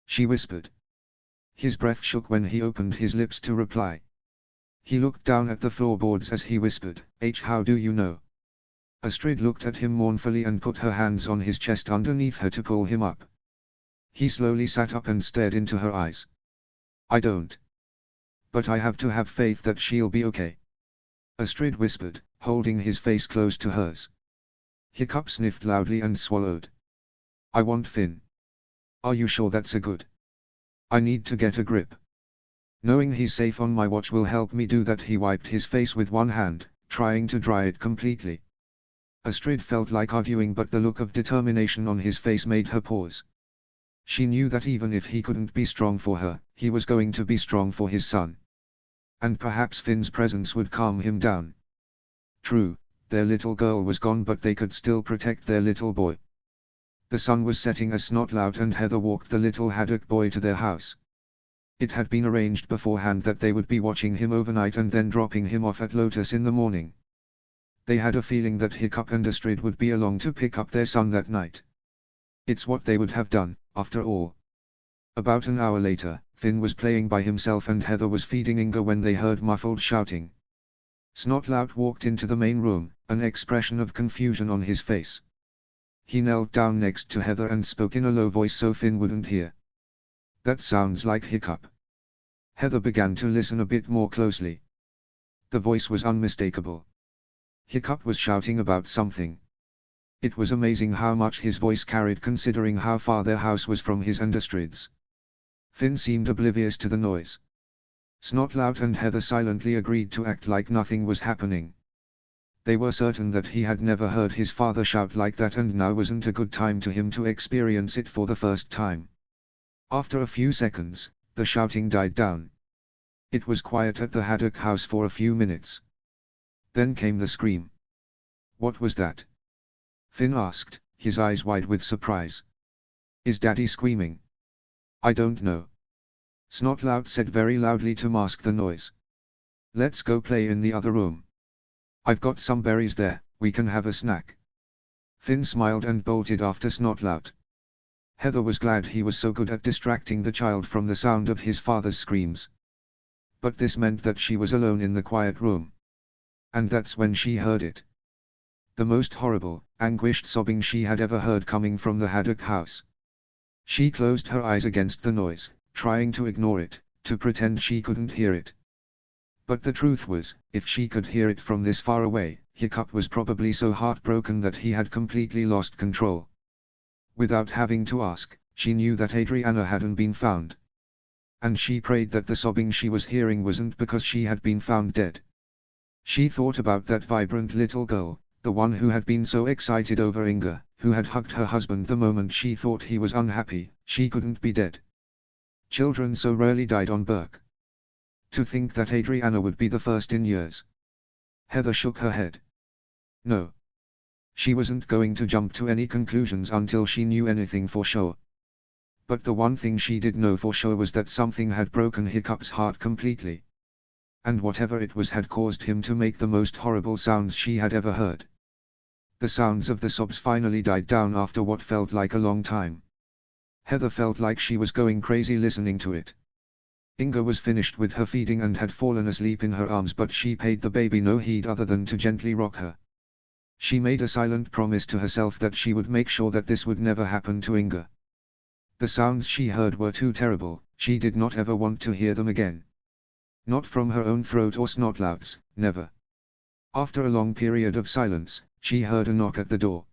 she whispered. His breath shook when he opened his lips to reply. He looked down at the floorboards as he whispered, how do you know? Astrid looked at him mournfully and put her hands on his chest underneath her to pull him up. He slowly sat up and stared into her eyes. I don't. But I have to have faith that she'll be okay. Astrid whispered, holding his face close to hers. Hiccup sniffed loudly and swallowed. I want Finn. Are you sure that's a good? I need to get a grip. Knowing he's safe on my watch will help me do that. He wiped his face with one hand, trying to dry it completely. Astrid felt like arguing, but the look of determination on his face made her pause. She knew that even if he couldn't be strong for her, he was going to be strong for his son. And perhaps Finn's presence would calm him down. True, their little girl was gone, but they could still protect their little boy. The sun was setting as Snotlout and Heather walked the little haddock boy to their house. It had been arranged beforehand that they would be watching him overnight and then dropping him off at Lotus in the morning. They had a feeling that Hiccup and Astrid would be along to pick up their son that night. It's what they would have done, after all. About an hour later, Finn was playing by himself and Heather was feeding Inga when they heard muffled shouting. Snotlout walked into the main room, an expression of confusion on his face. He knelt down next to Heather and spoke in a low voice so Finn wouldn't hear. That sounds like Hiccup. Heather began to listen a bit more closely. The voice was unmistakable. Hiccup was shouting about something. It was amazing how much his voice carried considering how far their house was from his and Astrid's. Finn seemed oblivious to the noise. Snotlout and Heather silently agreed to act like nothing was happening. They were certain that he had never heard his father shout like that, and now wasn't a good time to him to experience it for the first time. After a few seconds, the shouting died down. It was quiet at the haddock house for a few minutes. Then came the scream. What was that? Finn asked, his eyes wide with surprise. Is Daddy screaming? I don't know. Snotlout said very loudly to mask the noise. Let's go play in the other room. I've got some berries there, we can have a snack. Finn smiled and bolted after Snotlout. Heather was glad he was so good at distracting the child from the sound of his father's screams. But this meant that she was alone in the quiet room. And that's when she heard it. The most horrible, anguished sobbing she had ever heard coming from the haddock house. She closed her eyes against the noise, trying to ignore it, to pretend she couldn't hear it. But the truth was, if she could hear it from this far away, Hiccup was probably so heartbroken that he had completely lost control. Without having to ask, she knew that Adriana hadn't been found. And she prayed that the sobbing she was hearing wasn't because she had been found dead. She thought about that vibrant little girl, the one who had been so excited over Inga, who had hugged her husband the moment she thought he was unhappy. She couldn't be dead. Children so rarely died on Berk. To think that Adriana would be the first in years. Heather shook her head. No. She wasn't going to jump to any conclusions until she knew anything for sure. But the one thing she did know for sure was that something had broken Hiccup's heart completely. And whatever it was had caused him to make the most horrible sounds she had ever heard. The sounds of the sobs finally died down after what felt like a long time. Heather felt like she was going crazy listening to it. Inga was finished with her feeding and had fallen asleep in her arms, but she paid the baby no heed other than to gently rock her. She made a silent promise to herself that she would make sure that this would never happen to Inga. The sounds she heard were too terrible, she did not ever want to hear them again. Not from her own throat or Snotlout's, never. After a long period of silence, she heard a knock at the door.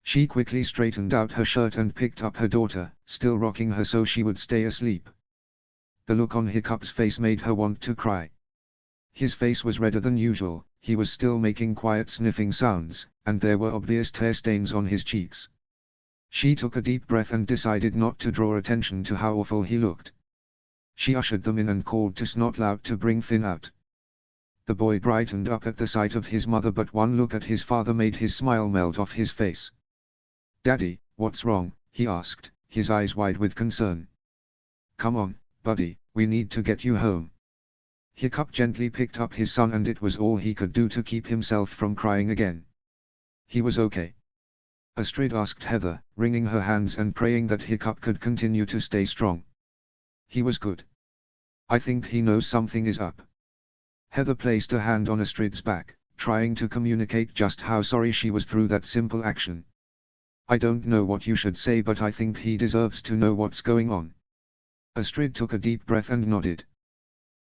She quickly straightened out her shirt and picked up her daughter, still rocking her so she would stay asleep. The look on Hiccup's face made her want to cry. His face was redder than usual, he was still making quiet sniffing sounds, and there were obvious tear stains on his cheeks. She took a deep breath and decided not to draw attention to how awful he looked. She ushered them in and called to Snotlout to bring Finn out. The boy brightened up at the sight of his mother, but one look at his father made his smile melt off his face. "Daddy, what's wrong?" he asked, his eyes wide with concern. "Come on, buddy, we need to get you home." Hiccup gently picked up his son, and it was all he could do to keep himself from crying again. He was okay. Astrid asked Heather, wringing her hands and praying that Hiccup could continue to stay strong. He was good. I think he knows something is up. Heather placed a hand on Astrid's back, trying to communicate just how sorry she was through that simple action. I don't know what you should say, but I think he deserves to know what's going on. Astrid took a deep breath and nodded.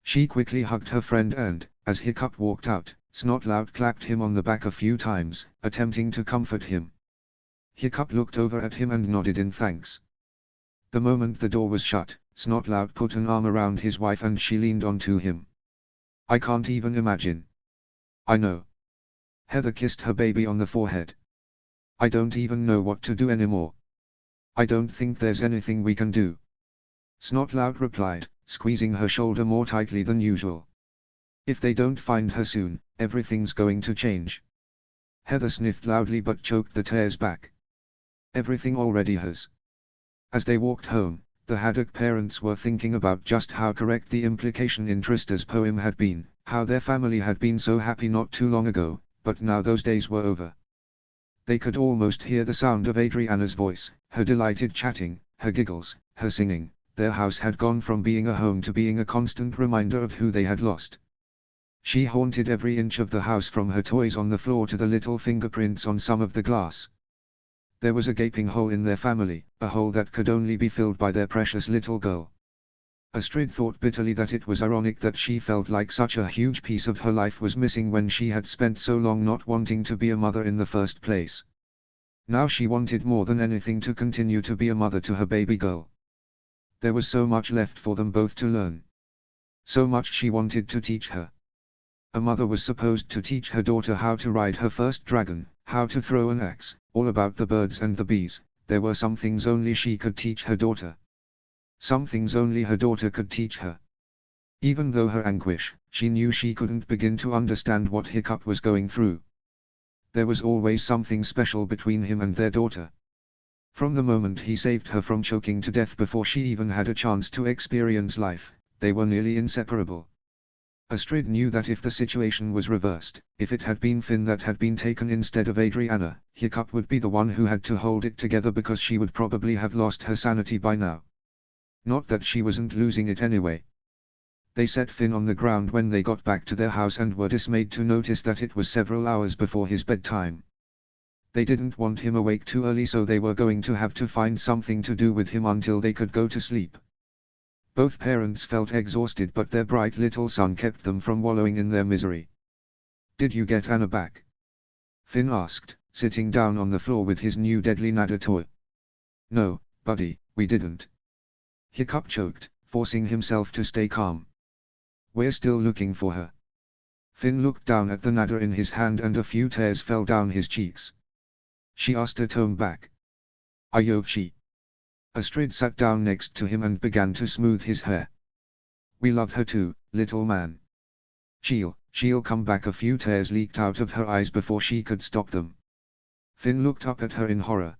She quickly hugged her friend and, as Hiccup walked out, Snotlout clapped him on the back a few times, attempting to comfort him. Hiccup looked over at him and nodded in thanks. The moment the door was shut, Snotlout put an arm around his wife and she leaned onto him. I can't even imagine. I know. Heather kissed her baby on the forehead. I don't even know what to do anymore. I don't think there's anything we can do. Snotlout replied, squeezing her shoulder more tightly than usual. If they don't find her soon, everything's going to change. Heather sniffed loudly but choked the tears back. Everything already has. As they walked home, the Haddock parents were thinking about just how correct the implication in Trista's poem had been, how their family had been so happy not too long ago, but now those days were over. They could almost hear the sound of Adriana's voice, her delighted chatting, her giggles, her singing. Their house had gone from being a home to being a constant reminder of who they had lost. She haunted every inch of the house, from her toys on the floor to the little fingerprints on some of the glass. There was a gaping hole in their family, a hole that could only be filled by their precious little girl. Astrid thought bitterly that it was ironic that she felt like such a huge piece of her life was missing when she had spent so long not wanting to be a mother in the first place. Now she wanted more than anything to continue to be a mother to her baby girl. There was so much left for them both to learn. So much she wanted to teach her. A mother was supposed to teach her daughter how to ride her first dragon, how to throw an axe, all about the birds and the bees. There were some things only she could teach her daughter. Some things only her daughter could teach her. Even though her anguish, she knew she couldn't begin to understand what Hiccup was going through. There was always something special between him and their daughter. From the moment he saved her from choking to death before she even had a chance to experience life, they were nearly inseparable. Astrid knew that if the situation was reversed, if it had been Finn that had been taken instead of Adriana, Hiccup would be the one who had to hold it together because she would probably have lost her sanity by now. Not that she wasn't losing it anyway. They set Finn on the ground when they got back to their house and were dismayed to notice that it was several hours before his bedtime. They didn't want him awake too early, so they were going to have to find something to do with him until they could go to sleep. Both parents felt exhausted, but their bright little son kept them from wallowing in their misery. "Did you get Anna back?" Finn asked, sitting down on the floor with his new deadly Nada toy. "No, buddy, we didn't." Hiccup choked, forcing himself to stay calm. "We're still looking for her." Finn looked down at the Nada in his hand and a few tears fell down his cheeks. "She asked at home back." "She?" Astrid sat down next to him and began to smooth his hair. "We love her too, little man. She'll come back." A few tears leaked out of her eyes before she could stop them. Finn looked up at her in horror.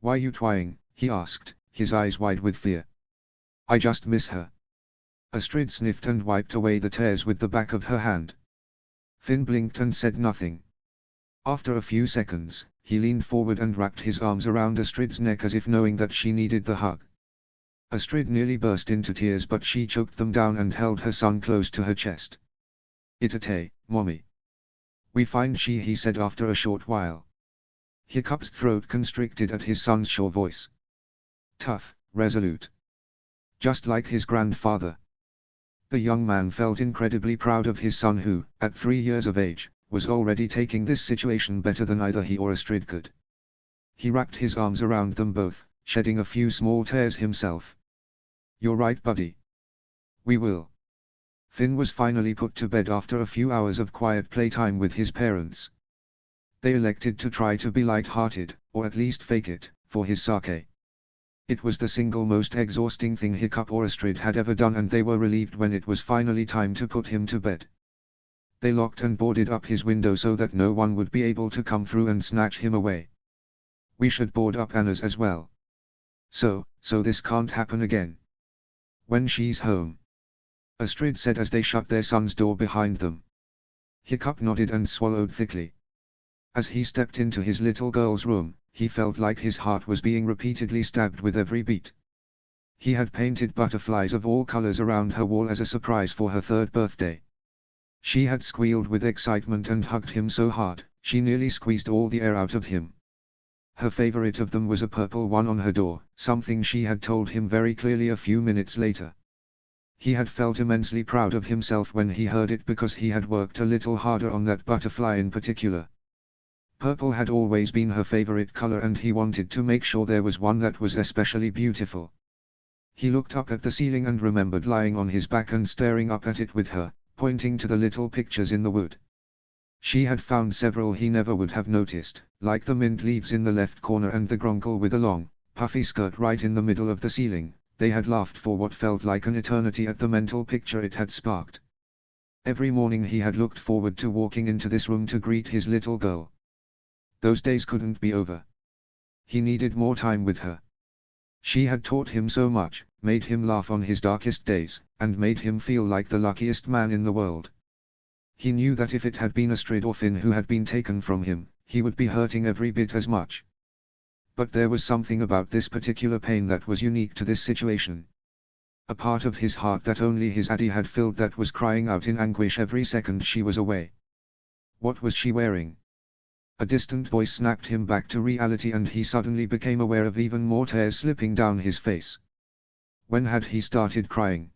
"Why you trying?" he asked, his eyes wide with fear. "I just miss her." Astrid sniffed and wiped away the tears with the back of her hand. Finn blinked and said nothing. After a few seconds, he leaned forward and wrapped his arms around Astrid's neck as if knowing that she needed the hug. Astrid nearly burst into tears, but she choked them down and held her son close to her chest. "Itate, mommy. We find she," he said after a short while. Hiccup's throat constricted at his son's sure voice. Tough, resolute. Just like his grandfather. The young man felt incredibly proud of his son who, at 3 years of age, was already taking this situation better than either he or Astrid could. He wrapped his arms around them both, shedding a few small tears himself. "You're right, buddy. We will." Finn was finally put to bed after a few hours of quiet playtime with his parents. They elected to try to be light-hearted, or at least fake it, for his sake. It was the single most exhausting thing Hiccup or Astrid had ever done, and they were relieved when it was finally time to put him to bed. They locked and boarded up his window so that no one would be able to come through and snatch him away. "We should board up Anna's as well. So this can't happen again. When she's home," Astrid said as they shut their son's door behind them. Hiccup nodded and swallowed thickly. As he stepped into his little girl's room, he felt like his heart was being repeatedly stabbed with every beat. He had painted butterflies of all colors around her wall as a surprise for her 3rd birthday. She had squealed with excitement and hugged him so hard, she nearly squeezed all the air out of him. Her favorite of them was a purple one on her door, something she had told him very clearly a few minutes later. He had felt immensely proud of himself when he heard it because he had worked a little harder on that butterfly in particular. Purple had always been her favorite color and he wanted to make sure there was one that was especially beautiful. He looked up at the ceiling and remembered lying on his back and staring up at it with her, pointing to the little pictures in the wood. She had found several he never would have noticed, like the mint leaves in the left corner and the gronkel with a long, puffy skirt right in the middle of the ceiling. They had laughed for what felt like an eternity at the mental picture it had sparked. Every morning he had looked forward to walking into this room to greet his little girl. Those days couldn't be over. He needed more time with her. She had taught him so much, made him laugh on his darkest days, and made him feel like the luckiest man in the world. He knew that if it had been Astrid or Finn who had been taken from him, he would be hurting every bit as much. But there was something about this particular pain that was unique to this situation. A part of his heart that only his Addie had filled that was crying out in anguish every second she was away. What was she wearing? A distant voice snapped him back to reality and he suddenly became aware of even more tears slipping down his face. When had he started crying?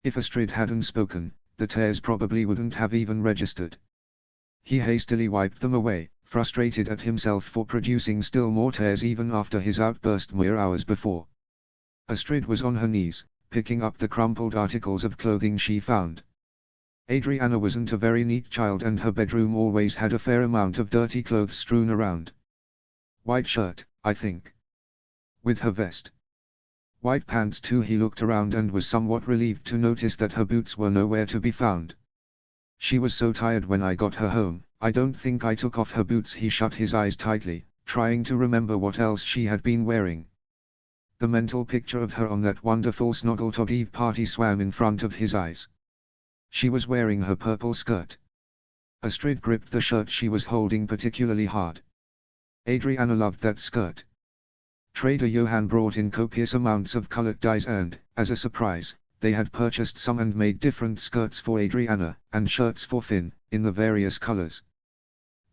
If Astrid hadn't spoken, the tears probably wouldn't have even registered. He hastily wiped them away, frustrated at himself for producing still more tears even after his outburst mere hours before. Astrid was on her knees, picking up the crumpled articles of clothing she found. Adriana wasn't a very neat child and her bedroom always had a fair amount of dirty clothes strewn around. White shirt, I think. With her vest. White pants too. He looked around and was somewhat relieved to notice that her boots were nowhere to be found. She was so tired when I got her home, I don't think I took off her boots. He shut his eyes tightly, trying to remember what else she had been wearing. The mental picture of her on that wonderful Snoggletog Eve party swam in front of his eyes. She was wearing her purple skirt. Astrid gripped the shirt she was holding particularly hard. Adriana loved that skirt. Trader Johann brought in copious amounts of colored dyes and, as a surprise, they had purchased some and made different skirts for Adriana, and shirts for Finn, in the various colors.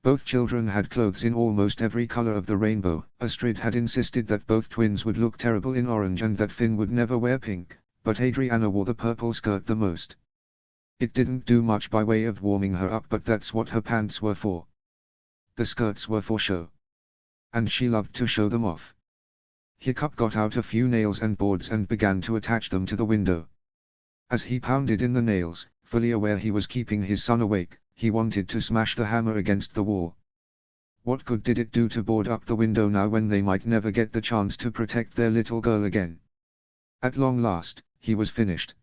Both children had clothes in almost every color of the rainbow. Astrid had insisted that both twins would look terrible in orange and that Finn would never wear pink, but Adriana wore the purple skirt the most. It didn't do much by way of warming her up, but that's what her pants were for. The skirts were for show. And she loved to show them off. Hiccup got out a few nails and boards and began to attach them to the window. As he pounded in the nails, fully aware he was keeping his son awake, he wanted to smash the hammer against the wall. What good did it do to board up the window now when they might never get the chance to protect their little girl again? At long last, he was finished.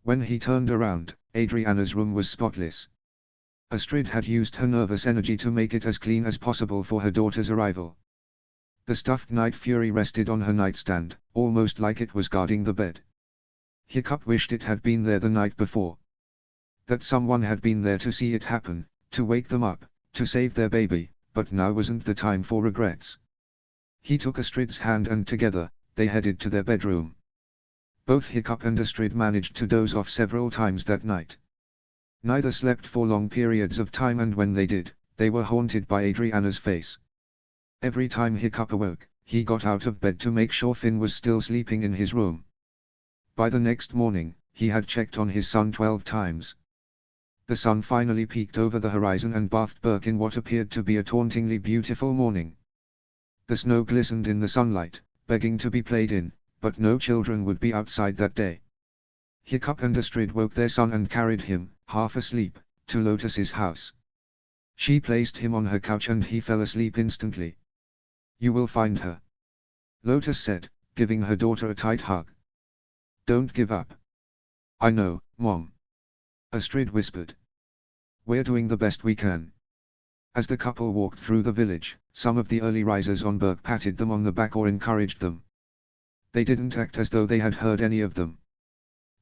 When he turned around, Adriana's room was spotless. Astrid had used her nervous energy to make it as clean as possible for her daughter's arrival. The stuffed Night Fury rested on her nightstand, almost like it was guarding the bed. Hiccup wished it had been there the night before. That someone had been there to see it happen, to wake them up, to save their baby, but now wasn't the time for regrets. He took Astrid's hand and together, they headed to their bedroom. Both Hiccup and Astrid managed to doze off several times that night. Neither slept for long periods of time, and when they did, they were haunted by Adriana's face. Every time Hiccup awoke, he got out of bed to make sure Finn was still sleeping in his room. By the next morning, he had checked on his son 12 times. The sun finally peeked over the horizon and bathed Berk in what appeared to be a tauntingly beautiful morning. The snow glistened in the sunlight, begging to be played in, but no children would be outside that day. Hiccup and Astrid woke their son and carried him, half asleep, to Lotus's house. She placed him on her couch and he fell asleep instantly. "You will find her," Lotus said, giving her daughter a tight hug. "Don't give up." "I know, Mom," Astrid whispered. "We're doing the best we can." As the couple walked through the village, some of the early risers on Berk patted them on the back or encouraged them. They didn't act as though they had heard any of them.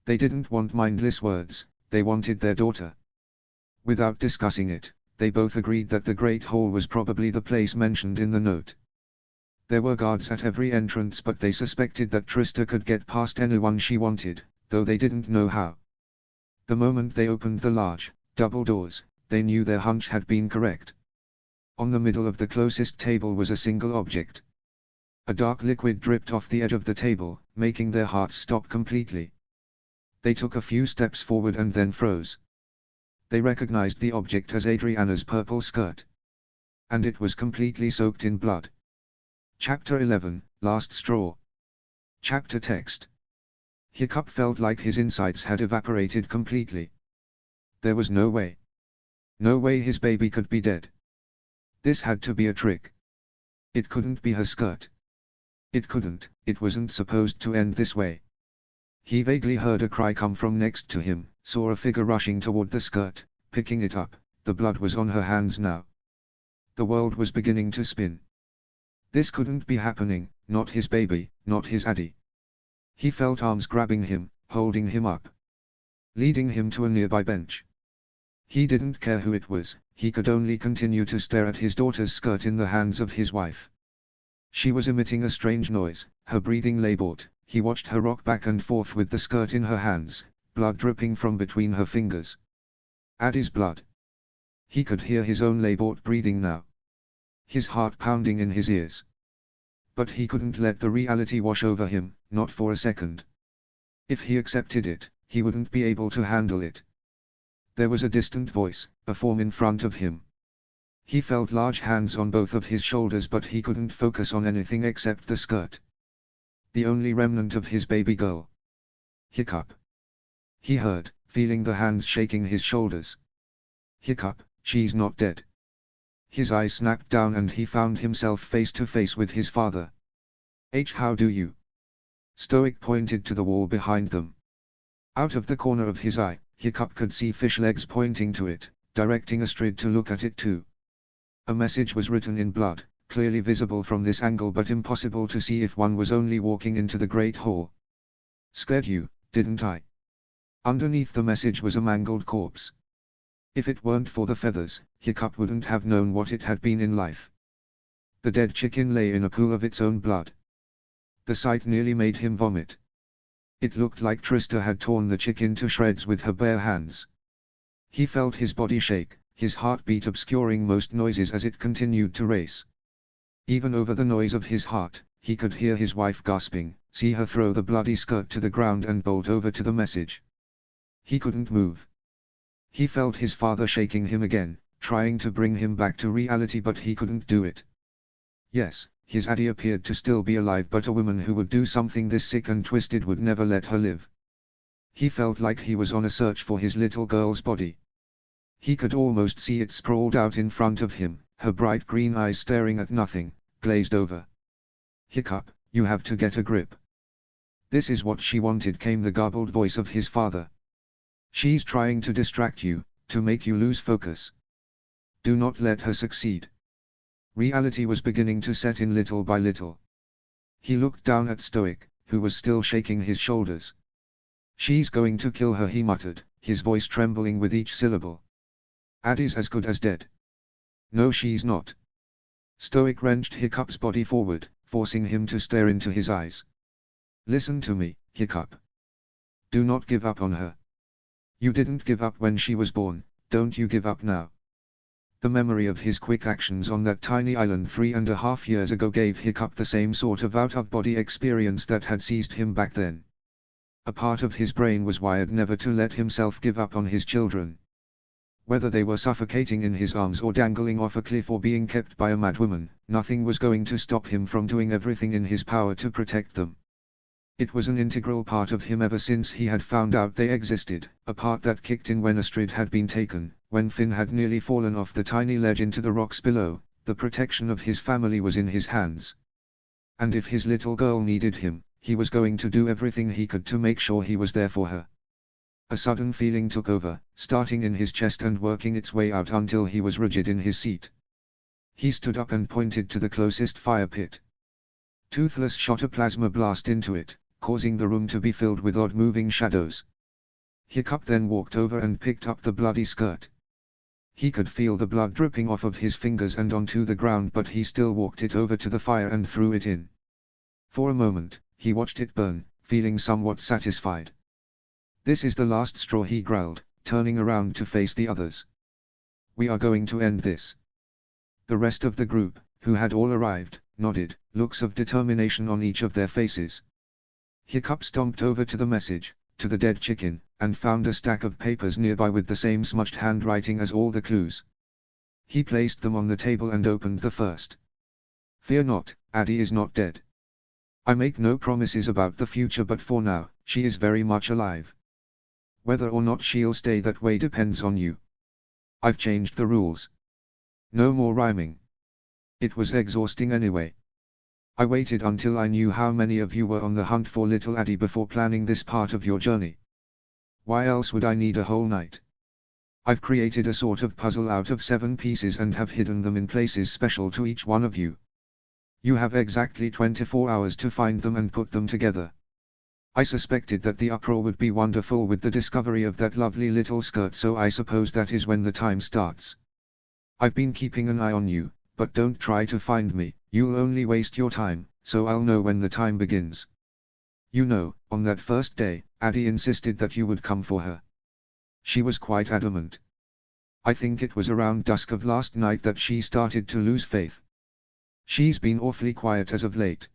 They didn't want mindless words, they wanted their daughter. Without discussing it, They both agreed that the Great Hall was probably the place mentioned in the note. There were guards at every entrance, but they suspected that Trista could get past anyone she wanted, though they didn't know how. The moment they opened the large, double doors, they knew their hunch had been correct. On the middle of the closest table was a single object. A dark liquid dripped off the edge of the table, making their hearts stop completely. They took a few steps forward and then froze. They recognized the object as Adriana's purple skirt. And it was completely soaked in blood. Chapter 11, Last Straw. Chapter text. Hiccup felt like his insides had evaporated completely. There was no way. No way his baby could be dead. This had to be a trick. It couldn't be her skirt. It couldn't, it wasn't supposed to end this way. He vaguely heard a cry come from next to him, saw a figure rushing toward the skirt, picking it up. The blood was on her hands now. The world was beginning to spin. This couldn't be happening, not his baby, not his Addie. He felt arms grabbing him, holding him up, leading him to a nearby bench. He didn't care who it was, he could only continue to stare at his daughter's skirt in the hands of his wife. She was emitting a strange noise, her breathing labored. He watched her rock back and forth with the skirt in her hands, blood dripping from between her fingers. Addie's blood. He could hear his own labored breathing now. His heart pounding in his ears. But he couldn't let the reality wash over him, not for a second. If he accepted it, he wouldn't be able to handle it. There was a distant voice, a form in front of him. He felt large hands on both of his shoulders, but he couldn't focus on anything except the skirt. The only remnant of his baby girl. Hiccup. He heard, feeling the hands shaking his shoulders. Hiccup, she's not dead. His eyes snapped down and he found himself face to face with his father. How do you? Stoic pointed to the wall behind them. Out of the corner of his eye, Hiccup could see fish legs pointing to it, directing Astrid to look at it too. A message was written in blood, clearly visible from this angle but impossible to see if one was only walking into the Great Hall. Scared you, didn't I? Underneath the message was a mangled corpse. If it weren't for the feathers, Hiccup wouldn't have known what it had been in life. The dead chicken lay in a pool of its own blood. The sight nearly made him vomit. It looked like Trista had torn the chicken to shreds with her bare hands. He felt his body shake, his heartbeat obscuring most noises as it continued to race. Even over the noise of his heart, he could hear his wife gasping, see her throw the bloody skirt to the ground and bolt over to the message. He couldn't move. He felt his father shaking him again, trying to bring him back to reality, but he couldn't do it. Yes, his Addie appeared to still be alive, but a woman who would do something this sick and twisted would never let her live. He felt like he was on a search for his little girl's body. He could almost see it sprawled out in front of him, her bright green eyes staring at nothing, glazed over. Hiccup, you have to get a grip. This is what she wanted, came the garbled voice of his father. She's trying to distract you, to make you lose focus. Do not let her succeed. Reality was beginning to set in little by little. He looked down at Stoic, who was still shaking his shoulders. She's going to kill her, he muttered, his voice trembling with each syllable. Addie's as good as dead. No, she's not. Stoic wrenched Hiccup's body forward, forcing him to stare into his eyes. Listen to me, Hiccup. Do not give up on her. You didn't give up when she was born, don't you give up now. The memory of his quick actions on that tiny island 3.5 years ago gave Hiccup the same sort of out-of-body experience that had seized him back then. A part of his brain was wired never to let himself give up on his children. Whether they were suffocating in his arms or dangling off a cliff or being kept by a madwoman, nothing was going to stop him from doing everything in his power to protect them. It was an integral part of him ever since he had found out they existed, a part that kicked in when Astrid had been taken, when Finn had nearly fallen off the tiny ledge into the rocks below. The protection of his family was in his hands. And if his little girl needed him, he was going to do everything he could to make sure he was there for her. A sudden feeling took over, starting in his chest and working its way out until he was rigid in his seat. He stood up and pointed to the closest fire pit. Toothless shot a plasma blast into it, causing the room to be filled with odd moving shadows. Hiccup then walked over and picked up the bloody skirt. He could feel the blood dripping off of his fingers and onto the ground, but he still walked it over to the fire and threw it in. For a moment, he watched it burn, feeling somewhat satisfied. This is the last straw, he growled, turning around to face the others. We are going to end this. The rest of the group, who had all arrived, nodded, looks of determination on each of their faces. Hiccup stomped over to the message, to the dead chicken, and found a stack of papers nearby with the same smudged handwriting as all the clues. He placed them on the table and opened the first. Fear not, Addie is not dead. I make no promises about the future, but for now, she is very much alive. Whether or not she'll stay that way depends on you. I've changed the rules. No more rhyming. It was exhausting anyway. I waited until I knew how many of you were on the hunt for little Addie before planning this part of your journey. Why else would I need a whole night? I've created a sort of puzzle out of 7 pieces and have hidden them in places special to each one of you. You have exactly 24 hours to find them and put them together. I suspected that the uproar would be wonderful with the discovery of that lovely little skirt, so I suppose that is when the time starts. I've been keeping an eye on you, but don't try to find me, you'll only waste your time, so I'll know when the time begins. You know, on that first day, Addie insisted that you would come for her. She was quite adamant. I think it was around dusk of last night that she started to lose faith. She's been awfully quiet as of late.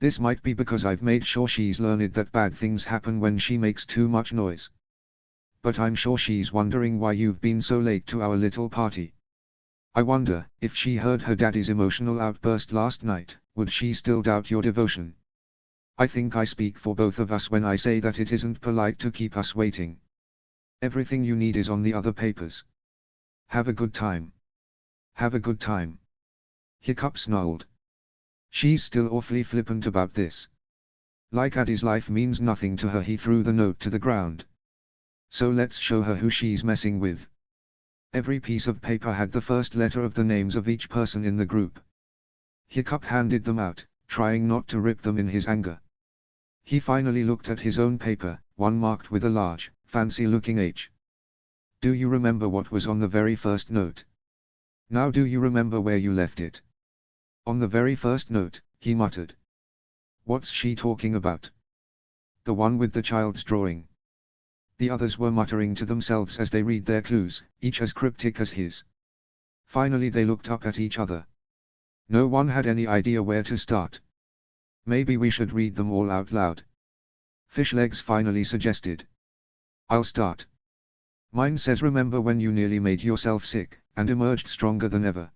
This might be because I've made sure she's learned that bad things happen when she makes too much noise. But I'm sure she's wondering why you've been so late to our little party. I wonder, if she heard her daddy's emotional outburst last night, would she still doubt your devotion? I think I speak for both of us when I say that it isn't polite to keep us waiting. Everything you need is on the other papers. Have a good time. Have a good time. Hiccup snarled. She's still awfully flippant about this. Like Addie's life means nothing to her. He threw the note to the ground. So let's show her who she's messing with. Every piece of paper had the first letter of the names of each person in the group. Hiccup handed them out, trying not to rip them in his anger. He finally looked at his own paper, one marked with a large, fancy-looking H. Do you remember what was on the very first note? Now do you remember where you left it? On the very first note, he muttered. What's she talking about? The one with the child's drawing. The others were muttering to themselves as they read their clues, each as cryptic as his. Finally they looked up at each other. No one had any idea where to start. Maybe we should read them all out loud. Fishlegs finally suggested. I'll start. Mine says, remember when you nearly made yourself sick, and emerged stronger than ever.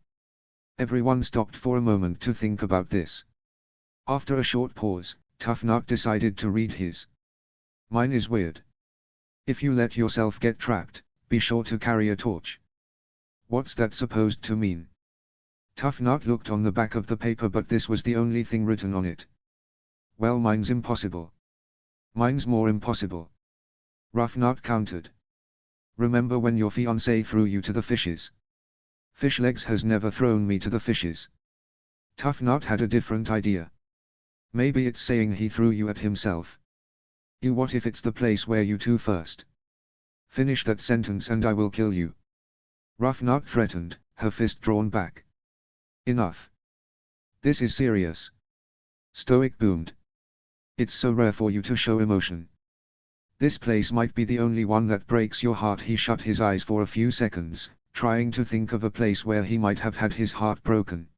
Everyone stopped for a moment to think about this. After a short pause, Tough Nut decided to read his. Mine is weird. If you let yourself get trapped, be sure to carry a torch. What's that supposed to mean? Tough Nut looked on the back of the paper, but this was the only thing written on it. Well, mine's impossible. Mine's more impossible. Rough Nut countered. Remember when your fiancé threw you to the fishes? Fishlegs has never thrown me to the fishes. Tough Nut had a different idea. Maybe it's saying he threw you at himself. You, what if it's the place where you two first? Finish that sentence and I will kill you. Rough Nut threatened, her fist drawn back. Enough. This is serious. Stoic boomed. It's so rare for you to show emotion. This place might be the only one that breaks your heart. He shut his eyes for a few seconds, trying to think of a place where he might have had his heart broken.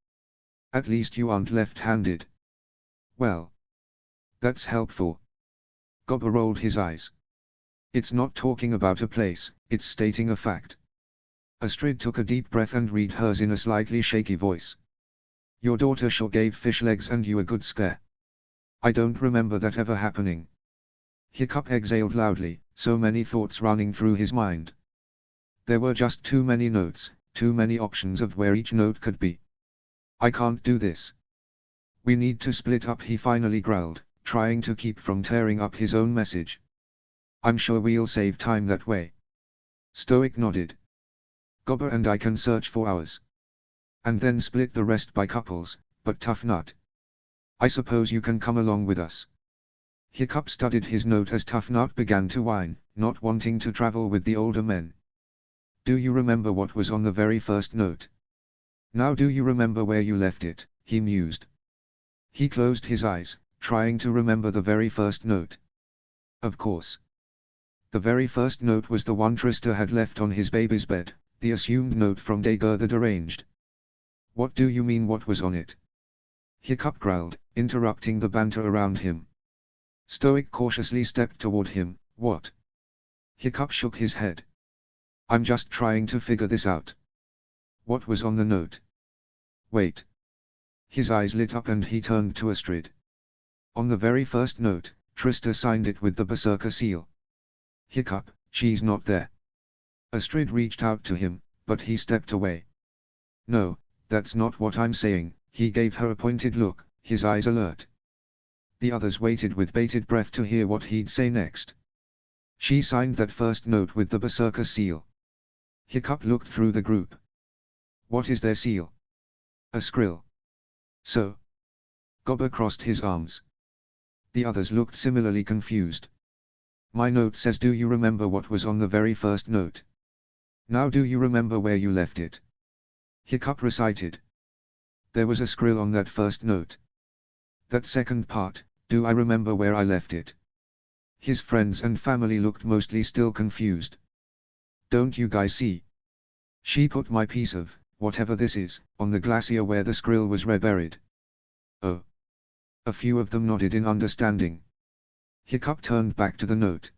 At least you aren't left-handed. Well. That's helpful. Gobber rolled his eyes. It's not talking about a place, it's stating a fact. Astrid took a deep breath and read hers in a slightly shaky voice. Your daughter sure gave Fishlegs and you a good scare. I don't remember that ever happening. Hiccup exhaled loudly, so many thoughts running through his mind. There were just too many notes, too many options of where each note could be. I can't do this. We need to split up, he finally growled, trying to keep from tearing up his own message. I'm sure we'll save time that way. Stoic nodded. Gobber and I can search for hours. And then split the rest by couples, but Tough Nut. I suppose you can come along with us. Hiccup studied his note as Tough Nut began to whine, not wanting to travel with the older men. Do you remember what was on the very first note? Now do you remember where you left it? He mused. He closed his eyes, trying to remember the very first note. Of course. The very first note was the one Trista had left on his baby's bed, the assumed note from Dagur the Deranged. What do you mean what was on it? Hiccup growled, interrupting the banter around him. Stoic cautiously stepped toward him. What? Hiccup shook his head. I'm just trying to figure this out. What was on the note? Wait. His eyes lit up and he turned to Astrid. On the very first note, Trista signed it with the Berserker seal. Hiccup, she's not there. Astrid reached out to him, but he stepped away. No, that's not what I'm saying. He gave her a pointed look, his eyes alert. The others waited with bated breath to hear what he'd say next. She signed that first note with the Berserker seal. Hiccup looked through the group. What is their seal? A skrill. So? Gobber crossed his arms. The others looked similarly confused. My note says do you remember what was on the very first note? Now do you remember where you left it? Hiccup recited. There was a skrill on that first note. That second part, do I remember where I left it? His friends and family looked mostly still confused. Don't you guys see? She put my piece of, whatever this is, on the glacier where the skrill was reburied. Oh. A few of them nodded in understanding. Hiccup turned back to the note.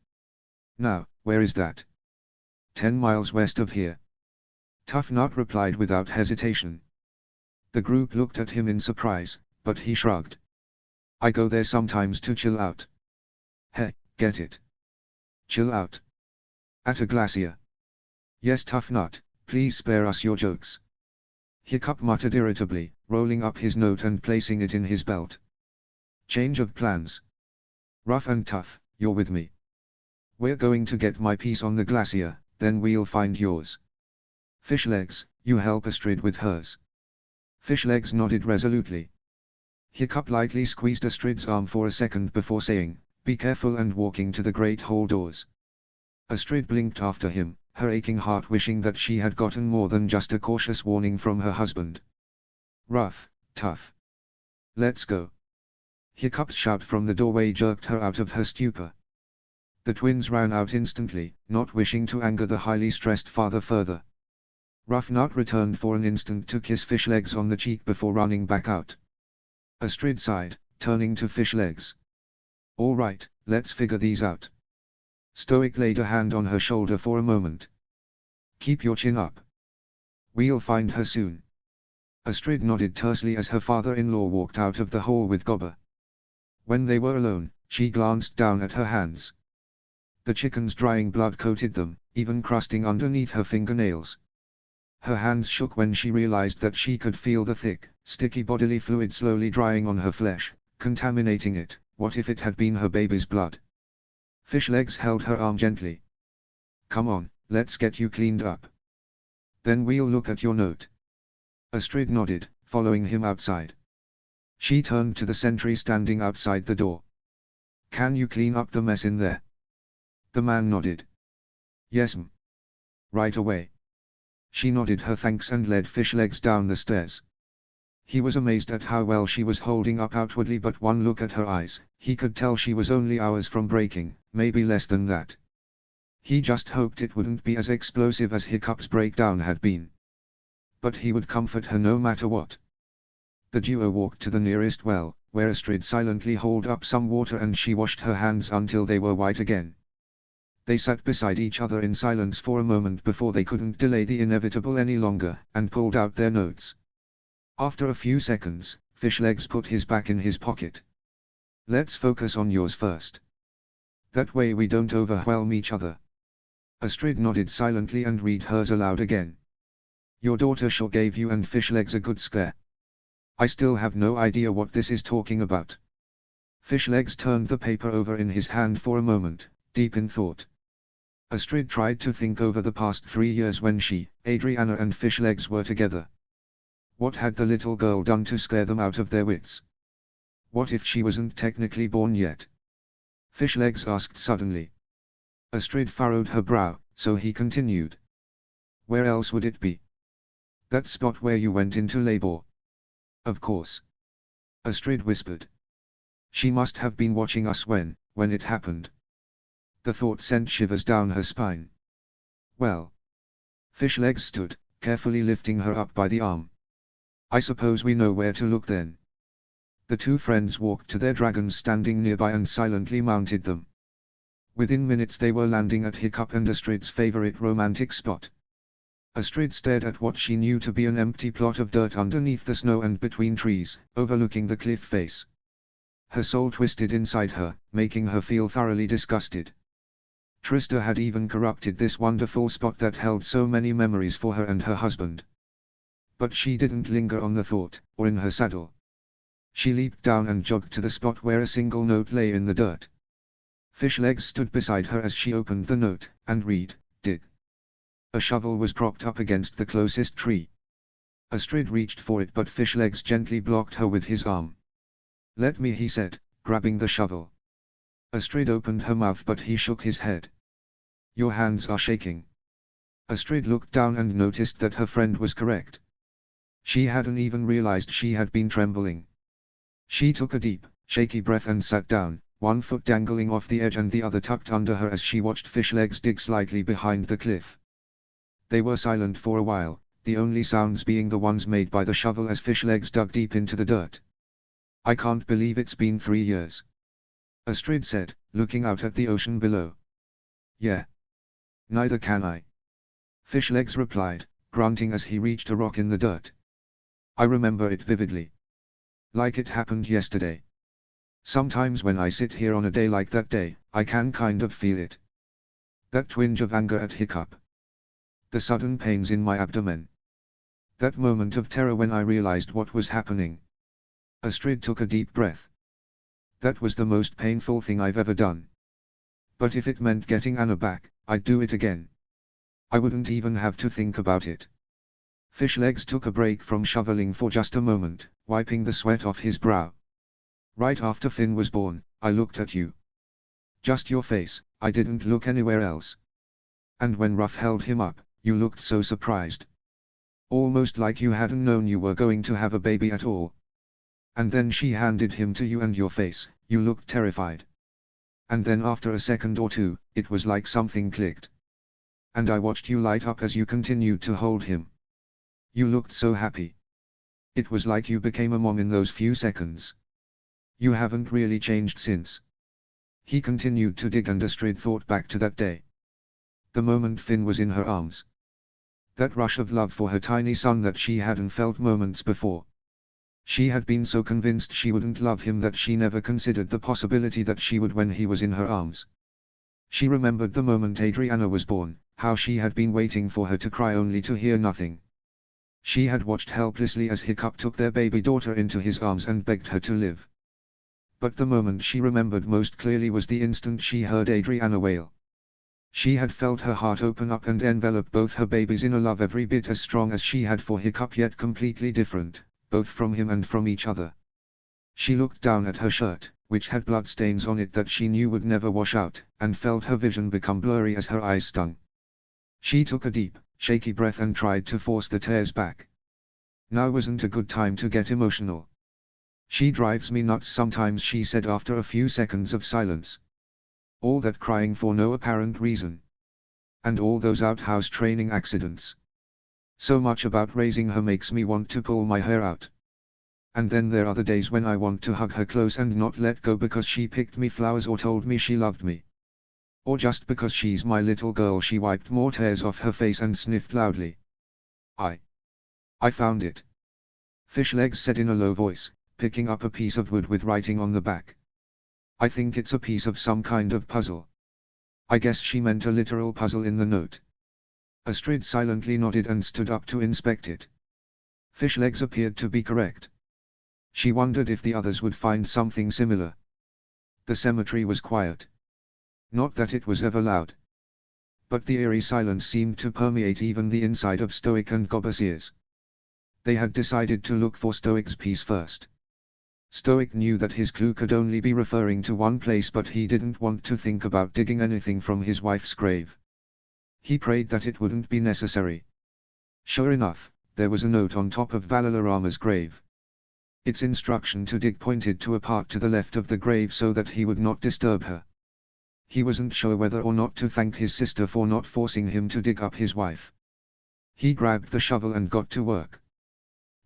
Now, where is that? 10 miles west of here. Tough Nut replied without hesitation. The group looked at him in surprise, but he shrugged. I go there sometimes to chill out. Heh, get it? Chill out. At a glacier. Yes, Tough Nut, please spare us your jokes. Hiccup muttered irritably, rolling up his note and placing it in his belt. Change of plans. Rough and Tough, you're with me. We're going to get my piece on the glacier, then we'll find yours. Fishlegs, you help Astrid with hers. Fishlegs nodded resolutely. Hiccup lightly squeezed Astrid's arm for a second before saying, be careful, and walking to the great hall doors. Astrid blinked after him, her aching heart wishing that she had gotten more than just a cautious warning from her husband. Rough, Tough. Let's go. Hiccup's shout from the doorway jerked her out of her stupor. The twins ran out instantly, not wishing to anger the highly stressed father further. Rough Nut returned for an instant to kiss Fishlegs on the cheek before running back out. Astrid sighed, turning to Fishlegs. All right, let's figure these out. Stoic laid a hand on her shoulder for a moment. Keep your chin up. We'll find her soon. Astrid nodded tersely as her father-in-law walked out of the hall with Gobber. When they were alone, she glanced down at her hands. The chicken's drying blood coated them, even crusting underneath her fingernails. Her hands shook when she realized that she could feel the thick, sticky bodily fluid slowly drying on her flesh, contaminating it. What if it had been her baby's blood? Fishlegs held her arm gently. Come on, let's get you cleaned up. Then we'll look at your note. Astrid nodded, following him outside. She turned to the sentry standing outside the door. Can you clean up the mess in there? The man nodded. Yes, m'm. Right away. She nodded her thanks and led Fishlegs down the stairs. He was amazed at how well she was holding up outwardly, but one look at her eyes, he could tell she was only hours from breaking, maybe less than that. He just hoped it wouldn't be as explosive as Hiccup's breakdown had been. But he would comfort her no matter what. The duo walked to the nearest well, where Astrid silently hauled up some water and she washed her hands until they were white again. They sat beside each other in silence for a moment before they couldn't delay the inevitable any longer, and pulled out their notes. After a few seconds, Fishlegs put his back in his pocket. Let's focus on yours first. That way we don't overwhelm each other. Astrid nodded silently and read hers aloud again. Your daughter sure gave you and Fishlegs a good scare. I still have no idea what this is talking about. Fishlegs turned the paper over in his hand for a moment, deep in thought. Astrid tried to think over the past 3 years when she, Adriana and Fishlegs were together. What had the little girl done to scare them out of their wits? What if she wasn't technically born yet? Fishlegs asked suddenly. Astrid furrowed her brow, so he continued. Where else would it be? That spot where you went into labor. Of course. Astrid whispered. She must have been watching us when it happened. The thought sent shivers down her spine. Well. Fishlegs stood, carefully lifting her up by the arm. I suppose we know where to look then. The two friends walked to their dragons standing nearby and silently mounted them. Within minutes they were landing at Hiccup and Astrid's favorite romantic spot. Astrid stared at what she knew to be an empty plot of dirt underneath the snow and between trees, overlooking the cliff face. Her soul twisted inside her, making her feel thoroughly disgusted. Trista had even corrupted this wonderful spot that held so many memories for her and her husband. But she didn't linger on the thought, or in her saddle. She leaped down and jogged to the spot where a single note lay in the dirt. Fishlegs stood beside her as she opened the note, and read, "Dig." A shovel was propped up against the closest tree. Astrid reached for it but Fishlegs gently blocked her with his arm. "Let me," he said, grabbing the shovel. Astrid opened her mouth but he shook his head. "Your hands are shaking." Astrid looked down and noticed that her friend was correct. She hadn't even realized she had been trembling. She took a deep, shaky breath and sat down, one foot dangling off the edge and the other tucked under her as she watched Fishlegs dig slightly behind the cliff. They were silent for a while, the only sounds being the ones made by the shovel as Fishlegs dug deep into the dirt. "I can't believe it's been 3 years," Astrid said, looking out at the ocean below. "Yeah. Neither can I," Fishlegs replied, grunting as he reached a rock in the dirt. "I remember it vividly. Like it happened yesterday. Sometimes when I sit here on a day like that day, I can kind of feel it. That twinge of anger at Hiccup. The sudden pains in my abdomen. That moment of terror when I realized what was happening." Astrid took a deep breath. "That was the most painful thing I've ever done. But if it meant getting Anna back, I'd do it again. I wouldn't even have to think about it." Fishlegs took a break from shoveling for just a moment, wiping the sweat off his brow. "Right after Finn was born, I looked at you. Just your face, I didn't look anywhere else. And when Ruff held him up, you looked so surprised. Almost like you hadn't known you were going to have a baby at all. And then she handed him to you and your face, you looked terrified. And then after a second or two, it was like something clicked. And I watched you light up as you continued to hold him. You looked so happy. It was like you became a mom in those few seconds. You haven't really changed since." He continued to dig and Astrid thought back to that day. The moment Finn was in her arms. That rush of love for her tiny son that she hadn't felt moments before. She had been so convinced she wouldn't love him that she never considered the possibility that she would when he was in her arms. She remembered the moment Adriana was born, how she had been waiting for her to cry only to hear nothing. She had watched helplessly as Hiccup took their baby daughter into his arms and begged her to live. But the moment she remembered most clearly was the instant she heard Adriana wail. She had felt her heart open up and envelop both her babies in a love every bit as strong as she had for Hiccup yet completely different, both from him and from each other. She looked down at her shirt, which had bloodstains on it that she knew would never wash out, and felt her vision become blurry as her eyes stung. She took a deep, shaky breath and tried to force the tears back. Now wasn't a good time to get emotional. "She drives me nuts sometimes," she said after a few seconds of silence. "All that crying for no apparent reason. And all those outhouse training accidents. So much about raising her makes me want to pull my hair out. And then there are the days when I want to hug her close and not let go because she picked me flowers or told me she loved me. Or just because she's my little girl." She wiped more tears off her face and sniffed loudly. I found it," Fishlegs said in a low voice, picking up a piece of wood with writing on the back. "I think it's a piece of some kind of puzzle." I guess she meant a literal puzzle in the note. Astrid silently nodded and stood up to inspect it. Fishlegs appeared to be correct. She wondered if the others would find something similar. The cemetery was quiet. Not that it was ever loud. But the eerie silence seemed to permeate even the inside of Stoic and Gobber's ears. They had decided to look for Stoic's piece first. Stoic knew that his clue could only be referring to one place, but he didn't want to think about digging anything from his wife's grave. He prayed that it wouldn't be necessary. Sure enough, there was a note on top of Valalarama's grave. Its instruction to dig pointed to a part to the left of the grave so that he would not disturb her. He wasn't sure whether or not to thank his sister for not forcing him to dig up his wife. He grabbed the shovel and got to work.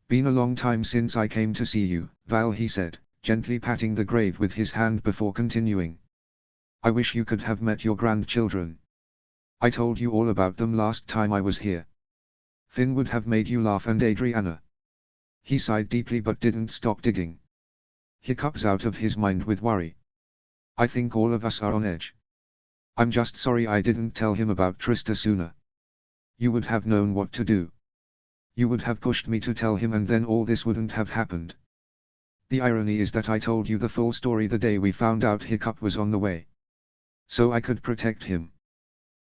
"Been a long time since I came to see you, Val," he said, gently patting the grave with his hand before continuing. "I wish you could have met your grandchildren. I told you all about them last time I was here. Finn would have made you laugh, and Adriana." He sighed deeply but didn't stop digging. Hiccup's out of his mind with worry. "I think all of us are on edge. I'm just sorry I didn't tell him about Trista sooner. You would have known what to do. You would have pushed me to tell him, and then all this wouldn't have happened. The irony is that I told you the full story the day we found out Hiccup was on the way. So I could protect him.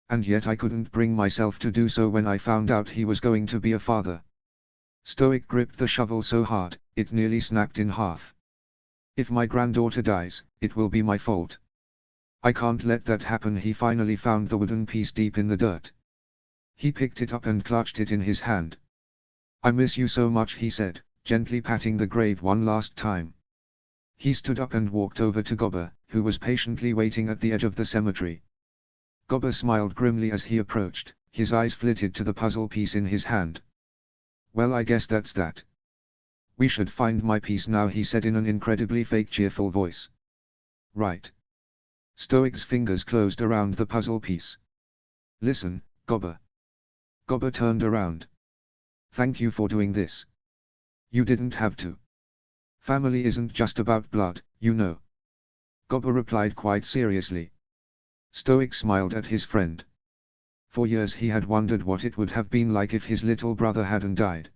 And yet I couldn't bring myself to do so when I found out he was going to be a father." Stoic gripped the shovel so hard, it nearly snapped in half. "If my granddaughter dies, it will be my fault. I can't let that happen." He finally found the wooden piece deep in the dirt. He picked it up and clutched it in his hand. "I miss you so much," he said, gently patting the grave one last time. He stood up and walked over to Gobber, who was patiently waiting at the edge of the cemetery. Gobber smiled grimly as he approached, his eyes flitted to the puzzle piece in his hand. "Well, I guess that's that. We should find my piece now," he said in an incredibly fake cheerful voice. "Right." Stoic's fingers closed around the puzzle piece. "Listen, Gobber." Gobber turned around. "Thank you for doing this. You didn't have to. Family isn't just about blood, you know." Gobber replied quite seriously. Stoic smiled at his friend. For years he had wondered what it would have been like if his little brother hadn't died.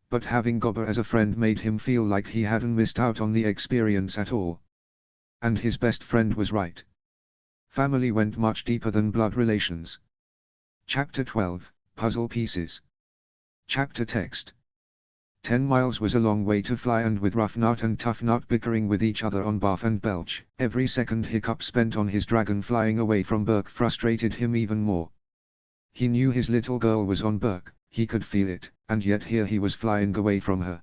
But having Gobber as a friend made him feel like he hadn't missed out on the experience at all. And his best friend was right. Family went much deeper than blood relations. Chapter 12, Puzzle Pieces. Chapter Text. 10 miles was a long way to fly, and with Rough Nut and Tough Nut bickering with each other on Bath and Belch, every second Hiccup spent on his dragon flying away from Berk frustrated him even more. He knew his little girl was on Berk, he could feel it, and yet here he was flying away from her.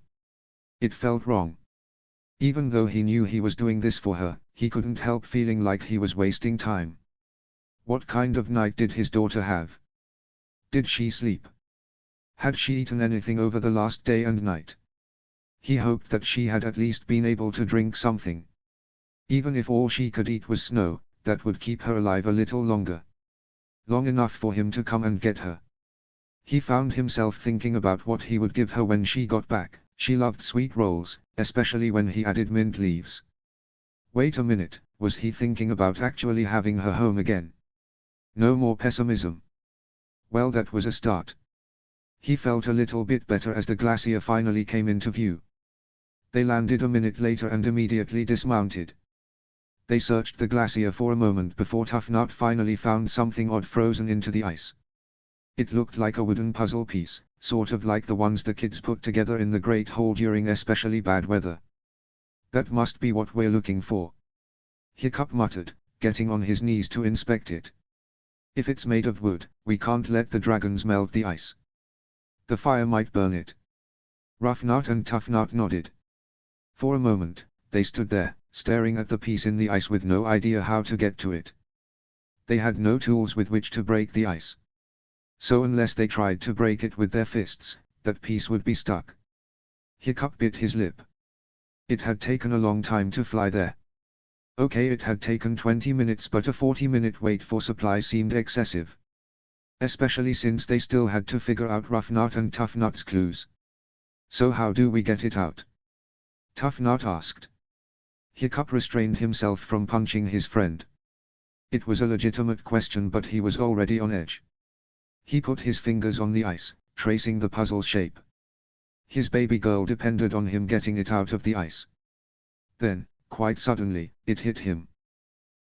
It felt wrong. Even though he knew he was doing this for her, he couldn't help feeling like he was wasting time. What kind of night did his daughter have? Did she sleep? Had she eaten anything over the last day and night? He hoped that she had at least been able to drink something. Even if all she could eat was snow, that would keep her alive a little longer. Long enough for him to come and get her. He found himself thinking about what he would give her when she got back. She loved sweet rolls, especially when he added mint leaves. Wait a minute, was he thinking about actually having her home again? No more pessimism. Well, that was a start. He felt a little bit better as the glacier finally came into view. They landed a minute later and immediately dismounted. They searched the glacier for a moment before Tough Nut finally found something odd frozen into the ice. It looked like a wooden puzzle piece, sort of like the ones the kids put together in the Great Hole during especially bad weather. "That must be what we're looking for," Hiccup muttered, getting on his knees to inspect it. "If it's made of wood, we can't let the dragons melt the ice. The fire might burn it." Rough Nut and Tough Nut nodded. For a moment, they stood there, staring at the piece in the ice with no idea how to get to it. They had no tools with which to break the ice. So unless they tried to break it with their fists, that piece would be stuck. Hiccup bit his lip. It had taken a long time to fly there. Okay, it had taken 20 minutes, but a 40-minute wait for supplies seemed excessive. Especially since they still had to figure out Rough Nut and Tough Nut's clues. "So how do we get it out?" Tough Nut asked. Hiccup restrained himself from punching his friend. It was a legitimate question, but he was already on edge. He put his fingers on the ice, tracing the puzzle shape. His baby girl depended on him getting it out of the ice. Then, quite suddenly, it hit him.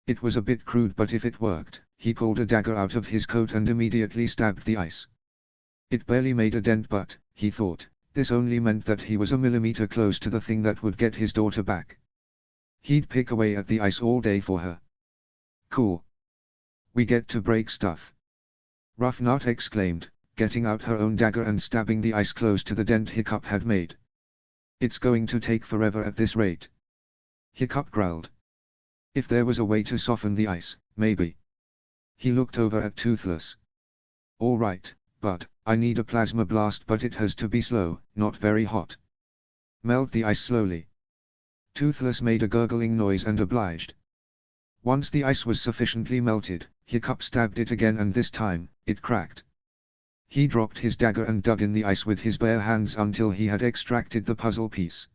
It was a bit crude, but if it worked, he pulled a dagger out of his coat and immediately stabbed the ice. It barely made a dent, but, he thought, this only meant that he was a millimeter close to the thing that would get his daughter back. He'd pick away at the ice all day for her. Cool. We get to break stuff. Rough Nut exclaimed, getting out her own dagger and stabbing the ice close to the dent Hiccup had made. "It's going to take forever at this rate," Hiccup growled. "If there was a way to soften the ice, maybe." He looked over at Toothless. "All right, but I need a plasma blast, but it has to be slow, not very hot. Melt the ice slowly." Toothless made a gurgling noise and obliged. Once the ice was sufficiently melted, Hiccup stabbed it again, and this time, it cracked. He dropped his dagger and dug in the ice with his bare hands until he had extracted the puzzle piece.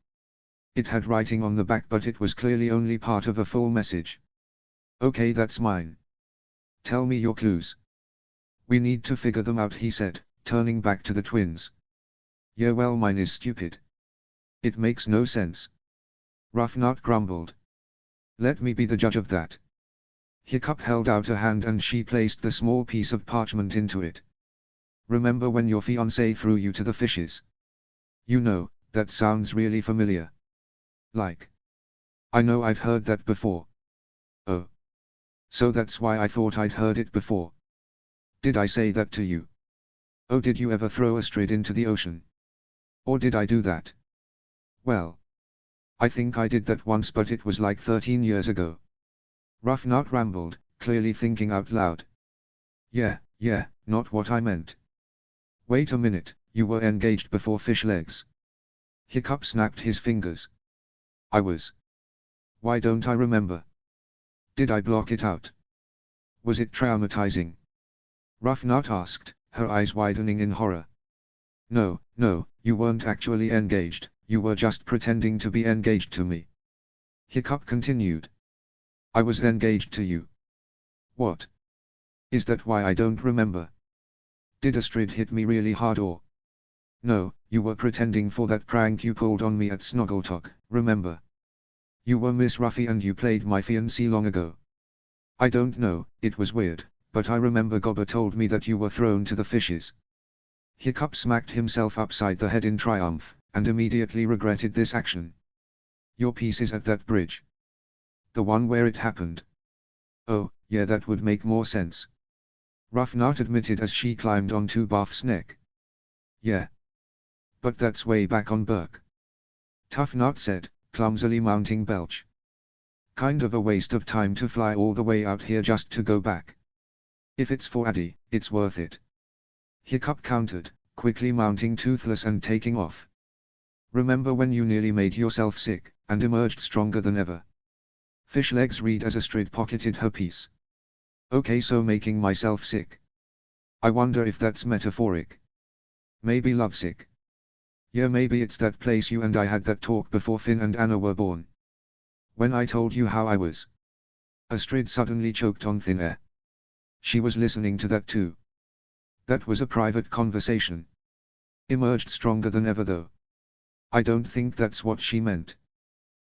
It had writing on the back, but it was clearly only part of a full message. "Okay, that's mine. Tell me your clues." "We need to figure them out," he said, turning back to the twins. "Yeah, well, mine is stupid. It makes no sense." Rough Nut grumbled. "Let me be the judge of that." Hiccup held out a hand and she placed the small piece of parchment into it. "Remember when your fiancé threw you to the fishes? You know, that sounds really familiar. Like. I know I've heard that before." "Oh. So that's why I thought I'd heard it before. Did I say that to you? Oh, did you ever throw Astrid into the ocean? Or did I do that? Well, I think I did that once, but it was like 13 years ago." Rough Nut rambled, clearly thinking out loud. Yeah, not what I meant. Wait a minute, you were engaged before Fish Legs." Hiccup snapped his fingers. "I was. Why don't I remember? Did I block it out? Was it traumatizing?" Rough Nut asked, her eyes widening in horror. No, you weren't actually engaged, you were just pretending to be engaged to me." Hiccup continued. "I was engaged to you." "What? Is that why I don't remember? Did Astrid hit me really hard or?" "No, you were pretending for that prank you pulled on me at Snoggletalk, remember? You were Miss Ruffy and you played my fiancé long ago." "I don't know, it was weird, but I remember Gobber told me that you were thrown to the fishes." Hiccup smacked himself upside the head in triumph, and immediately regretted this action. "Your piece is at that bridge. The one where it happened." "Oh, yeah, that would make more sense," Rough Nut admitted as she climbed onto Buff's neck. "Yeah. But that's way back on Berk," Tough Nut said, clumsily mounting Belch. "Kind of a waste of time to fly all the way out here just to go back. If it's for Addy, it's worth it," Hiccup countered, quickly mounting Toothless and taking off. "Remember when you nearly made yourself sick, and emerged stronger than ever?" Fish Legs read as Astrid pocketed her piece. "Okay, so making myself sick. I wonder if that's metaphoric. Maybe lovesick. Yeah, maybe it's that place you and I had that talk before Finn and Anna were born. When I told you how I was." Astrid suddenly choked on thin air. She was listening to that too. That was a private conversation. Emerged stronger than ever though. I don't think that's what she meant.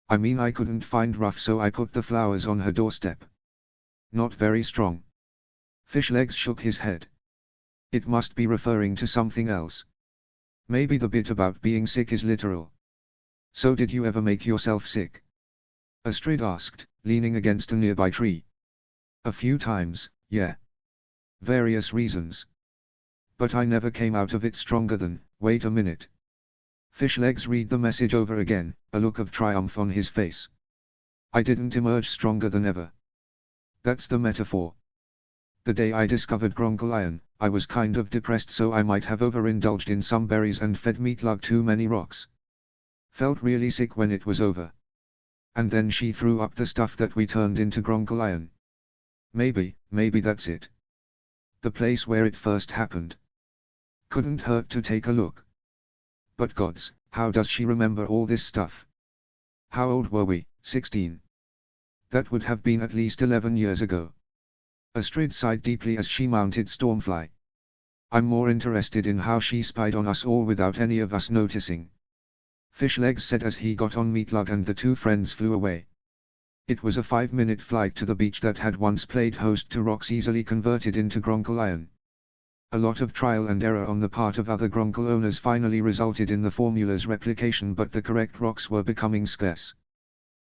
I mean, I couldn't find Ruff, so I put the flowers on her doorstep. Not very strong. Fish Legs shook his head. It must be referring to something else. Maybe the bit about being sick is literal. So did you ever make yourself sick? Astrid asked, leaning against a nearby tree. A few times, yeah. Various reasons. But I never came out of it stronger than, wait a minute. Fish Legs read the message over again, a look of triumph on his face. I didn't emerge stronger than ever. That's the metaphor. The day I discovered Gronkle Iron, I was kind of depressed, so I might have overindulged in some berries and fed Meatlug too many rocks. Felt really sick when it was over. And then she threw up the stuff that we turned into Gronkle Iron. Maybe that's it. The place where it first happened. Couldn't hurt to take a look. But gods, how does she remember all this stuff? How old were we? 16. That would have been at least 11 years ago. Astrid sighed deeply as she mounted Stormfly. I'm more interested in how she spied on us all without any of us noticing. Fish Legs said as he got on Meatlug and the two friends flew away. It was a 5-minute flight to the beach that had once played host to rocks easily converted into Gronkle Iron. A lot of trial and error on the part of other Gronkle owners finally resulted in the formula's replication, but the correct rocks were becoming scarce.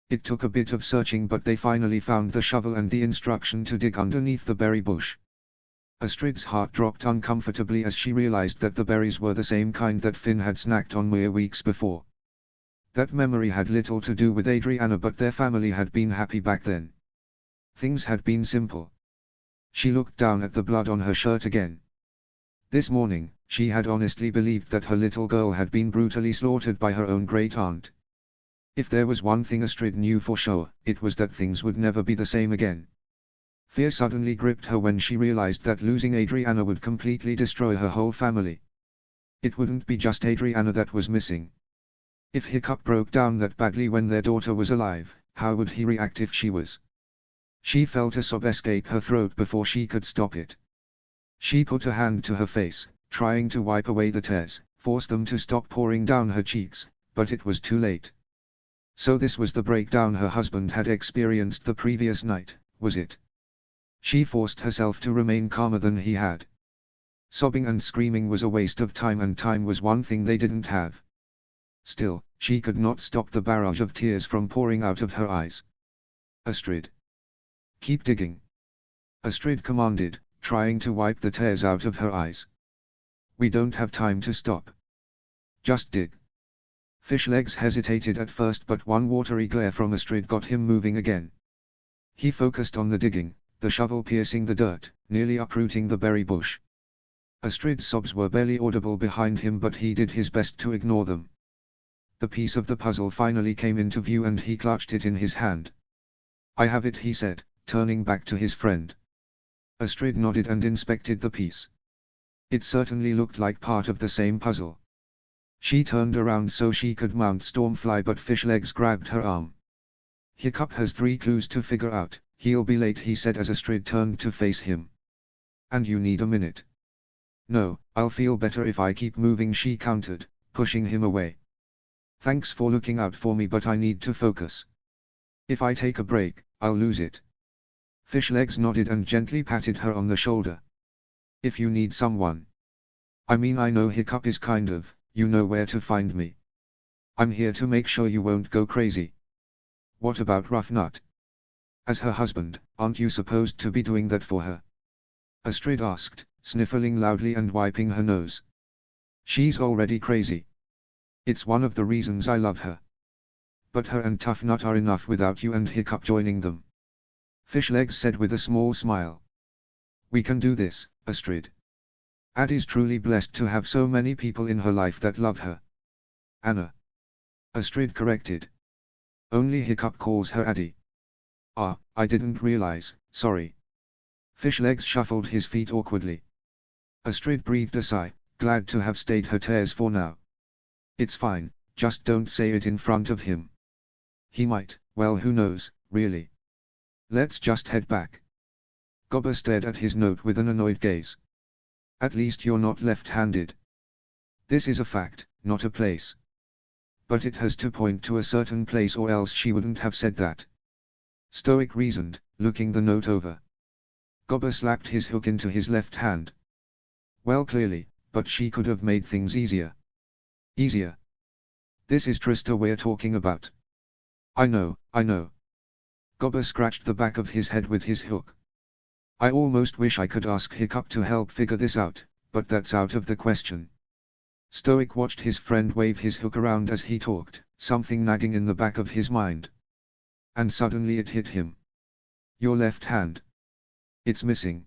It took a bit of searching, but they finally found the shovel and the instruction to dig underneath the berry bush. Astrid's heart dropped uncomfortably as she realized that the berries were the same kind that Finn had snacked on mere weeks before. That memory had little to do with Adriana, but their family had been happy back then. Things had been simple. She looked down at the blood on her shirt again. This morning, she had honestly believed that her little girl had been brutally slaughtered by her own great-aunt. If there was one thing Astrid knew for sure, it was that things would never be the same again. Fear suddenly gripped her when she realized that losing Adriana would completely destroy her whole family. It wouldn't be just Adriana that was missing. If Hiccup broke down that badly when their daughter was alive, how would he react if she was? She felt a sob escape her throat before she could stop it. She put a hand to her face, trying to wipe away the tears, force them to stop pouring down her cheeks, but it was too late. So this was the breakdown her husband had experienced the previous night, was it? She forced herself to remain calmer than he had. Sobbing and screaming was a waste of time, and time was one thing they didn't have. Still, she could not stop the barrage of tears from pouring out of her eyes. Astrid. Keep digging. Astrid commanded, trying to wipe the tears out of her eyes. We don't have time to stop. Just dig. Fishlegs hesitated at first, but one watery glare from Astrid got him moving again. He focused on the digging, the shovel piercing the dirt, nearly uprooting the berry bush. Astrid's sobs were barely audible behind him, but he did his best to ignore them. The piece of the puzzle finally came into view and he clutched it in his hand. I have it, he said, turning back to his friend. Astrid nodded and inspected the piece. It certainly looked like part of the same puzzle. She turned around so she could mount Stormfly, but Fishlegs grabbed her arm. Hiccup has 3 clues to figure out, he'll be late, he said as Astrid turned to face him. And you need a minute. No, I'll feel better if I keep moving, she countered, pushing him away. Thanks for looking out for me, but I need to focus. If I take a break, I'll lose it. Fishlegs nodded and gently patted her on the shoulder. If you need someone. I mean, I know Hiccup is kind of, you know where to find me. I'm here to make sure you won't go crazy. What about Rough Nut? As her husband, aren't you supposed to be doing that for her? Astrid asked, sniffling loudly and wiping her nose. She's already crazy. It's one of the reasons I love her. But her and Tough Nut are enough without you and Hiccup joining them. Fishlegs said with a small smile. We can do this, Astrid. Ad is truly blessed to have so many people in her life that love her. Anna. Astrid corrected. Only Hiccup calls her Addie. Ah, I didn't realize, sorry. Fishlegs shuffled his feet awkwardly. Astrid breathed a sigh, glad to have stayed her tears for now. It's fine, just don't say it in front of him. He might, well, who knows, really. Let's just head back. Gobber stared at his note with an annoyed gaze. At least you're not left-handed. This is a fact, not a place. But it has to point to a certain place or else she wouldn't have said that. Stoic reasoned, looking the note over. Gobber slapped his hook into his left hand. Well, clearly, but she could have made things easier. Easier? This is Trista we're talking about. I know, I know. Gobber scratched the back of his head with his hook. I almost wish I could ask Hiccup to help figure this out, but that's out of the question. Stoic watched his friend wave his hook around as he talked, something nagging in the back of his mind. And suddenly it hit him. Your left hand. It's missing.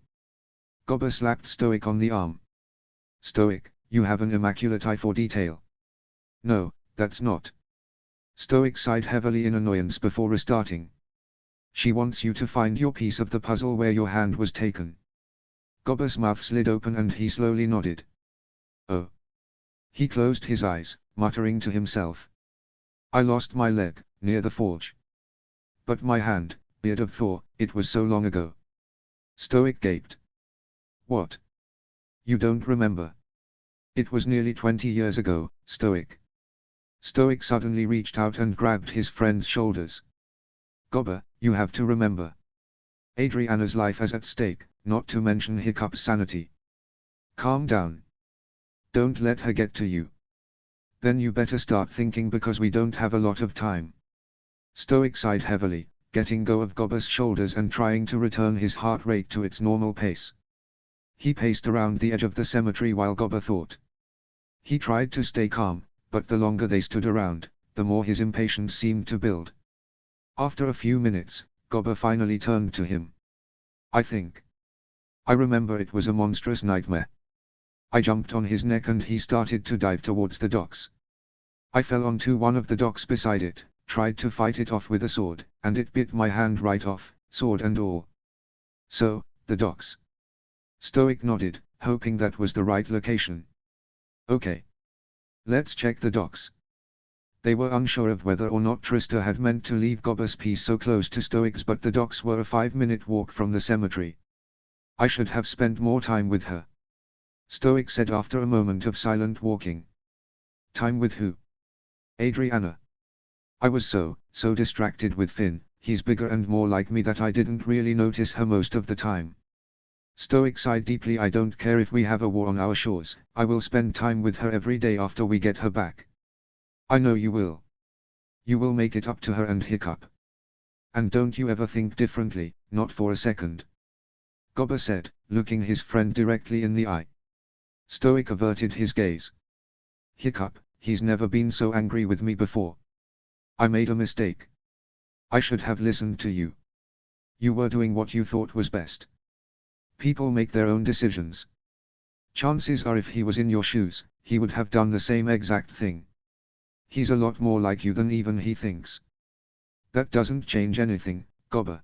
Gobber slapped Stoic on the arm. Stoic, you have an immaculate eye for detail. No, that's not. Stoic sighed heavily in annoyance before restarting. She wants you to find your piece of the puzzle where your hand was taken. Gobber's mouth slid open and he slowly nodded. Oh. He closed his eyes, muttering to himself. I lost my leg, near the forge. But my hand, Beard of Thor, it was so long ago. Stoic gaped. What? You don't remember? It was nearly 20 years ago, Stoic. Stoic suddenly reached out and grabbed his friend's shoulders. Gobber, you have to remember. Adriana's life is at stake, not to mention Hiccup's sanity. Calm down. Don't let her get to you. Then you better start thinking because we don't have a lot of time. Stoic sighed heavily, getting go of Gobber's shoulders and trying to return his heart rate to its normal pace. He paced around the edge of the cemetery while Gobber thought. He tried to stay calm, but the longer they stood around, the more his impatience seemed to build. After a few minutes, Gobber finally turned to him. I remember it was a monstrous nightmare. I jumped on his neck and he started to dive towards the docks. I fell onto one of the docks beside it, tried to fight it off with a sword, and it bit my hand right off, sword and all. So, the docks. Stoic nodded, hoping that was the right location. Okay. Let's check the docks. They were unsure of whether or not Trista had meant to leave Gobber's piece so close to Stoic's, but the docks were a 5-minute walk from the cemetery. I should have spent more time with her. Stoic said after a moment of silent walking. Time with who? Adriana. I was so distracted with Finn, he's bigger and more like me, that I didn't really notice her most of the time. Stoic sighed deeply. I don't care if we have a war on our shores, I will spend time with her every day after we get her back. I know you will. You will make it up to her and hiccup. And don't you ever think differently, not for a second. Gobber said, looking his friend directly in the eye. Stoic averted his gaze. Hiccup, he's never been so angry with me before. I made a mistake. I should have listened to you. You were doing what you thought was best. People make their own decisions. Chances are if he was in your shoes, he would have done the same exact thing. He's a lot more like you than even he thinks. That doesn't change anything, Gobber.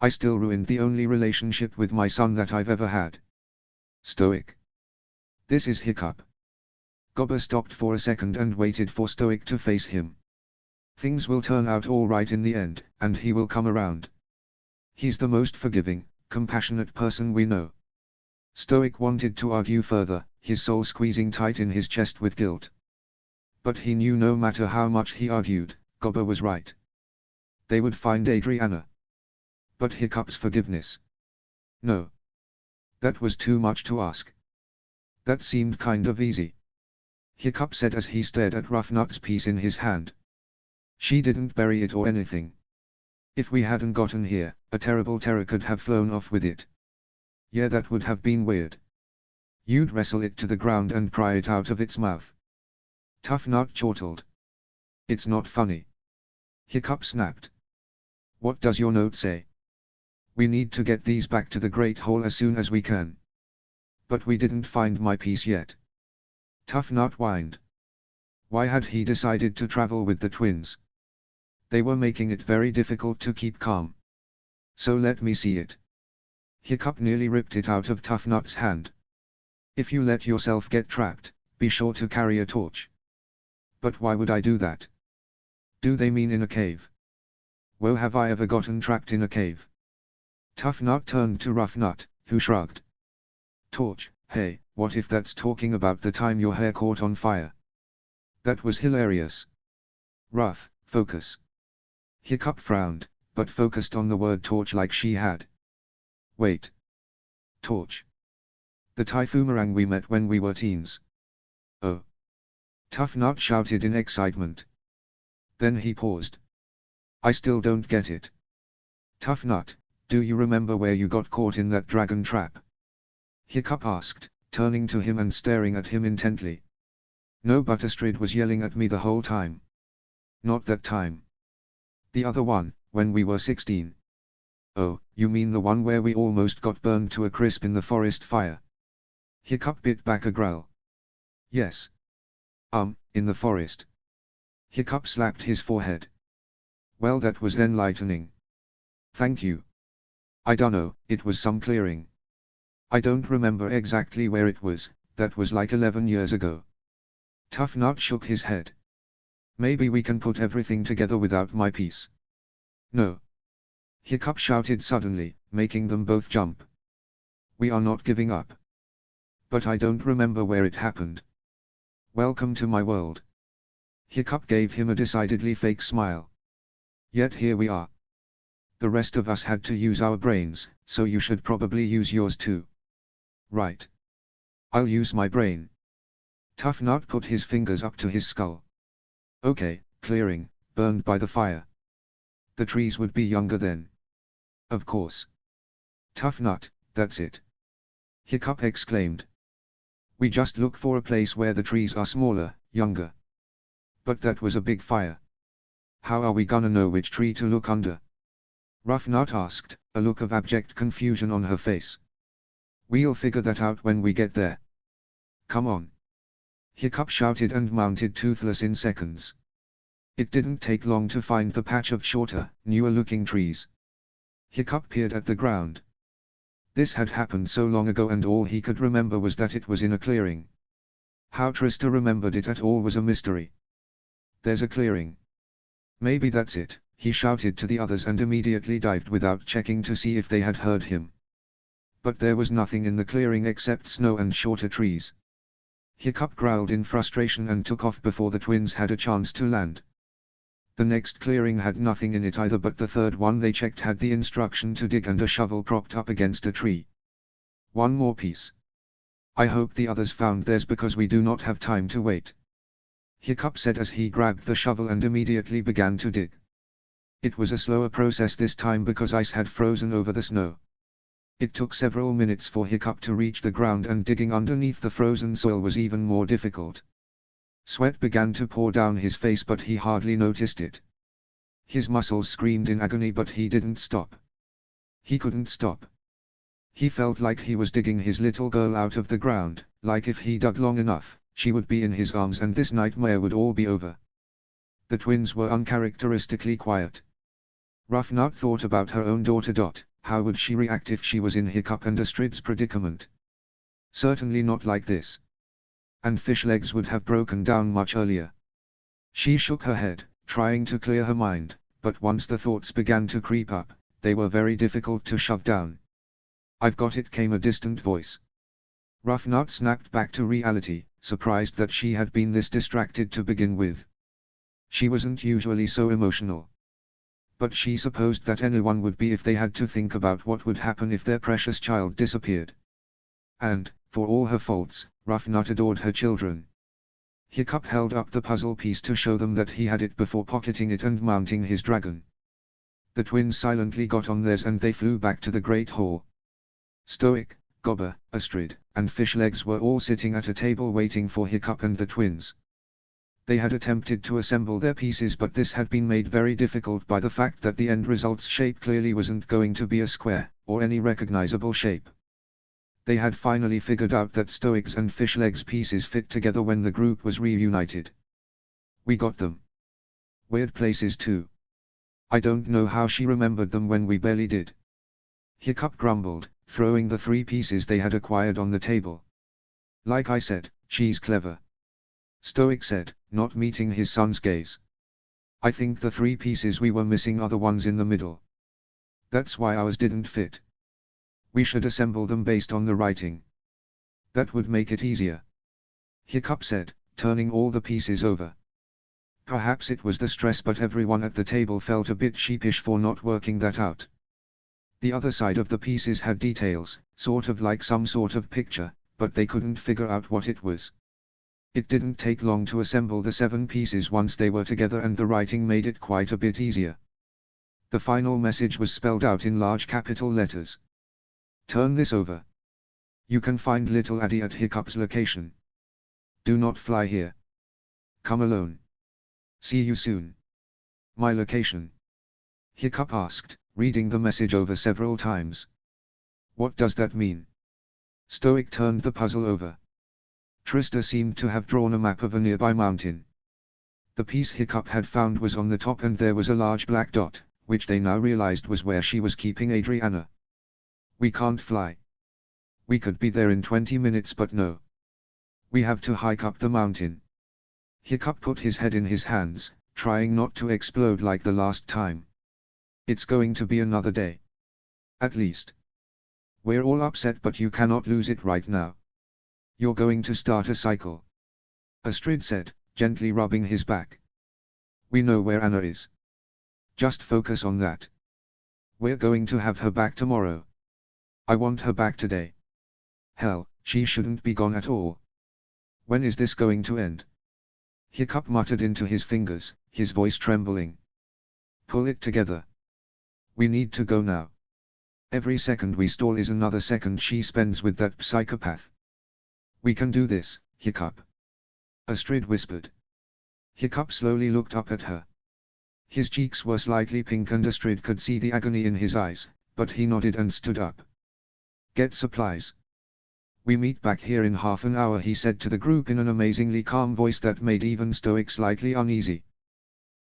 I still ruined the only relationship with my son that I've ever had. Stoic. This is Hiccup. Gobber stopped for a second and waited for Stoic to face him. Things will turn out all right in the end, and he will come around. He's the most forgiving, compassionate person we know. Stoic wanted to argue further, his soul squeezing tight in his chest with guilt. But he knew no matter how much he argued, Gobber was right. They would find Adriana. But Hiccup's forgiveness? No. That was too much to ask. That seemed kind of easy. Hiccup said as he stared at Roughnut's piece in his hand. She didn't bury it or anything. If we hadn't gotten here, a terrible terror could have flown off with it. Yeah, that would have been weird. You'd wrestle it to the ground and pry it out of its mouth. Tough Nut chortled. It's not funny. Hiccup snapped. What does your note say? We need to get these back to the Great Hall as soon as we can. But we didn't find my piece yet. Tough Nut whined. Why had he decided to travel with the twins? They were making it very difficult to keep calm. So let me see it. Hiccup nearly ripped it out of Tough Nut's hand. If you let yourself get trapped, be sure to carry a torch. But why would I do that? Do they mean in a cave? Whoa, have I ever gotten trapped in a cave? Tough Nut turned to Rough Nut, who shrugged. Torch, hey, what if that's talking about the time your hair caught on fire? That was hilarious. Rough, focus. Hiccup frowned, but focused on the word torch like she had. Wait. Torch. The Typhoomerang we met when we were teens. Oh. Tough Nut shouted in excitement. Then he paused. I still don't get it. Tough Nut, do you remember where you got caught in that dragon trap? Hiccup asked, turning to him and staring at him intently. No, but Astrid was yelling at me the whole time. Not that time. The other one, when we were 16. Oh, you mean the one where we almost got burned to a crisp in the forest fire? Hiccup bit back a growl. Yes. In the forest. Hiccup slapped his forehead. Well, that was enlightening. Thank you. I dunno, it was some clearing. I don't remember exactly where it was, that was like 11 years ago. Tough Nut shook his head. Maybe we can put everything together without my piece. No. Hiccup shouted suddenly, making them both jump. We are not giving up. But I don't remember where it happened. Welcome to my world. Hiccup gave him a decidedly fake smile. Yet here we are. The rest of us had to use our brains, so you should probably use yours too. Right. I'll use my brain. Tough Nut put his fingers up to his skull. Okay, clearing, burned by the fire. The trees would be younger then. Of course. Tough Nut, that's it. Hiccup exclaimed. We just look for a place where the trees are smaller, younger. But that was a big fire. How are we gonna know which tree to look under? Rough Nut asked, a look of abject confusion on her face. We'll figure that out when we get there. Come on. Hiccup shouted and mounted Toothless in seconds. It didn't take long to find the patch of shorter, newer-looking trees. Hiccup peered at the ground. This had happened so long ago and all he could remember was that it was in a clearing. How Trista remembered it at all was a mystery. There's a clearing. Maybe that's it, he shouted to the others and immediately dived without checking to see if they had heard him. But there was nothing in the clearing except snow and shorter trees. Hiccup growled in frustration and took off before the twins had a chance to land. The next clearing had nothing in it either, but the third one they checked had the instruction to dig and a shovel propped up against a tree. One more piece. I hope the others found theirs because we do not have time to wait. Hiccup said as he grabbed the shovel and immediately began to dig. It was a slower process this time because ice had frozen over the snow. It took several minutes for Hiccup to reach the ground and digging underneath the frozen soil was even more difficult. Sweat began to pour down his face but he hardly noticed it. His muscles screamed in agony but he didn't stop. He couldn't stop. He felt like he was digging his little girl out of the ground, like if he dug long enough, she would be in his arms and this nightmare would all be over. The twins were uncharacteristically quiet. Rough Nut thought about her own daughter Dot. How would she react if she was in Hiccup and Astrid's predicament? Certainly not like this. And Fishlegs would have broken down much earlier. She shook her head, trying to clear her mind, but once the thoughts began to creep up, they were very difficult to shove down. I've got it, came a distant voice. Rough Nut snapped back to reality, surprised that she had been this distracted to begin with. She wasn't usually so emotional. But she supposed that anyone would be if they had to think about what would happen if their precious child disappeared. And, for all her faults, Rough Nut adored her children. Hiccup held up the puzzle piece to show them that he had it before pocketing it and mounting his dragon. The twins silently got on theirs and they flew back to the Great Hall. Stoic, Gobber, Astrid, and Fishlegs were all sitting at a table waiting for Hiccup and the twins. They had attempted to assemble their pieces but this had been made very difficult by the fact that the end result's shape clearly wasn't going to be a square, or any recognizable shape. They had finally figured out that Stoic's and Fishlegs' pieces fit together when the group was reunited. We got them. Weird places too. I don't know how she remembered them when we barely did. Hiccup grumbled, throwing the 3 pieces they had acquired on the table. Like I said, she's clever. Stoic said, not meeting his son's gaze. I think the 3 pieces we were missing are the ones in the middle. That's why ours didn't fit. We should assemble them based on the writing. That would make it easier. Hiccup said, turning all the pieces over. Perhaps it was the stress but everyone at the table felt a bit sheepish for not working that out. The other side of the pieces had details, sort of like some sort of picture, but they couldn't figure out what it was. It didn't take long to assemble the 7 pieces once they were together and the writing made it quite a bit easier. The final message was spelled out in large capital letters. Turn this over. You can find little Addie at Hiccup's location. Do not fly here. Come alone. See you soon. My location. Hiccup asked, reading the message over several times. What does that mean? Stoic turned the puzzle over. Trista seemed to have drawn a map of a nearby mountain. The piece Hiccup had found was on the top and there was a large black dot, which they now realized was where she was keeping Adriana. We can't fly. We could be there in 20 minutes but no. We have to hike up the mountain. Hiccup put his head in his hands, trying not to explode like the last time. It's going to be another day. At least. We're all upset but you cannot lose it right now. You're going to start a cycle. Astrid said, gently rubbing his back. We know where Anna is. Just focus on that. We're going to have her back tomorrow. I want her back today. Hell, she shouldn't be gone at all. When is this going to end? Hiccup muttered into his fingers, his voice trembling. Pull it together. We need to go now. Every second we stall is another second she spends with that psychopath. We can do this, Hiccup. Astrid whispered. Hiccup slowly looked up at her. His cheeks were slightly pink and Astrid could see the agony in his eyes, but he nodded and stood up. Get supplies. We meet back here in half an hour, he said to the group in an amazingly calm voice that made even Stoic slightly uneasy.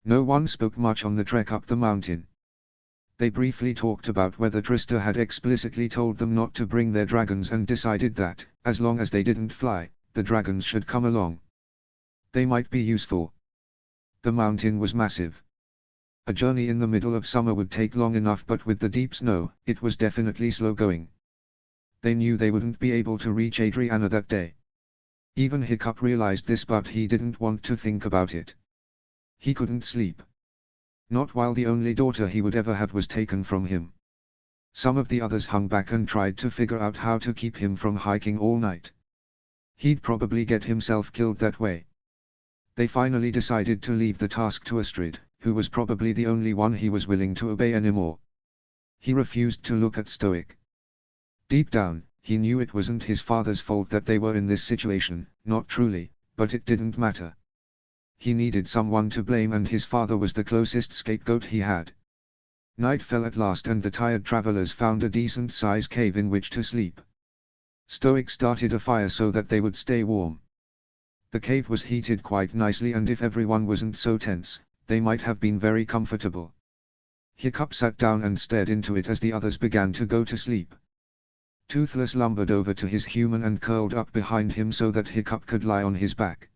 No one spoke much on the trek up the mountain. They briefly talked about whether Trista had explicitly told them not to bring their dragons and decided that, as long as they didn't fly, the dragons should come along. They might be useful. The mountain was massive. A journey in the middle of summer would take long enough, but with the deep snow, it was definitely slow going. They knew they wouldn't be able to reach Adriana that day. Even Hiccup realized this, but he didn't want to think about it. He couldn't sleep. Not while the only daughter he would ever have was taken from him. Some of the others hung back and tried to figure out how to keep him from hiking all night. He'd probably get himself killed that way. They finally decided to leave the task to Astrid, who was probably the only one he was willing to obey anymore. He refused to look at Stoic. Deep down, he knew it wasn't his father's fault that they were in this situation, not truly, but it didn't matter. He needed someone to blame, and his father was the closest scapegoat he had. Night fell at last and the tired travelers found a decent-sized cave in which to sleep. Stoic started a fire so that they would stay warm. The cave was heated quite nicely, and if everyone wasn't so tense, they might have been very comfortable. Hiccup sat down and stared into it as the others began to go to sleep. Toothless lumbered over to his human and curled up behind him so that Hiccup could lie on his back.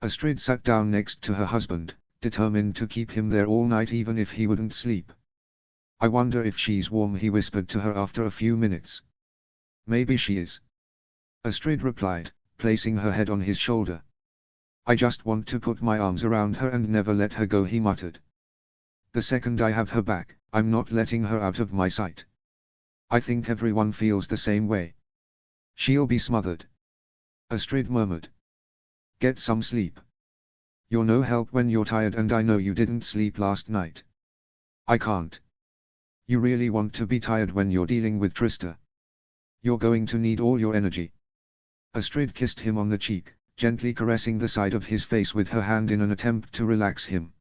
Astrid sat down next to her husband, determined to keep him there all night even if he wouldn't sleep. I wonder if she's warm, he whispered to her after a few minutes. Maybe she is. Astrid replied, placing her head on his shoulder. I just want to put my arms around her and never let her go, he muttered. The second I have her back, I'm not letting her out of my sight. I think everyone feels the same way. She'll be smothered. Astrid murmured. Get some sleep. You're no help when you're tired, and I know you didn't sleep last night. I can't. You really want to be tired when you're dealing with Trista. You're going to need all your energy. Astrid kissed him on the cheek, gently caressing the side of his face with her hand in an attempt to relax him.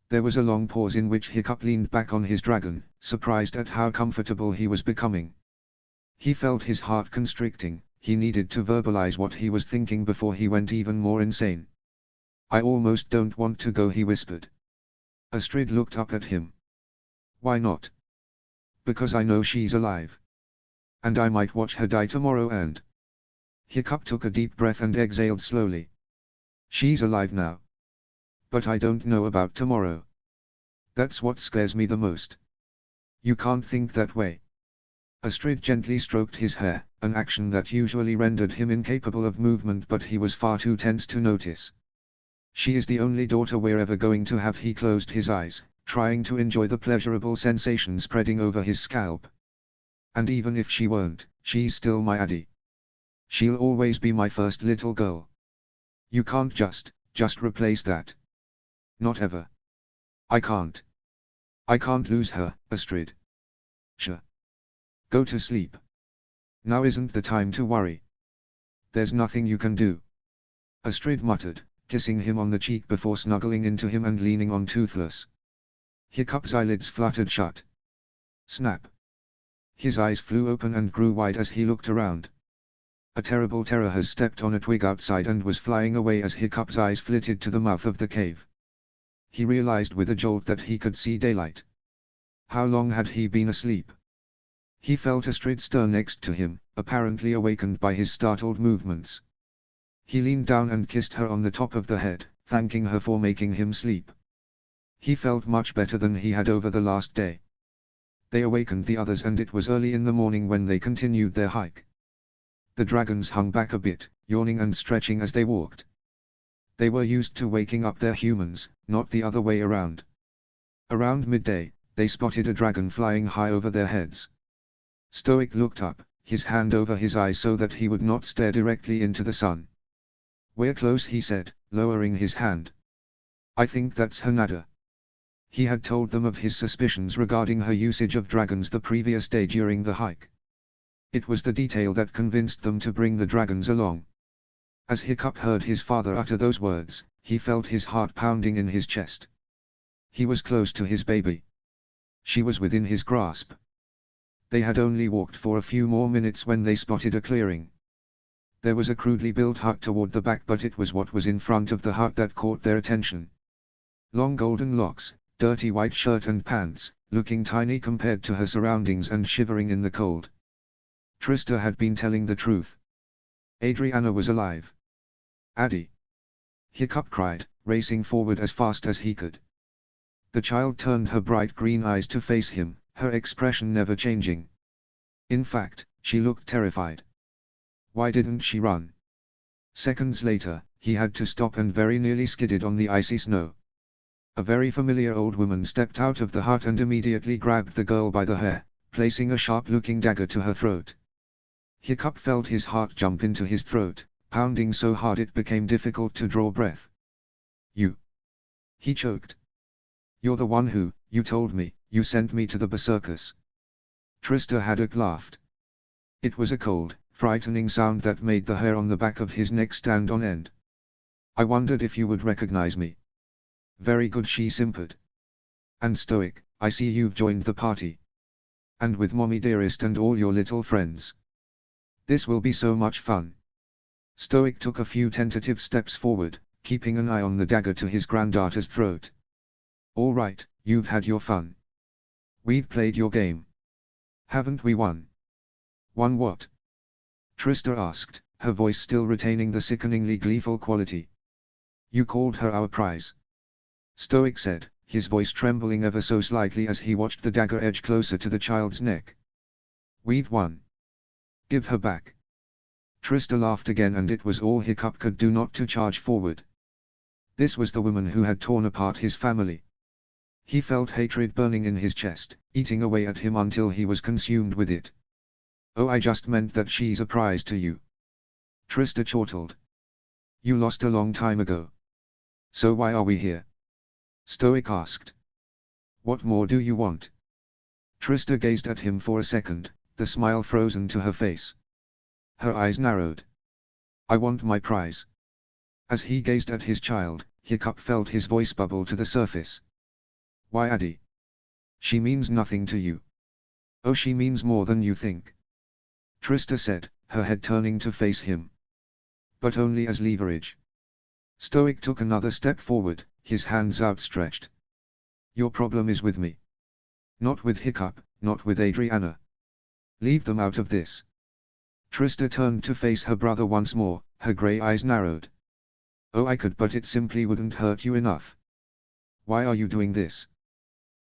There was a long pause in which Hiccup leaned back on his dragon, surprised at how comfortable he was becoming. He felt his heart constricting. He needed to verbalize what he was thinking before he went even more insane. I almost don't want to go, he whispered. Astrid looked up at him. Why not? Because I know she's alive. And I might watch her die tomorrow and... Hiccup took a deep breath and exhaled slowly. She's alive now. But I don't know about tomorrow. That's what scares me the most. You can't think that way. Astrid gently stroked his hair, an action that usually rendered him incapable of movement, but he was far too tense to notice. She is the only daughter we're ever going to have. He closed his eyes, trying to enjoy the pleasurable sensation spreading over his scalp. And even if she weren't, she's still my Addie. She'll always be my first little girl. You can't just replace that. Not ever. I can't. I can't lose her, Astrid. Sure. Go to sleep. Now isn't the time to worry. There's nothing you can do. Astrid muttered, kissing him on the cheek before snuggling into him and leaning on Toothless. Hiccup's eyelids fluttered shut. Snap. His eyes flew open and grew wide as he looked around. A terrible terror has stepped on a twig outside and was flying away as Hiccup's eyes flitted to the mouth of the cave. He realized with a jolt that he could see daylight. How long had he been asleep? He felt Astrid stir next to him, apparently awakened by his startled movements. He leaned down and kissed her on the top of the head, thanking her for making him sleep. He felt much better than he had over the last day. They awakened the others and it was early in the morning when they continued their hike. The dragons hung back a bit, yawning and stretching as they walked. They were used to waking up their humans, not the other way around. Around midday, they spotted a dragon flying high over their heads. Stoic looked up, his hand over his eyes so that he would not stare directly into the sun. We're close, he said, lowering his hand. I think that's Hanada. He had told them of his suspicions regarding her usage of dragons the previous day during the hike. It was the detail that convinced them to bring the dragons along. As Hiccup heard his father utter those words, he felt his heart pounding in his chest. He was close to his baby. She was within his grasp. They had only walked for a few more minutes when they spotted a clearing. There was a crudely built hut toward the back, but it was what was in front of the hut that caught their attention. Long golden locks, dirty white shirt and pants, looking tiny compared to her surroundings and shivering in the cold. Trista had been telling the truth. Adriana was alive. Addie! Hiccup cried, racing forward as fast as he could. The child turned her bright green eyes to face him, her expression never changing. In fact, she looked terrified. Why didn't she run? Seconds later, he had to stop and very nearly skidded on the icy snow. A very familiar old woman stepped out of the hut and immediately grabbed the girl by the hair, placing a sharp-looking dagger to her throat. Hiccup felt his heart jump into his throat, pounding so hard it became difficult to draw breath. You! He choked. You're the one who, you told me, you sent me to the Berserkers. Trista Haddock laughed. It was a cold, frightening sound that made the hair on the back of his neck stand on end. I wondered if you would recognize me. Very good, she simpered. And Stoic, I see you've joined the party. And with Mommy Dearest and all your little friends. This will be so much fun. Stoic took a few tentative steps forward, keeping an eye on the dagger to his granddaughter's throat. All right, you've had your fun. We've played your game. Haven't we won? Won what? Trista asked, her voice still retaining the sickeningly gleeful quality. You called her our prize. Stoic said, his voice trembling ever so slightly as he watched the dagger edge closer to the child's neck. We've won. Give her back. Trista laughed again, and it was all Hiccup could do not to charge forward. This was the woman who had torn apart his family. He felt hatred burning in his chest, eating away at him until he was consumed with it. Oh, I just meant that she's a prize to you. Trista chortled. You lost a long time ago. So why are we here? Stoic asked. What more do you want? Trista gazed at him for a second, the smile frozen to her face. Her eyes narrowed. I want my prize. As he gazed at his child, Hiccup felt his voice bubble to the surface. Why, Addie? She means nothing to you. Oh, she means more than you think. Trista said, her head turning to face him. But only as leverage. Stoic took another step forward, his hands outstretched. Your problem is with me. Not with Hiccup, not with Adriana. Leave them out of this. Trista turned to face her brother once more, her grey eyes narrowed. Oh, I could, but it simply wouldn't hurt you enough. Why are you doing this?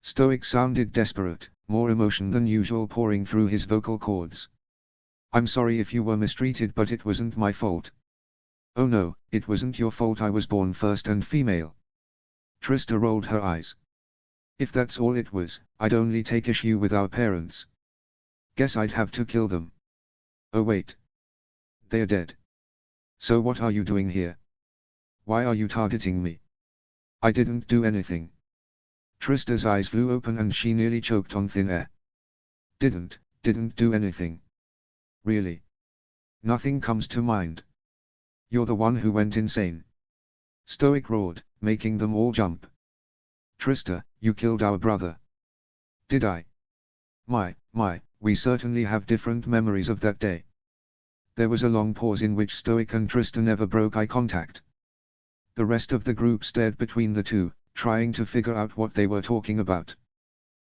Stoic sounded desperate, more emotion than usual pouring through his vocal cords. I'm sorry if you were mistreated, but it wasn't my fault. Oh no, it wasn't your fault. I was born first and female. Trista rolled her eyes. If that's all it was, I'd only take issue with our parents. Guess I'd have to kill them. Oh wait. They're dead. So what are you doing here? Why are you targeting me? I didn't do anything. Trista's eyes flew open and she nearly choked on thin air. Didn't do anything. Really? Nothing comes to mind. You're the one who went insane. Stoic roared, making them all jump. Trista, you killed our brother. Did I? My, we certainly have different memories of that day. There was a long pause in which Stoic and Trista never broke eye contact. The rest of the group stared between the two, trying to figure out what they were talking about.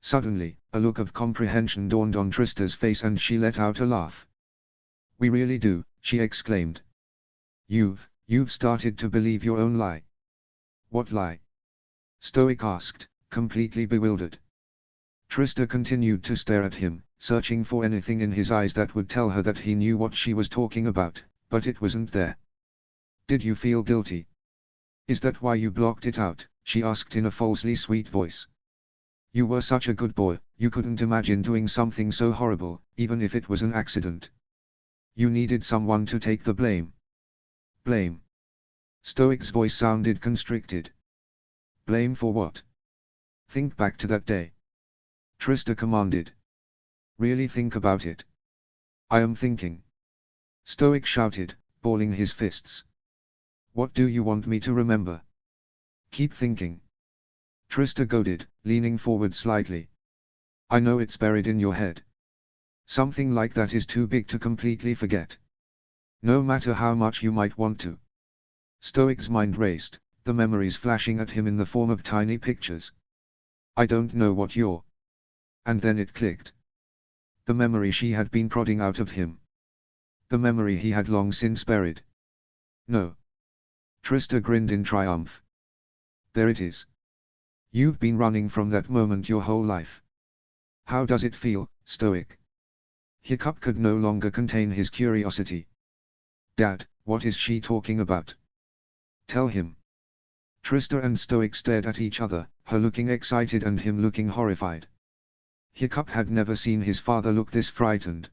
Suddenly, a look of comprehension dawned on Trista's face and she let out a laugh. We really do, she exclaimed. You've started to believe your own lie. What lie? Stoic asked, completely bewildered. Trista continued to stare at him, searching for anything in his eyes that would tell her that he knew what she was talking about, but it wasn't there. Did you feel guilty? Is that why you blocked it out? She asked in a falsely sweet voice. You were such a good boy, you couldn't imagine doing something so horrible, even if it was an accident. You needed someone to take the blame. Blame? Stoic's voice sounded constricted. Blame for what? Think back to that day. Trista commanded. Really think about it. I am thinking. Stoic shouted, balling his fists. What do you want me to remember? Keep thinking. Trista goaded, leaning forward slightly. I know it's buried in your head. Something like that is too big to completely forget. No matter how much you might want to. Stoic's mind raced, the memories flashing at him in the form of tiny pictures. I don't know what you're. And then it clicked. The memory she had been prodding out of him. The memory he had long since buried. No. Trista grinned in triumph. There it is. You've been running from that moment your whole life. How does it feel, Stoic? Hiccup could no longer contain his curiosity. Dad, what is she talking about? Tell him. Trista and Stoic stared at each other, her looking excited and him looking horrified. Hiccup had never seen his father look this frightened.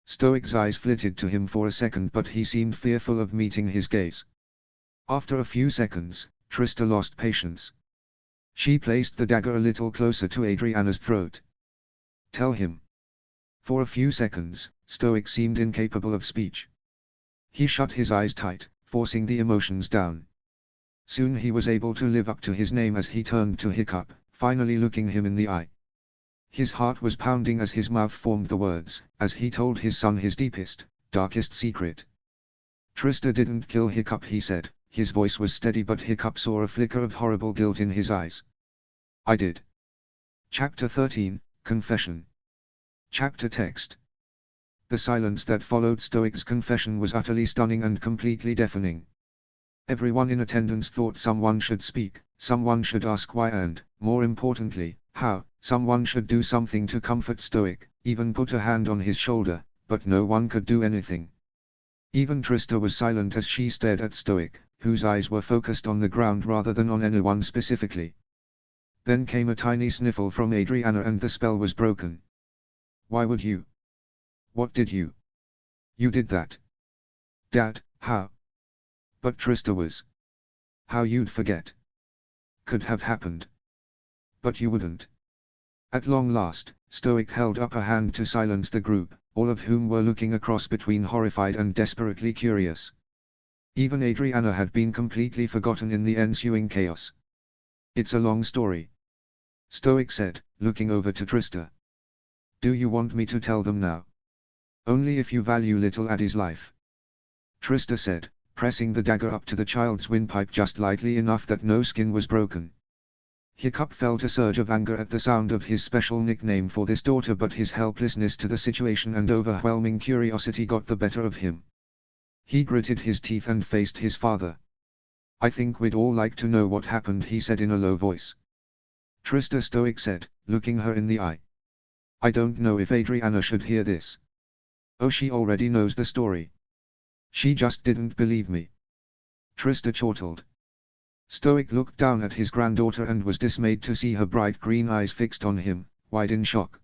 Stoic's eyes flitted to him for a second, but he seemed fearful of meeting his gaze. After a few seconds, Trista lost patience. She placed the dagger a little closer to Adriana's throat. Tell him. For a few seconds, Stoic seemed incapable of speech. He shut his eyes tight, forcing the emotions down. Soon he was able to live up to his name as he turned to Hiccup, finally looking him in the eye. His heart was pounding as his mouth formed the words, as he told his son his deepest, darkest secret. Trista didn't kill Hiccup, he said. His voice was steady, but Hiccup saw a flicker of horrible guilt in his eyes. I did. Chapter 13, Confession. Chapter text. The silence that followed Stoic's confession was utterly stunning and completely deafening. Everyone in attendance thought someone should speak, someone should ask why and, more importantly, how. Someone should do something to comfort Stoic, even put a hand on his shoulder, but no one could do anything. Even Trista was silent as she stared at Stoic, whose eyes were focused on the ground rather than on anyone specifically. Then came a tiny sniffle from Adriana and the spell was broken. Why would you? What did you? You did that. Dad, how? But Trista was. How you'd forget. Could have happened. But you wouldn't. At long last, Stoic held up a hand to silence the group, all of whom were looking across between horrified and desperately curious. Even Adriana had been completely forgotten in the ensuing chaos. It's a long story. Stoic said, looking over to Trista. Do you want me to tell them now? Only if you value little Addie's life. Trista said, pressing the dagger up to the child's windpipe just lightly enough that no skin was broken. Hiccup felt a surge of anger at the sound of his special nickname for this daughter, but his helplessness to the situation and overwhelming curiosity got the better of him. He gritted his teeth and faced his father. I think we'd all like to know what happened, he said in a low voice. Trista, Stoic said, looking her in the eye. I don't know if Adriana should hear this. Oh, she already knows the story. She just didn't believe me. Trista chortled. Stoic looked down at his granddaughter and was dismayed to see her bright green eyes fixed on him, wide in shock.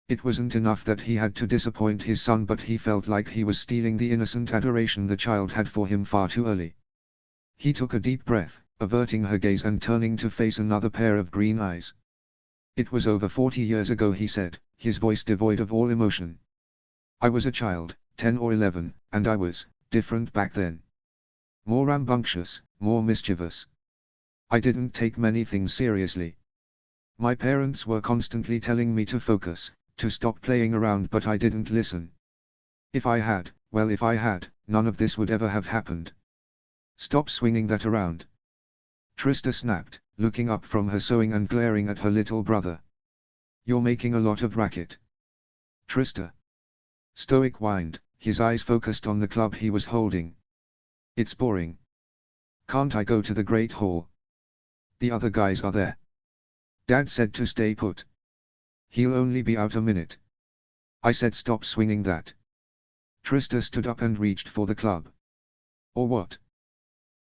It wasn't enough that he had to disappoint his son, but he felt like he was stealing the innocent adoration the child had for him far too early. He took a deep breath, averting her gaze and turning to face another pair of green eyes. It was over 40 years ago, he said, his voice devoid of all emotion. I was a child, 10 or 11, and I was different back then. More rambunctious, more mischievous. I didn't take many things seriously. My parents were constantly telling me to focus, to stop playing around, but I didn't listen. If I had, none of this would ever have happened. Stop swinging that around. Trista snapped, looking up from her sewing and glaring at her little brother. You're making a lot of racket. Trista. Stoic whined, his eyes focused on the club he was holding. It's boring. Can't I go to the Great Hall? The other guys are there. Dad said to stay put. He'll only be out a minute. I said stop swinging that. Trista stood up and reached for the club. Or what?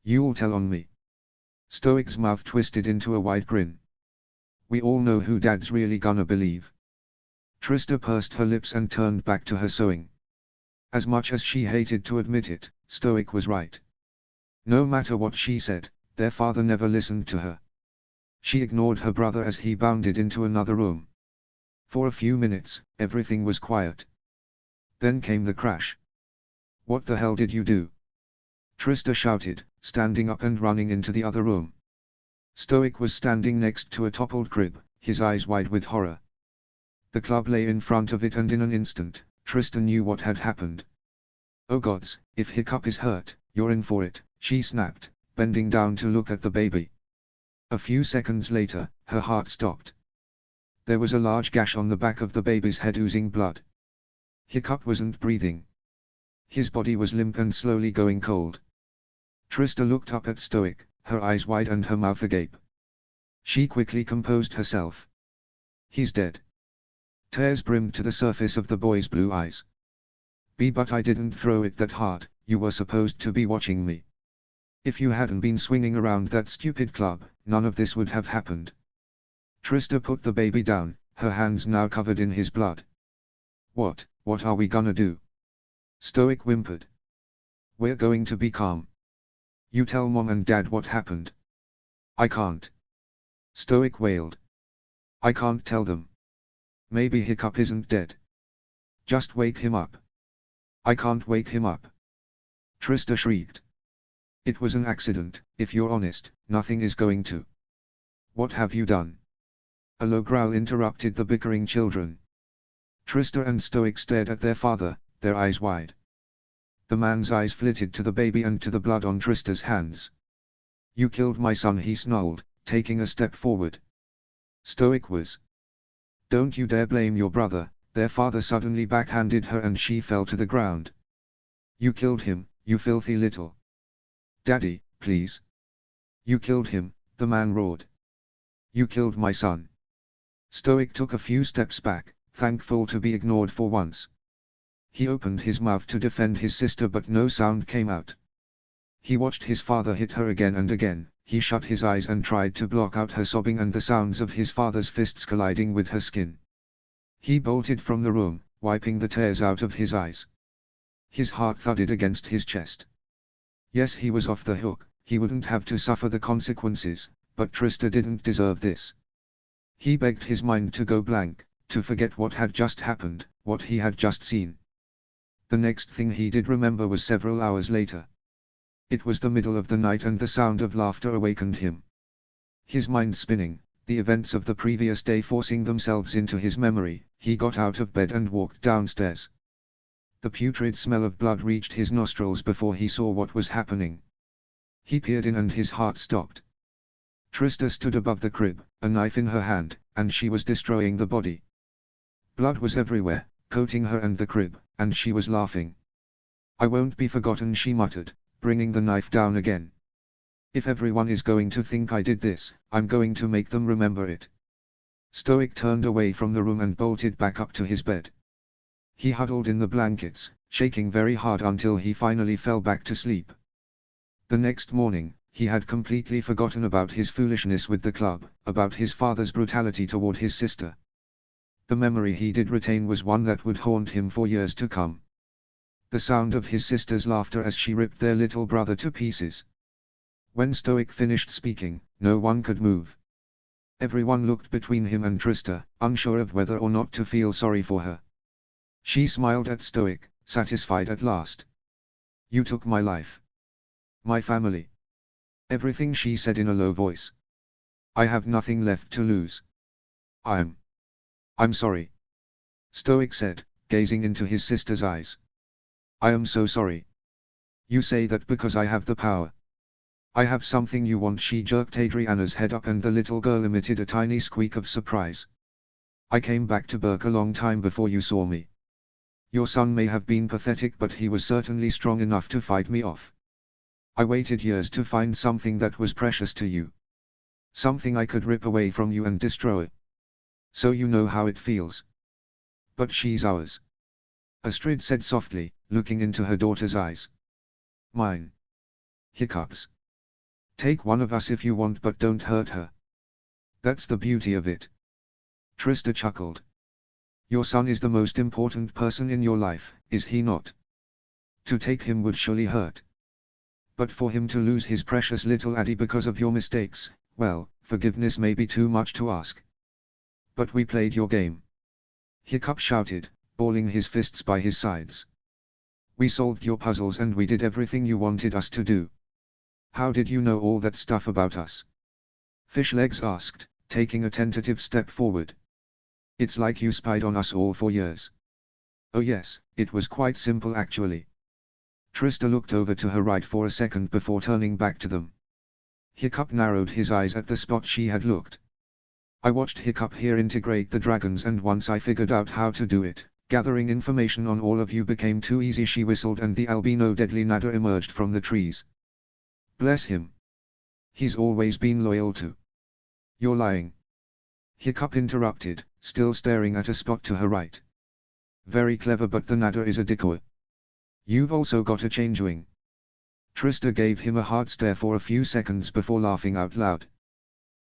You'll tell on me. Stoic's mouth twisted into a wide grin. We all know who Dad's really gonna believe. Trista pursed her lips and turned back to her sewing. As much as she hated to admit it, Stoic was right. No matter what she said, their father never listened to her. She ignored her brother as he bounded into another room. For a few minutes, everything was quiet. Then came the crash. "What the hell did you do?" Trista shouted, standing up and running into the other room. Stoic was standing next to a toppled crib, his eyes wide with horror. The club lay in front of it, and in an instant, Trista knew what had happened. "Oh gods, if Hiccup is hurt, you're in for it," she snapped, bending down to look at the baby. A few seconds later, her heart stopped. There was a large gash on the back of the baby's head oozing blood. Hiccup wasn't breathing. His body was limp and slowly going cold. Trista looked up at Stoic, her eyes wide and her mouth agape. She quickly composed herself. "He's dead." Tears brimmed to the surface of the boy's blue eyes. But I didn't throw it that hard, you were supposed to be watching me. If you hadn't been swinging around that stupid club, none of this would have happened." Trista put the baby down, her hands now covered in his blood. What are we gonna do?" Stoic whimpered. "We're going to be calm. You tell Mom and Dad what happened." "I can't." Stoic wailed. "I can't tell them. Maybe Hiccup isn't dead. Just wake him up." "I can't wake him up." Trista shrieked. "It was an accident, if you're honest, nothing is going to." "What have you done?" A low growl interrupted the bickering children. Trista and Stoic stared at their father, their eyes wide. The man's eyes flitted to the baby and to the blood on Trista's hands. "You killed my son," he snarled, taking a step forward. Stoic was. "Don't you dare blame your brother," their father suddenly backhanded her and she fell to the ground. "You killed him, you filthy little..." "Daddy, please." "You killed him," the man roared. "You killed my son." Stoic took a few steps back, thankful to be ignored for once. He opened his mouth to defend his sister but no sound came out. He watched his father hit her again and again, he shut his eyes and tried to block out her sobbing and the sounds of his father's fists colliding with her skin. He bolted from the room, wiping the tears out of his eyes. His heart thudded against his chest. Yes, he was off the hook, he wouldn't have to suffer the consequences, but Trista didn't deserve this. He begged his mind to go blank, to forget what had just happened, what he had just seen. The next thing he did remember was several hours later. It was the middle of the night and the sound of laughter awakened him. His mind spinning, the events of the previous day forcing themselves into his memory, he got out of bed and walked downstairs. The putrid smell of blood reached his nostrils before he saw what was happening. He peered in and his heart stopped. Trista stood above the crib, a knife in her hand, and she was destroying the body. Blood was everywhere, coating her and the crib, and she was laughing. "I won't be forgotten," she muttered, bringing the knife down again. "If everyone is going to think I did this, I'm going to make them remember it." Stoic turned away from the room and bolted back up to his bed. He huddled in the blankets, shaking very hard until he finally fell back to sleep. The next morning, he had completely forgotten about his foolishness with the club, about his father's brutality toward his sister. The memory he did retain was one that would haunt him for years to come. The sound of his sister's laughter as she ripped their little brother to pieces. When Stoic finished speaking, no one could move. Everyone looked between him and Trista, unsure of whether or not to feel sorry for her. She smiled at Stoic, satisfied at last. "You took my life. My family. Everything," she said in a low voice. "I have nothing left to lose. I'm sorry." Stoic said, gazing into his sister's eyes. "I am so sorry. You say that because I have the power. I have something you want." She jerked Adriana's head up and the little girl emitted a tiny squeak of surprise. "I came back to Berk a long time before you saw me. Your son may have been pathetic but he was certainly strong enough to fight me off. I waited years to find something that was precious to you. Something I could rip away from you and destroy. So you know how it feels. But she's ours." Astrid said softly, looking into her daughter's eyes. "Mine. Hiccups. Take one of us if you want but don't hurt her. That's the beauty of it." Trista chuckled. "Your son is the most important person in your life, is he not? To take him would surely hurt. But for him to lose his precious little Addie because of your mistakes, Well, forgiveness may be too much to ask. But we played your game. Hiccup shouted, balling his fists by his sides. We solved your puzzles and we did everything you wanted us to do. How did you know all that stuff about us? Fishlegs asked, taking a tentative step forward. It's like you spied on us all for years. Oh yes, it was quite simple actually. Trista looked over to her right for a second before turning back to them. Hiccup narrowed his eyes at the spot she had looked. I watched Hiccup here integrate the dragons, and once I figured out how to do it, gathering information on all of you became too easy. She whistled and the albino deadly Nadder emerged from the trees. Bless him. He's always been loyal to. You're lying. Hiccup interrupted, still staring at a spot to her right. Very clever, but the Nadder is a decoy. You've also got a changeling. Trista gave him a hard stare for a few seconds before laughing out loud.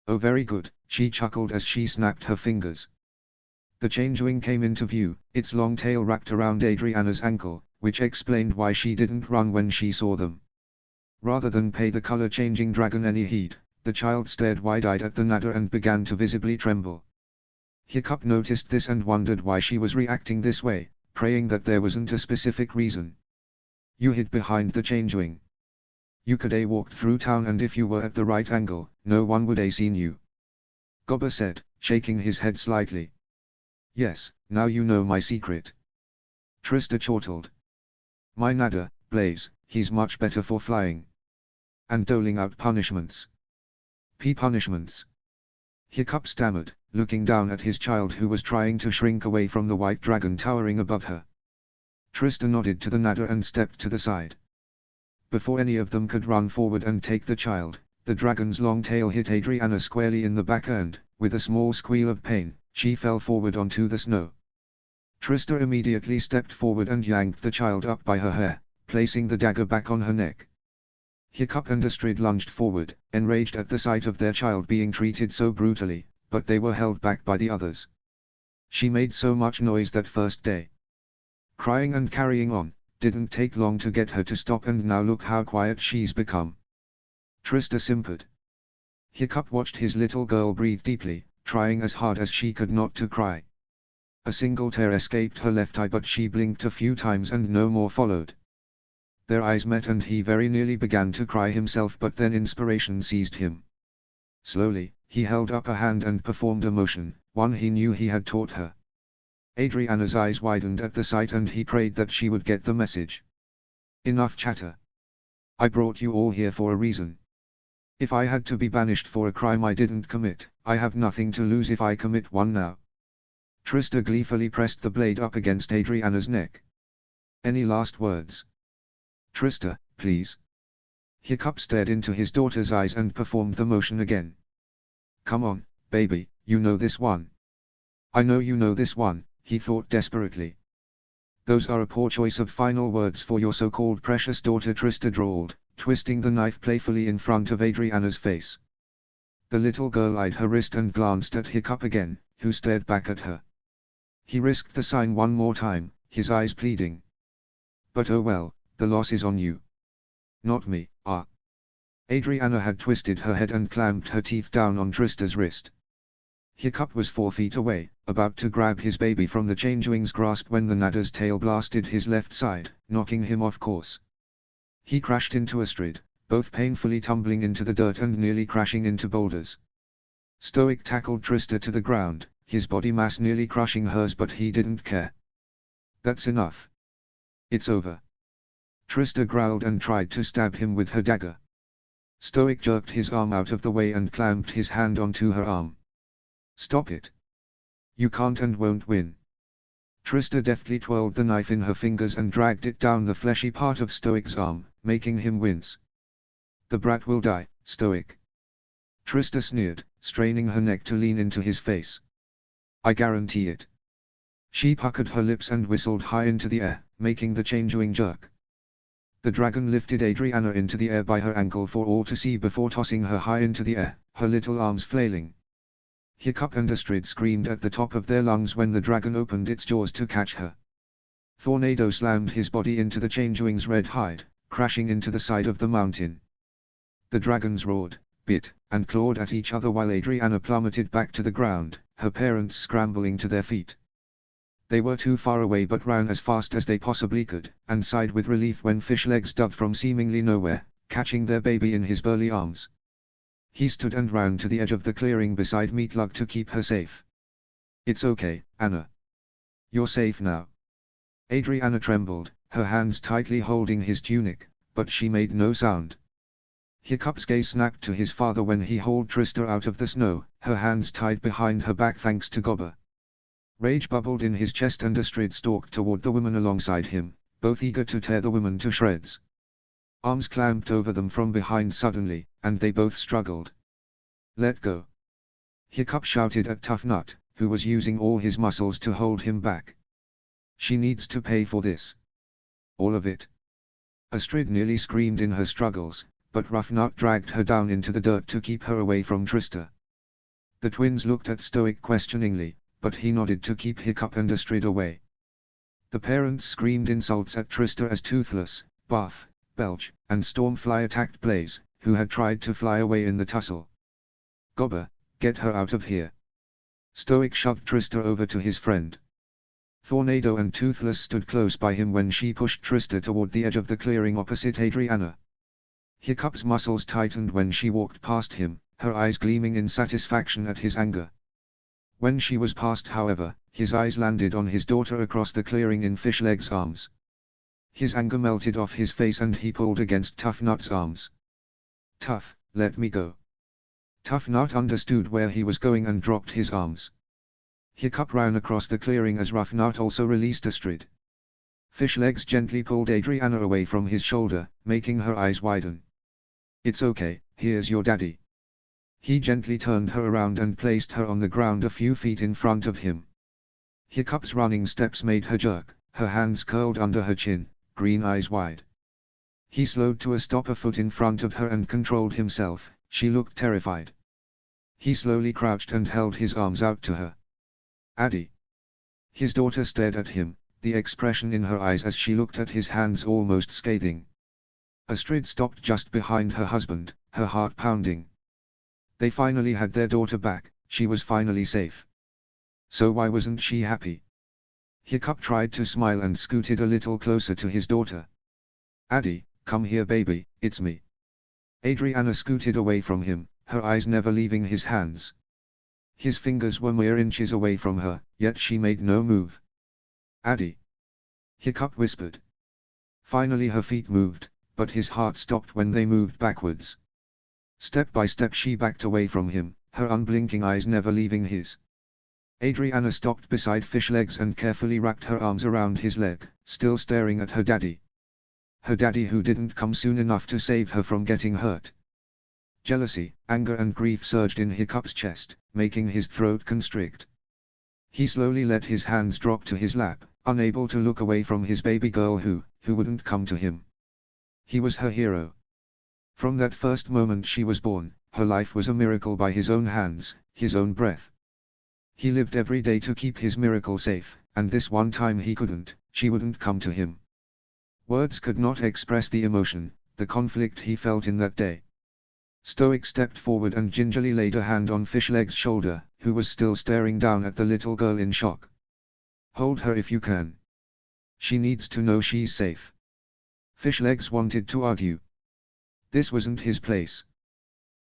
Oh very good, she chuckled as she snapped her fingers. The changeling came into view, its long tail wrapped around Adriana's ankle, which explained why she didn't run when she saw them. Rather than pay the color-changing dragon any heed, the child stared wide-eyed at the Nadder and began to visibly tremble. Hiccup noticed this and wondered why she was reacting this way, praying that there wasn't a specific reason. You hid behind the changeling. You could a walked through town, and if you were at the right angle, no one would a seen you. Gobber said, shaking his head slightly. Yes, now you know my secret. Trista chortled. My Nadder, Blaze, he's much better for flying. And doling out punishments. Punishments. Hiccup stammered, looking down at his child who was trying to shrink away from the white dragon towering above her. Trista nodded to the Nadder and stepped to the side. Before any of them could run forward and take the child, the dragon's long tail hit Adriana squarely in the back, and, with a small squeal of pain, she fell forward onto the snow. Trista immediately stepped forward and yanked the child up by her hair, placing the dagger back on her neck. Hiccup and Astrid lunged forward, enraged at the sight of their child being treated so brutally, but they were held back by the others. She made so much noise that first day. Crying and carrying on, didn't take long to get her to stop, and now look how quiet she's become. Trista simpered. Hiccup watched his little girl breathe deeply, trying as hard as she could not to cry. A single tear escaped her left eye, but she blinked a few times and no more followed. Their eyes met and he very nearly began to cry himself, but then inspiration seized him. Slowly, he held up a hand and performed a motion, one he knew he had taught her. Adriana's eyes widened at the sight and he prayed that she would get the message. Enough chatter. I brought you all here for a reason. If I had to be banished for a crime I didn't commit, I have nothing to lose if I commit one now. Trista gleefully pressed the blade up against Adriana's neck. Any last words? Trista, please. Hiccup stared into his daughter's eyes and performed the motion again. Come on, baby, you know this one. I know you know this one, he thought desperately. Those are a poor choice of final words for your so-called precious daughter, Trista drawled, twisting the knife playfully in front of Adriana's face. The little girl eyed her wrist and glanced at Hiccup again, who stared back at her. He risked the sign one more time, his eyes pleading. But oh well, the loss is on you. Not me, ah. Adriana had twisted her head and clamped her teeth down on Trista's wrist. Hiccup was 4 feet away, about to grab his baby from the changeling's grasp when the Nadder's tail blasted his left side, knocking him off course. He crashed into Astrid, both painfully tumbling into the dirt and nearly crashing into boulders. Stoic tackled Trista to the ground, his body mass nearly crushing hers, but he didn't care. That's enough. It's over. Trista growled and tried to stab him with her dagger. Stoic jerked his arm out of the way and clamped his hand onto her arm. Stop it. You can't and won't win. Trista deftly twirled the knife in her fingers and dragged it down the fleshy part of Stoic's arm, making him wince. The brat will die, Stoic. Trista sneered, straining her neck to lean into his face. I guarantee it. She puckered her lips and whistled high into the air, making the changeling jerk. The dragon lifted Adriana into the air by her ankle for all to see before tossing her high into the air, her little arms flailing. Hiccup and Astrid screamed at the top of their lungs when the dragon opened its jaws to catch her. Tornado slammed his body into the changeling's red hide, crashing into the side of the mountain. The dragons roared, bit, and clawed at each other while Adriana plummeted back to the ground, her parents scrambling to their feet. They were too far away but ran as fast as they possibly could, and sighed with relief when Fishlegs dove from seemingly nowhere, catching their baby in his burly arms. He stood and ran to the edge of the clearing beside Meatlug to keep her safe. "It's okay, Anna. You're safe now." Adriana trembled, her hands tightly holding his tunic, but she made no sound. Hiccup's gaze snapped to his father when he hauled Trista out of the snow, her hands tied behind her back thanks to Gobber. Rage bubbled in his chest and Astrid stalked toward the woman alongside him, both eager to tear the woman to shreds. Arms clamped over them from behind suddenly, and they both struggled. "Let go!" Hiccup shouted at Tough Nut, who was using all his muscles to hold him back. "She needs to pay for this. All of it." Astrid nearly screamed in her struggles, but Rough Nut dragged her down into the dirt to keep her away from Trista. The twins looked at Stoic questioningly, but he nodded to keep Hiccup and Astrid away. The parents screamed insults at Trista as Toothless, Buff, Belch, and Stormfly attacked Blaze, who had tried to fly away in the tussle. "Gobber, get her out of here." Stoic shoved Trista over to his friend. Tornado and Toothless stood close by him when she pushed Trista toward the edge of the clearing opposite Adriana. Hiccup's muscles tightened when she walked past him, her eyes gleaming in satisfaction at his anger. When she was past however, his eyes landed on his daughter across the clearing in Fishleg's arms. His anger melted off his face and he pulled against Tough Nut's arms. "Tough, let me go." Tough Nut understood where he was going and dropped his arms. Hiccup ran across the clearing as Rough Nut also released Astrid. Fishlegs gently pulled Adriana away from his shoulder, making her eyes widen. "It's okay, here's your daddy." He gently turned her around and placed her on the ground a few feet in front of him. Hiccup's running steps made her jerk, her hands curled under her chin, green eyes wide. He slowed to a stop a foot in front of her and controlled himself. She looked terrified. He slowly crouched and held his arms out to her. "Addie." His daughter stared at him, the expression in her eyes as she looked at his hands almost scathing. Astrid stopped just behind her husband, her heart pounding. They finally had their daughter back, she was finally safe. So why wasn't she happy? Hiccup tried to smile and scooted a little closer to his daughter. "Addie, come here baby, it's me." Adriana scooted away from him, her eyes never leaving his hands. His fingers were mere inches away from her, yet she made no move. "Addie." Hiccup whispered. Finally her feet moved, but his heart stopped when they moved backwards. Step by step she backed away from him, her unblinking eyes never leaving his. Adriana stopped beside Fishlegs and carefully wrapped her arms around his leg, still staring at her daddy. Her daddy who didn't come soon enough to save her from getting hurt. Jealousy, anger and grief surged in Hiccup's chest, making his throat constrict. He slowly let his hands drop to his lap, unable to look away from his baby girl who wouldn't come to him. He was her hero. From that first moment she was born, her life was a miracle by his own hands, his own breath. He lived every day to keep his miracle safe, and this one time he couldn't, she wouldn't come to him. Words could not express the emotion, the conflict he felt in that day. Stoic stepped forward and gingerly laid a hand on Fishleg's shoulder, who was still staring down at the little girl in shock. "Hold her if you can. She needs to know she's safe." Fishlegs wanted to argue. This wasn't his place.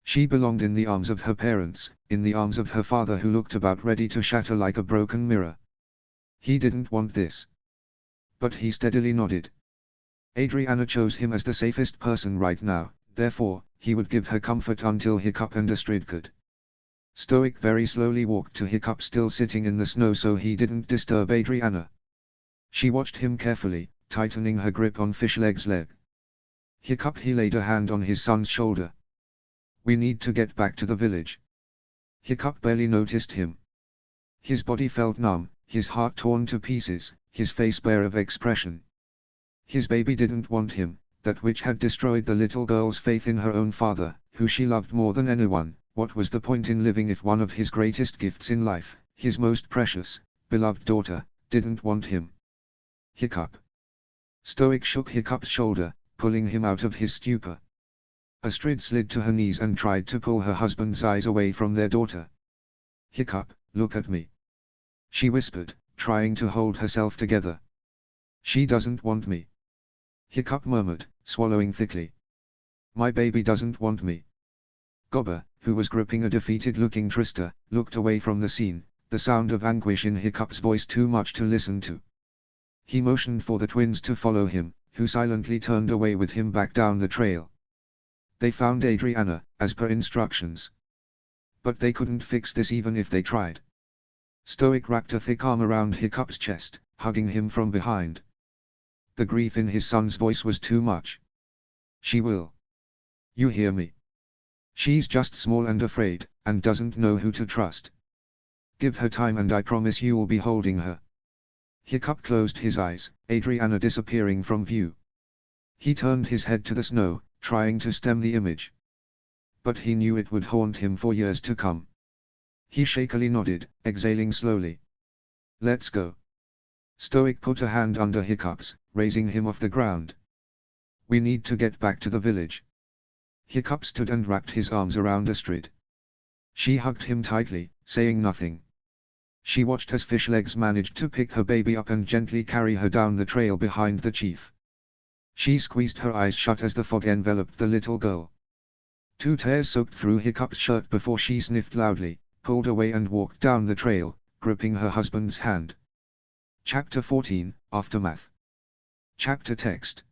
She belonged in the arms of her parents, in the arms of her father who looked about ready to shatter like a broken mirror. He didn't want this. But he steadily nodded. Adriana chose him as the safest person right now, therefore, he would give her comfort until Hiccup and Astrid could. Stoic very slowly walked to Hiccup still sitting in the snow so he didn't disturb Adriana. She watched him carefully, tightening her grip on Fishleg's leg. Hiccup he laid a hand on his son's shoulder. "We need to get back to the village." Hiccup barely noticed him. His body felt numb, his heart torn to pieces, his face bare of expression. His baby didn't want him, that which had destroyed the little girl's faith in her own father, who she loved more than anyone. What was the point in living if one of his greatest gifts in life, his most precious, beloved daughter, didn't want him? Hiccup. Stoic shook Hiccup's shoulder, pulling him out of his stupor. Astrid slid to her knees and tried to pull her husband's eyes away from their daughter. Hiccup, look at me. She whispered, trying to hold herself together. She doesn't want me. Hiccup murmured, swallowing thickly. My baby doesn't want me. Gobber, who was gripping a defeated-looking Trista, looked away from the scene, the sound of anguish in Hiccup's voice too much to listen to. He motioned for the twins to follow him, who silently turned away with him back down the trail. They found Adriana, as per instructions. But they couldn't fix this even if they tried. Stoic wrapped a thick arm around Hiccup's chest, hugging him from behind. The grief in his son's voice was too much. She will. You hear me? She's just small and afraid, and doesn't know who to trust. Give her time and I promise you'll be holding her. Hiccup closed his eyes, Adriana disappearing from view. He turned his head to the snow, trying to stem the image. But he knew it would haunt him for years to come. He shakily nodded, exhaling slowly. Let's go. Stoic put a hand under Hiccup's, raising him off the ground. We need to get back to the village. Hiccup stood and wrapped his arms around Astrid. She hugged him tightly, saying nothing. She watched as Fishlegs managed to pick her baby up and gently carry her down the trail behind the chief. She squeezed her eyes shut as the fog enveloped the little girl. 2 tears soaked through Hiccup's shirt before she sniffed loudly, pulled away and walked down the trail, gripping her husband's hand. Chapter 14, Aftermath. Chapter text.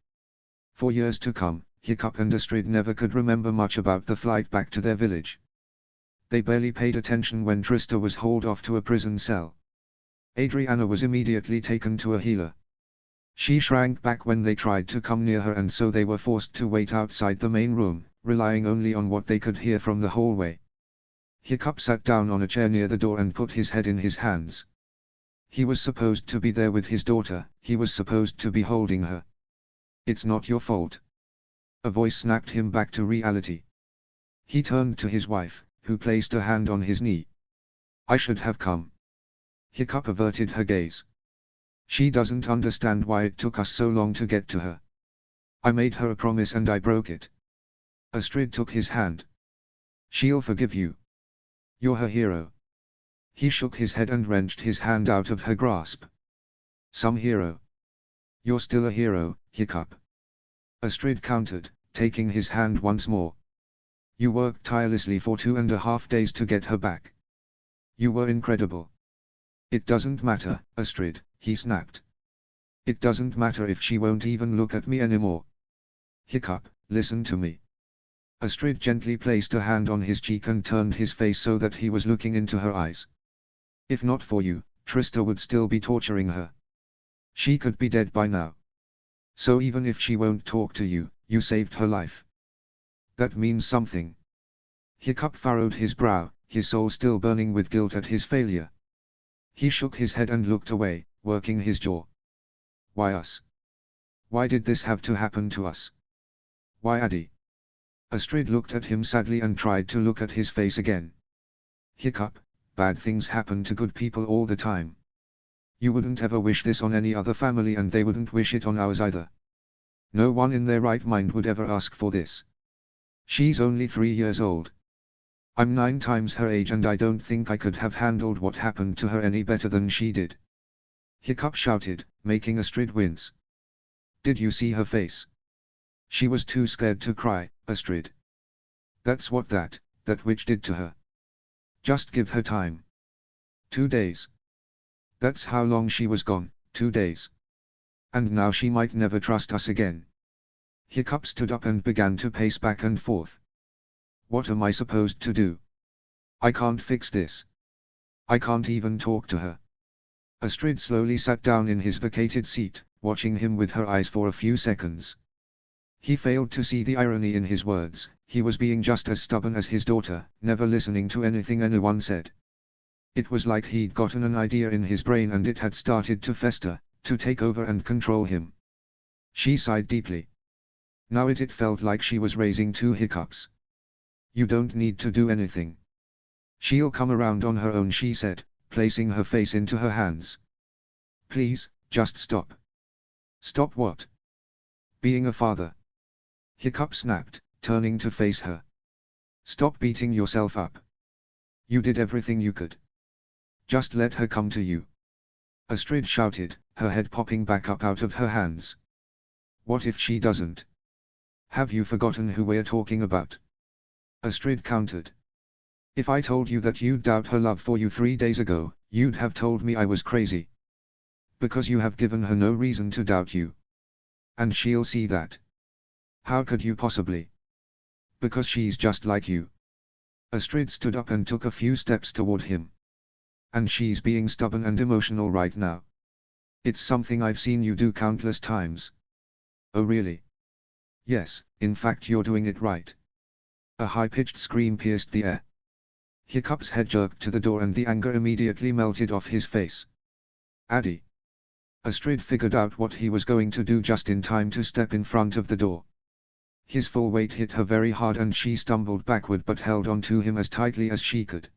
For years to come, Hiccup and Astrid never could remember much about the flight back to their village. They barely paid attention when Trista was hauled off to a prison cell. Adriana was immediately taken to a healer. She shrank back when they tried to come near her and so they were forced to wait outside the main room, relying only on what they could hear from the hallway. Hiccup sat down on a chair near the door and put his head in his hands. He was supposed to be there with his daughter, he was supposed to be holding her. It's not your fault. A voice snapped him back to reality. He turned to his wife, who placed a hand on his knee. I should have come. Hiccup averted her gaze. She doesn't understand why it took us so long to get to her. I made her a promise and I broke it. Astrid took his hand. She'll forgive you. You're her hero. He shook his head and wrenched his hand out of her grasp. Some hero. You're still a hero, Hiccup. Astrid countered, taking his hand once more. You worked tirelessly for 2.5 days to get her back. You were incredible. It doesn't matter, Astrid, he snapped. It doesn't matter if she won't even look at me anymore. Hiccup, listen to me. Astrid gently placed a hand on his cheek and turned his face so that he was looking into her eyes. If not for you, Trista would still be torturing her. She could be dead by now. So even if she won't talk to you, you saved her life. That means something. Hiccup furrowed his brow, his soul still burning with guilt at his failure. He shook his head and looked away, working his jaw. Why us? Why did this have to happen to us? Why Addy? Astrid looked at him sadly and tried to look at his face again. Hiccup, bad things happen to good people all the time. You wouldn't ever wish this on any other family and they wouldn't wish it on ours either. No one in their right mind would ever ask for this. She's only 3 years old. I'm 9 times her age and I don't think I could have handled what happened to her any better than she did. Hiccup shouted, making Astrid wince. Did you see her face? She was too scared to cry, Astrid. That's what that witch did to her. Just give her time. 2 days. That's how long she was gone, 2 days. And now she might never trust us again. Hiccup stood up and began to pace back and forth. What am I supposed to do? I can't fix this. I can't even talk to her. Astrid slowly sat down in his vacated seat, watching him with her eyes for a few seconds. He failed to see the irony in his words, he was being just as stubborn as his daughter, never listening to anything anyone said. It was like he'd gotten an idea in his brain and it had started to fester, to take over and control him. She sighed deeply. Now it felt like she was raising 2 hiccups. You don't need to do anything. She'll come around on her own, she said, placing her face into her hands. Please, just stop. Stop what? Being a father. Hiccup snapped, turning to face her. Stop beating yourself up. You did everything you could. Just let her come to you. Astrid shouted, her head popping back up out of her hands. What if she doesn't? Have you forgotten who we're talking about? Astrid countered. If I told you that you'd doubt her love for you 3 days ago, you'd have told me I was crazy. Because you have given her no reason to doubt you. And she'll see that. How could you possibly? Because she's just like you. Astrid stood up and took a few steps toward him. And she's being stubborn and emotional right now. It's something I've seen you do countless times. Oh really? Yes, in fact you're doing it right. A high-pitched scream pierced the air. Hiccup's head jerked to the door and the anger immediately melted off his face. Addy. Astrid figured out what he was going to do just in time to step in front of the door. His full weight hit her very hard and she stumbled backward but held on to him as tightly as she could.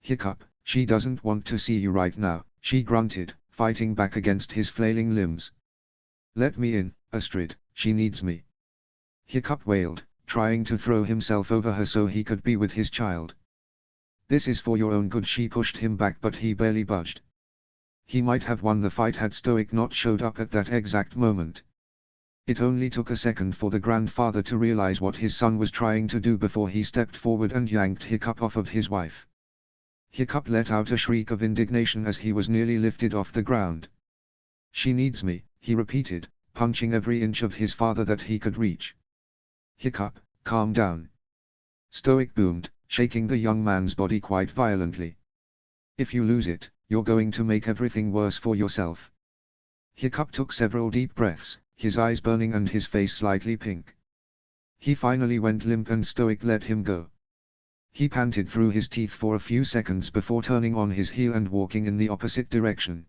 Hiccup, she doesn't want to see you right now, she grunted, fighting back against his flailing limbs. Let me in, Astrid, she needs me. Hiccup wailed, trying to throw himself over her so he could be with his child. This is for your own good, she pushed him back but he barely budged. He might have won the fight had Stoic not showed up at that exact moment. It only took a second for the grandfather to realize what his son was trying to do before he stepped forward and yanked Hiccup off of his wife. Hiccup let out a shriek of indignation as he was nearly lifted off the ground. She needs me, he repeated, punching every inch of his father that he could reach. Hiccup, calm down. Stoic boomed, shaking the young man's body quite violently. If you lose it, you're going to make everything worse for yourself. Hiccup took several deep breaths, his eyes burning and his face slightly pink. He finally went limp and Stoic let him go. He panted through his teeth for a few seconds before turning on his heel and walking in the opposite direction.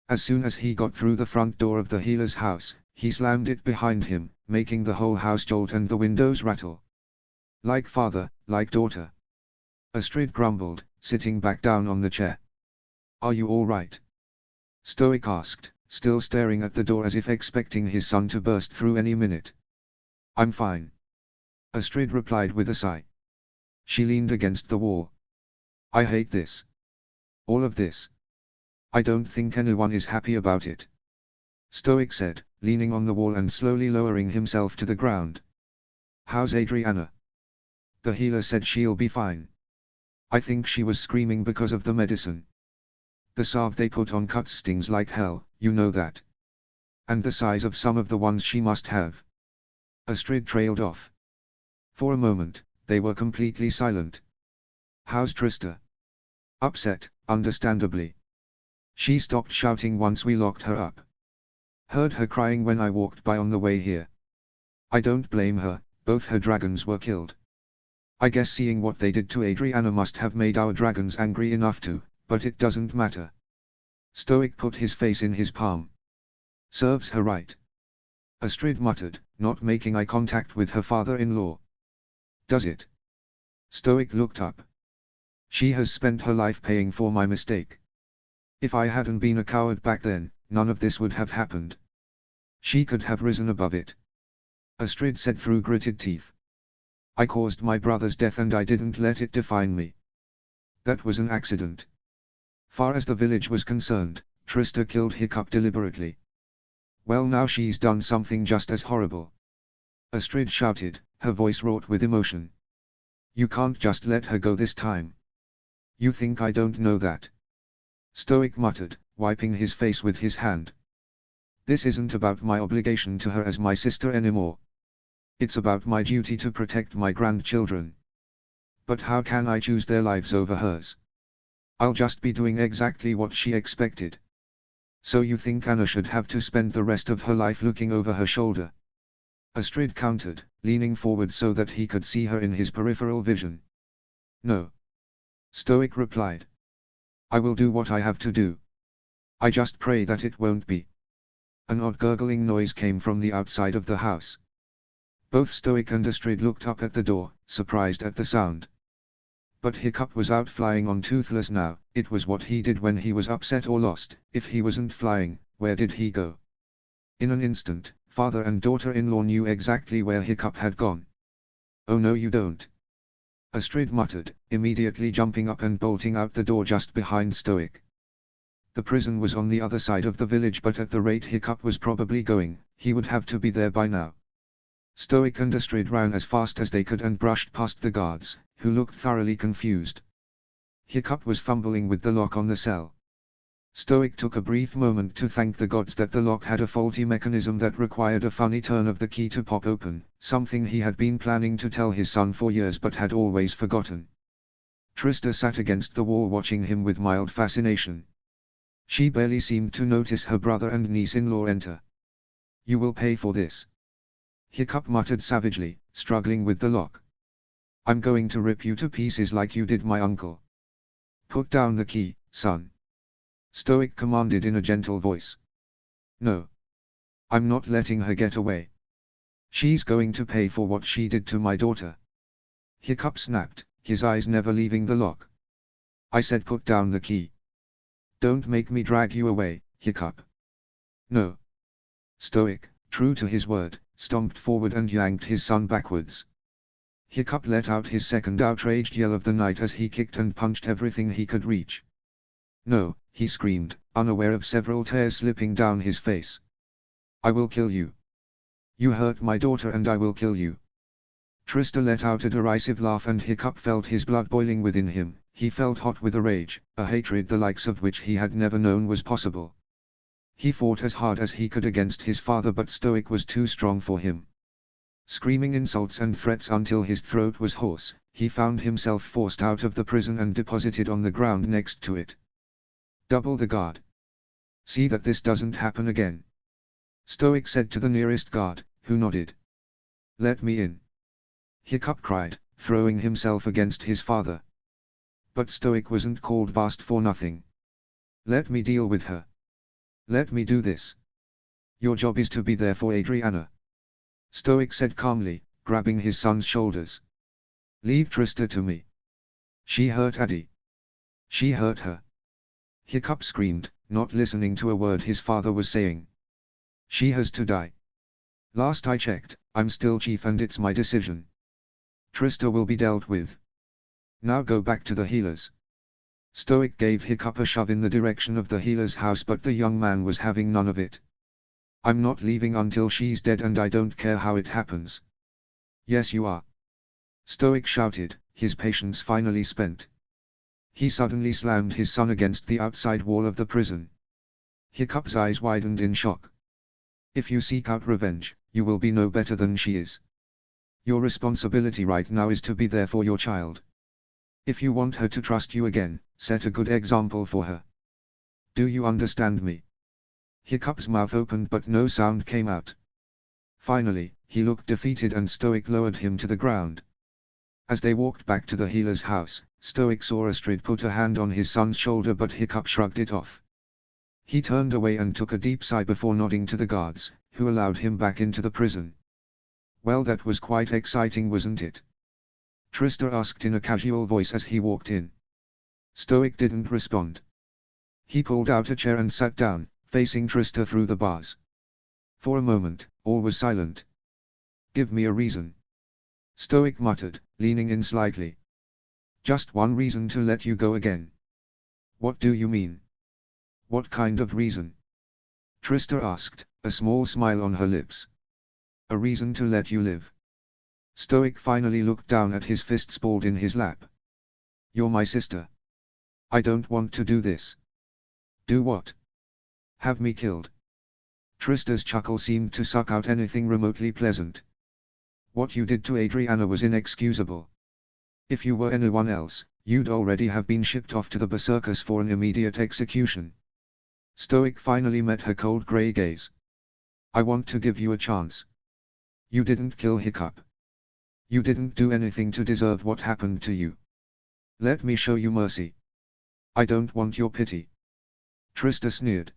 As soon as he got through the front door of the healer's house, he slammed it behind him, making the whole house jolt and the windows rattle. Like father, like daughter. Astrid grumbled, sitting back down on the chair. Are you all right? Stoic asked, still staring at the door as if expecting his son to burst through any minute. I'm fine. Astrid replied with a sigh. She leaned against the wall. I hate this. All of this. I don't think anyone is happy about it. Stoic said, leaning on the wall and slowly lowering himself to the ground. How's Adriana? The healer said she'll be fine. I think she was screaming because of the medicine. The salve they put on cuts stings like hell, you know that. And the size of some of the ones she must have. Astrid trailed off. For a moment, they were completely silent. How's Trista? Upset, understandably. She stopped shouting once we locked her up. Heard her crying when I walked by on the way here. I don't blame her, both her dragons were killed. I guess seeing what they did to Adriana must have made our dragons angry enough to, but it doesn't matter. Stoic put his face in his palm. Serves her right. Astrid muttered, not making eye contact with her father-in-law. Does it? Stoic looked up. She has spent her life paying for my mistake. If I hadn't been a coward back then, none of this would have happened. She could have risen above it. Astrid said through gritted teeth. I caused my brother's death and I didn't let it define me. That was an accident. Far as the village was concerned, Trista killed Hiccup deliberately. Well, now she's done something just as horrible. Astrid shouted, her voice wrought with emotion. You can't just let her go this time. You think I don't know that? Stoic muttered, wiping his face with his hand. This isn't about my obligation to her as my sister anymore. It's about my duty to protect my grandchildren. But how can I choose their lives over hers? I'll just be doing exactly what she expected. So you think Anna should have to spend the rest of her life looking over her shoulder? Astrid countered, leaning forward so that he could see her in his peripheral vision. No. Stoic replied. I will do what I have to do. I just pray that it won't be. An odd gurgling noise came from the outside of the house. Both Stoic and Astrid looked up at the door, surprised at the sound. But Hiccup was out flying on Toothless now. It was what he did when he was upset or lost. If he wasn't flying, where did he go? In an instant, father and daughter-in-law knew exactly where Hiccup had gone. "Oh no you don't," Astrid muttered, immediately jumping up and bolting out the door just behind Stoic. The prison was on the other side of the village, but at the rate Hiccup was probably going, he would have to be there by now. Stoic and Astrid ran as fast as they could and brushed past the guards, who looked thoroughly confused. Hiccup was fumbling with the lock on the cell. Stoic took a brief moment to thank the gods that the lock had a faulty mechanism that required a funny turn of the key to pop open, something he had been planning to tell his son for years but had always forgotten. Trista sat against the wall watching him with mild fascination. She barely seemed to notice her brother and niece-in-law enter. "You will pay for this," Hiccup muttered savagely, struggling with the lock. "I'm going to rip you to pieces like you did my uncle." "Put down the key, son," Stoic commanded in a gentle voice. "No. I'm not letting her get away. She's going to pay for what she did to my daughter." Hiccup snapped, his eyes never leaving the lock. "I said put down the key. Don't make me drag you away, Hiccup." "No." Stoic, true to his word, stomped forward and yanked his son backwards. Hiccup let out his second outraged yell of the night as he kicked and punched everything he could reach. "No," he screamed, unaware of several tears slipping down his face. "I will kill you. You hurt my daughter and I will kill you." Trista let out a derisive laugh and Hiccup felt his blood boiling within him. He felt hot with a rage, a hatred the likes of which he had never known was possible. He fought as hard as he could against his father, but Stoic was too strong for him. Screaming insults and threats until his throat was hoarse, he found himself forced out of the prison and deposited on the ground next to it. "Double the guard. See that this doesn't happen again," Stoic said to the nearest guard, who nodded. "Let me in," Hiccup cried, throwing himself against his father. But Stoic wasn't called Vast for nothing. "Let me deal with her. Let me do this. Your job is to be there for Adriana," Stoic said calmly, grabbing his son's shoulders. "Leave Trista to me. She hurt Addie. She hurt her." Hiccup screamed, not listening to a word his father was saying. "She has to die. Last I checked, I'm still chief and it's my decision. Trista will be dealt with. Now go back to the healers." Stoic gave Hiccup a shove in the direction of the healer's house, but the young man was having none of it. "I'm not leaving until she's dead and I don't care how it happens." "Yes you are," Stoic shouted, his patience finally spent. He suddenly slammed his son against the outside wall of the prison. Hiccup's eyes widened in shock. "If you seek out revenge, you will be no better than she is. Your responsibility right now is to be there for your child. If you want her to trust you again, set a good example for her. Do you understand me?" Hiccup's mouth opened but no sound came out. Finally, he looked defeated and Stoic lowered him to the ground. As they walked back to the healer's house, Stoic saw Astrid put a hand on his son's shoulder but Hiccup shrugged it off. He turned away and took a deep sigh before nodding to the guards, who allowed him back into the prison. "Well, that was quite exciting, wasn't it?" Trista asked in a casual voice as he walked in. Stoic didn't respond. He pulled out a chair and sat down, facing Trista through the bars. For a moment, all was silent. "Give me a reason," Stoic muttered, leaning in slightly. "Just one reason to let you go again." "What do you mean? What kind of reason?" Trista asked, a small smile on her lips. "A reason to let you live." Stoic finally looked down at his fists balled in his lap. "You're my sister. I don't want to do this." "Do what?" "Have me killed." Trista's chuckle seemed to suck out anything remotely pleasant. "What you did to Adriana was inexcusable. If you were anyone else, you'd already have been shipped off to the Berserkers for an immediate execution." Stoic finally met her cold grey gaze. "I want to give you a chance. You didn't kill Hiccup. You didn't do anything to deserve what happened to you. Let me show you mercy. I don't want your pity." Trista sneered.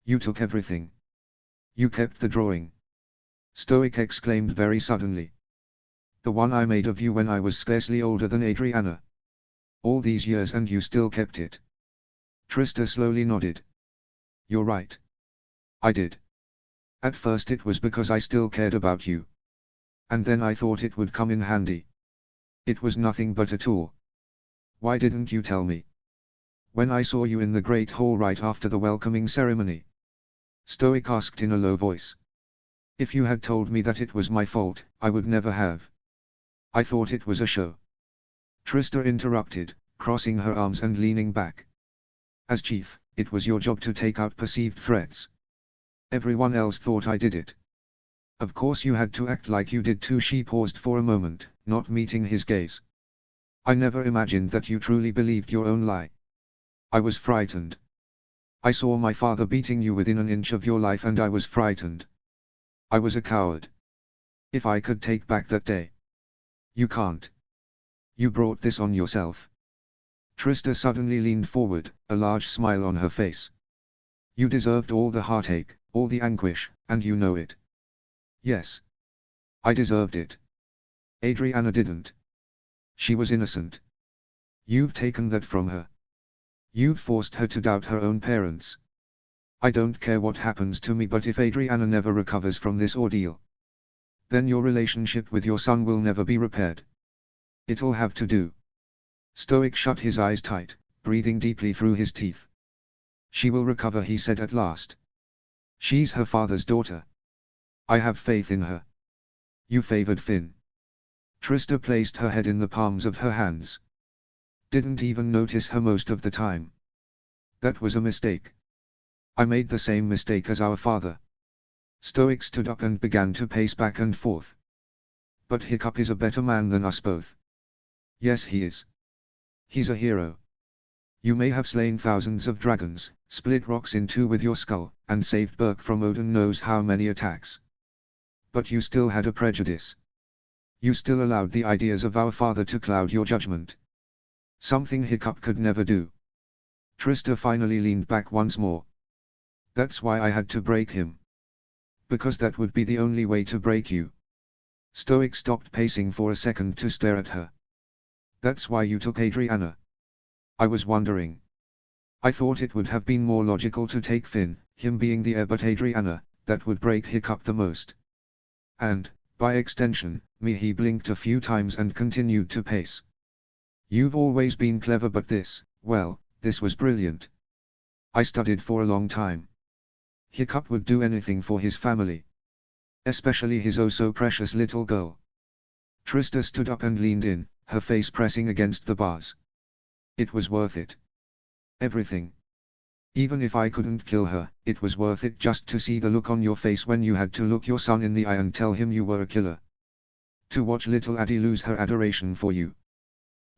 "You took everything. You kept the drawing," Stoic exclaimed very suddenly. "The one I made of you when I was scarcely older than Adriana. All these years and you still kept it." Trista slowly nodded. "You're right. I did. At first it was because I still cared about you. And then I thought it would come in handy. It was nothing but a tool. Why didn't you tell me? When I saw you in the Great Hall right after the welcoming ceremony. Stoic asked in a low voice. If you had told me that it was my fault, I would never have. I thought it was a show. Trista interrupted, crossing her arms and leaning back. As chief, it was your job to take out perceived threats. Everyone else thought I did it. Of course you had to act like you did too. She paused for a moment, not meeting his gaze. I never imagined that you truly believed your own lie. I was frightened. I saw my father beating you within an inch of your life and I was frightened. I was a coward. If I could take back that day. You can't. You brought this on yourself. Trista suddenly leaned forward, a large smile on her face. You deserved all the heartache, all the anguish, and you know it. Yes. I deserved it. Adriana didn't. She was innocent. You've taken that from her. You've forced her to doubt her own parents. I don't care what happens to me, but if Adriana never recovers from this ordeal, then your relationship with your son will never be repaired. It'll have to do. Stoic shut his eyes tight, breathing deeply through his teeth. She will recover, he said at last. She's her father's daughter. I have faith in her. You favored Finn. Trista placed her head in the palms of her hands. Didn't even notice her most of the time. That was a mistake. I made the same mistake as our father. Stoic stood up and began to pace back and forth. But Hiccup is a better man than us both. Yes, he is. He's a hero. You may have slain thousands of dragons, split rocks in two with your skull, and saved Berk from Odin knows how many attacks. But you still had a prejudice. You still allowed the ideas of our father to cloud your judgment. Something Hiccup could never do. Trista finally leaned back once more. That's why I had to break him. Because that would be the only way to break you. Stoic stopped pacing for a second to stare at her. That's why you took Adriana. I was wondering. I thought it would have been more logical to take Finn, him being the heir, but Adriana, that would break Hiccup the most. And, by extension, me. He blinked a few times and continued to pace. You've always been clever, but this, well, this was brilliant. I studied for a long time. Hiccup would do anything for his family. Especially his oh so precious little girl. Trista stood up and leaned in, her face pressing against the bars. It was worth it. Everything. Even if I couldn't kill her, it was worth it just to see the look on your face when you had to look your son in the eye and tell him you were a killer. To watch little Addie lose her adoration for you.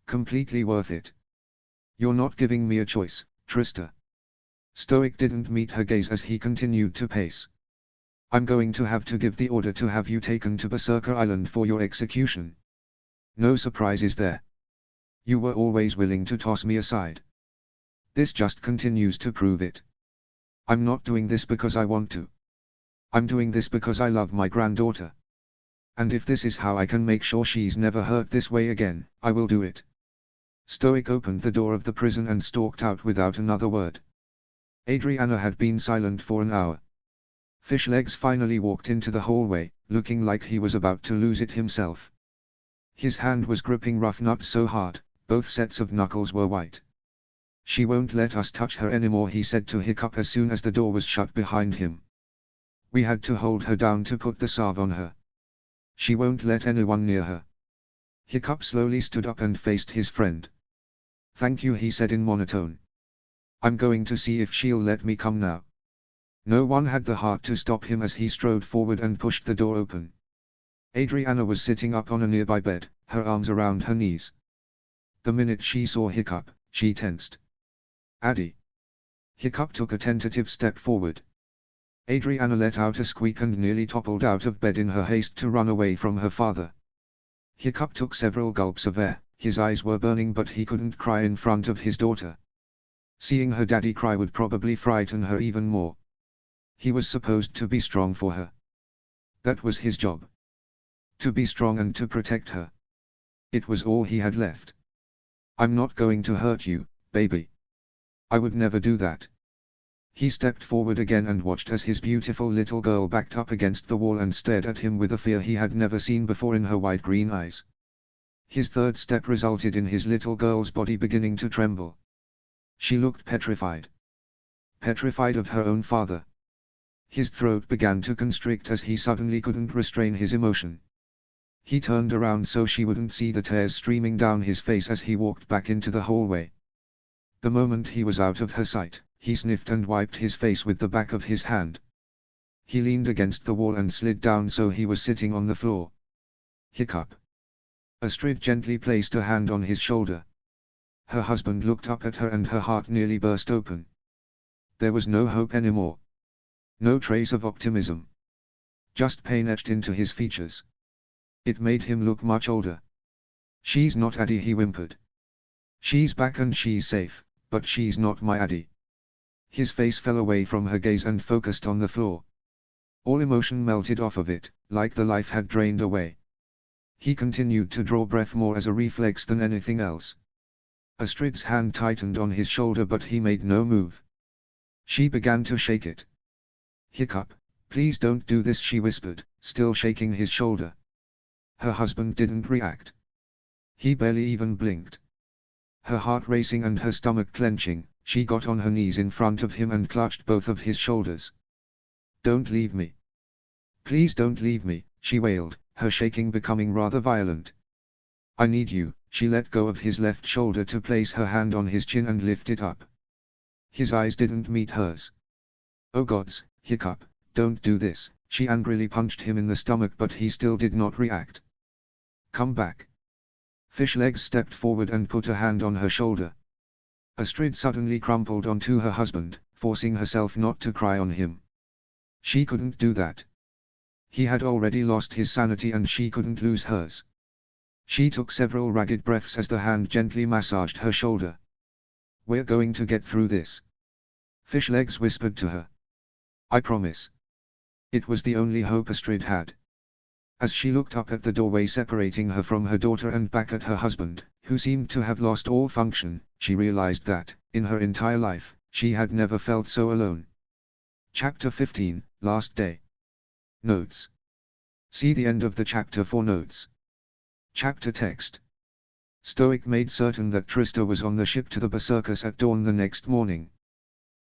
Completely worth it. You're not giving me a choice, Trista. Stoic didn't meet her gaze as he continued to pace. I'm going to have to give the order to have you taken to Berserker Island for your execution. No surprises there. You were always willing to toss me aside. This just continues to prove it. I'm not doing this because I want to. I'm doing this because I love my granddaughter. And if this is how I can make sure she's never hurt this way again, I will do it. Stoic opened the door of the prison and stalked out without another word. Adriana had been silent for an hour. Fishlegs finally walked into the hallway, looking like he was about to lose it himself. His hand was gripping rough nuts so hard, both sets of knuckles were white. She won't let us touch her anymore, he said to Hiccup as soon as the door was shut behind him. We had to hold her down to put the salve on her. She won't let anyone near her. Hiccup slowly stood up and faced his friend. Thank you, he said in monotone. I'm going to see if she'll let me come now. No one had the heart to stop him as he strode forward and pushed the door open. Adriana was sitting up on a nearby bed, her arms around her knees. The minute she saw Hiccup, she tensed. Addie. Hiccup took a tentative step forward. Adriana let out a squeak and nearly toppled out of bed in her haste to run away from her father. Hiccup took several gulps of air, his eyes were burning, but he couldn't cry in front of his daughter. Seeing her daddy cry would probably frighten her even more. He was supposed to be strong for her. That was his job. To be strong and to protect her. It was all he had left. I'm not going to hurt you, baby. I would never do that. He stepped forward again and watched as his beautiful little girl backed up against the wall and stared at him with a fear he had never seen before in her wide green eyes. His third step resulted in his little girl's body beginning to tremble. She looked petrified. Petrified of her own father. His throat began to constrict as he suddenly couldn't restrain his emotion. He turned around so she wouldn't see the tears streaming down his face as he walked back into the hallway. The moment he was out of her sight, he sniffed and wiped his face with the back of his hand. He leaned against the wall and slid down so he was sitting on the floor. Hiccup. Astrid gently placed a hand on his shoulder. Her husband looked up at her and her heart nearly burst open. There was no hope anymore. No trace of optimism. Just pain etched into his features. It made him look much older. "She's not Addie," he whimpered. "She's back and she's safe, but she's not my Addie." His face fell away from her gaze and focused on the floor. All emotion melted off of it, like the life had drained away. He continued to draw breath more as a reflex than anything else. Astrid's hand tightened on his shoulder but he made no move. She began to shake it. "Hiccup, please don't do this," she whispered, still shaking his shoulder. Her husband didn't react. He barely even blinked. Her heart racing and her stomach clenching, she got on her knees in front of him and clutched both of his shoulders. "Don't leave me. Please don't leave me," she wailed, her shaking becoming rather violent. "I need you." She let go of his left shoulder to place her hand on his chin and lift it up. His eyes didn't meet hers. "Oh gods, Hiccup, don't do this." She angrily punched him in the stomach but he still did not react. "Come back." Fishlegs stepped forward and put a hand on her shoulder. Astrid suddenly crumpled onto her husband, forcing herself not to cry on him. She couldn't do that. He had already lost his sanity and she couldn't lose hers. She took several ragged breaths as the hand gently massaged her shoulder. "We're going to get through this," Fishlegs whispered to her. "I promise." It was the only hope Astrid had. As she looked up at the doorway separating her from her daughter and back at her husband, who seemed to have lost all function, she realized that, in her entire life, she had never felt so alone. Chapter 15, Last Day. Notes. See the end of the chapter for notes. Chapter text. Stoic made certain that Trista was on the ship to the Berserkers at dawn the next morning.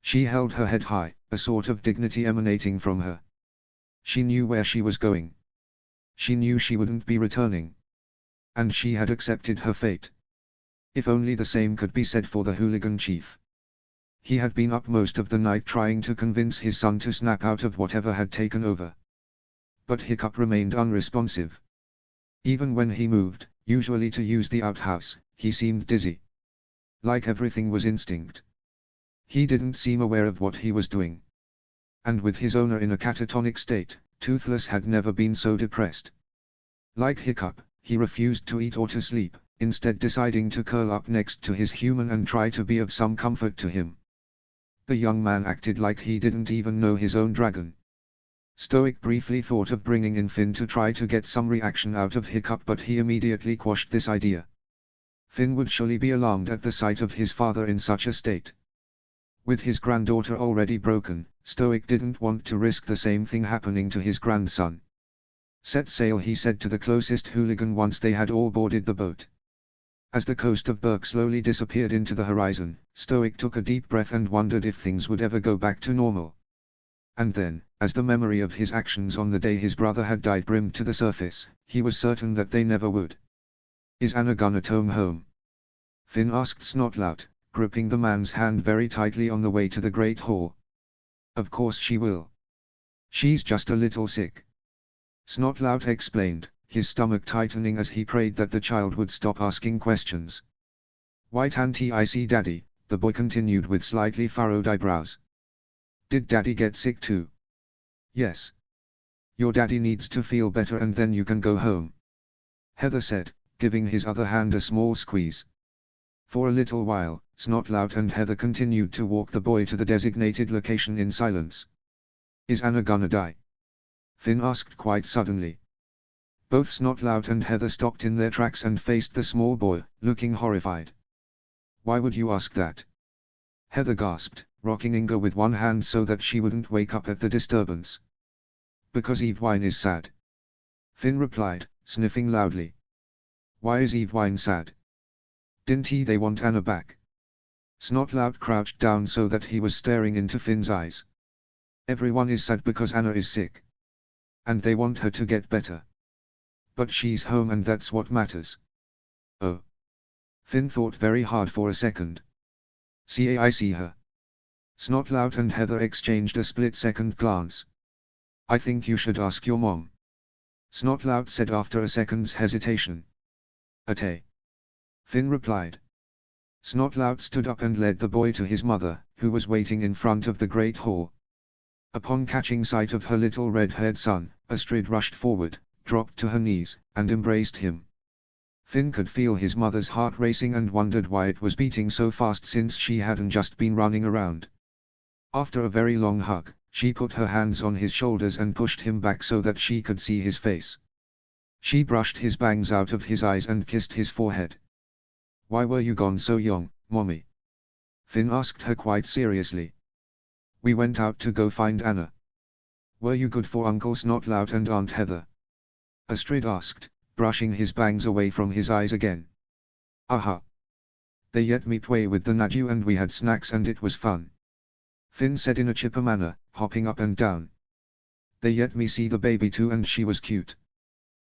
She held her head high, a sort of dignity emanating from her. She knew where she was going. She knew she wouldn't be returning. And she had accepted her fate. If only the same could be said for the hooligan chief. He had been up most of the night trying to convince his son to snap out of whatever had taken over. But Hiccup remained unresponsive. Even when he moved, usually to use the outhouse, he seemed dizzy. Like everything was instinct. He didn't seem aware of what he was doing. And with his owner in a catatonic state, Toothless had never been so depressed. Like Hiccup, he refused to eat or to sleep, instead deciding to curl up next to his human and try to be of some comfort to him. The young man acted like he didn't even know his own dragon. Stoic briefly thought of bringing in Finn to try to get some reaction out of Hiccup but he immediately quashed this idea. Finn would surely be alarmed at the sight of his father in such a state. With his granddaughter already broken, Stoic didn't want to risk the same thing happening to his grandson. "Set sail," he said to the closest hooligan once they had all boarded the boat. As the coast of Berk slowly disappeared into the horizon, Stoic took a deep breath and wondered if things would ever go back to normal. And then, as the memory of his actions on the day his brother had died brimmed to the surface, he was certain that they never would. "Is Anna gonna tow home?" Finn asked Snotlout, gripping the man's hand very tightly on the way to the Great Hall. "Of course she will. She's just a little sick," Snotlout explained, his stomach tightening as he prayed that the child would stop asking questions. "White I see Daddy," the boy continued with slightly furrowed eyebrows. "Did Daddy get sick too?" "Yes. Your daddy needs to feel better and then you can go home," Heather said, giving his other hand a small squeeze. For a little while, Snotlout and Heather continued to walk the boy to the designated location in silence. "Is Anna gonna die?" Finn asked quite suddenly. Both Snotlout and Heather stopped in their tracks and faced the small boy, looking horrified. "Why would you ask that?" Heather gasped, rocking Inga with one hand so that she wouldn't wake up at the disturbance. Because Evewine is sad. Finn replied, sniffing loudly. Why is Evewine sad? Didn't they want Anna back? Snotlout crouched down so that he was staring into Finn's eyes. Everyone is sad because Anna is sick. And they want her to get better. But she's home and that's what matters. Oh. Finn thought very hard for a second. I see her. Snotlout and Heather exchanged a split-second glance. I think you should ask your mom. Snotlout said after a second's hesitation. Ate. Finn replied. Snotlout stood up and led the boy to his mother, who was waiting in front of the great hall. Upon catching sight of her little red-haired son, Astrid rushed forward, dropped to her knees, and embraced him. Finn could feel his mother's heart racing and wondered why it was beating so fast since she hadn't just been running around. After a very long hug, she put her hands on his shoulders and pushed him back so that she could see his face. She brushed his bangs out of his eyes and kissed his forehead. Why were you gone so young, Mommy? Finn asked her quite seriously. We went out to go find Anna. Were you good for Uncle Snotlout and Aunt Heather? Astrid asked, brushing his bangs away from his eyes again. Aha! They let me play with the Naju and we had snacks and it was fun. Finn said in a chipper manner, hopping up and down. They let me see the baby too and she was cute.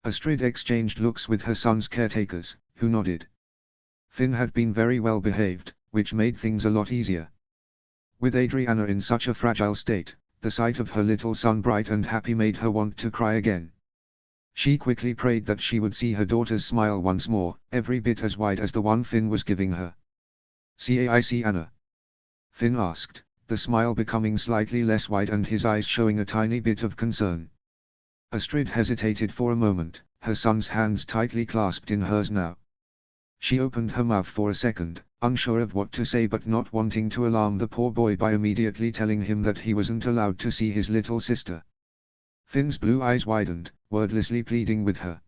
Astrid exchanged looks with her son's caretakers, who nodded. Finn had been very well behaved, which made things a lot easier. With Adriana in such a fragile state, the sight of her little son bright and happy made her want to cry again. She quickly prayed that she would see her daughter's smile once more, every bit as wide as the one Finn was giving her. I see Anna? Finn asked, the smile becoming slightly less wide and his eyes showing a tiny bit of concern. Astrid hesitated for a moment, her son's hands tightly clasped in hers now. She opened her mouth for a second, unsure of what to say but not wanting to alarm the poor boy by immediately telling him that he wasn't allowed to see his little sister. Finn's blue eyes widened, wordlessly pleading with her.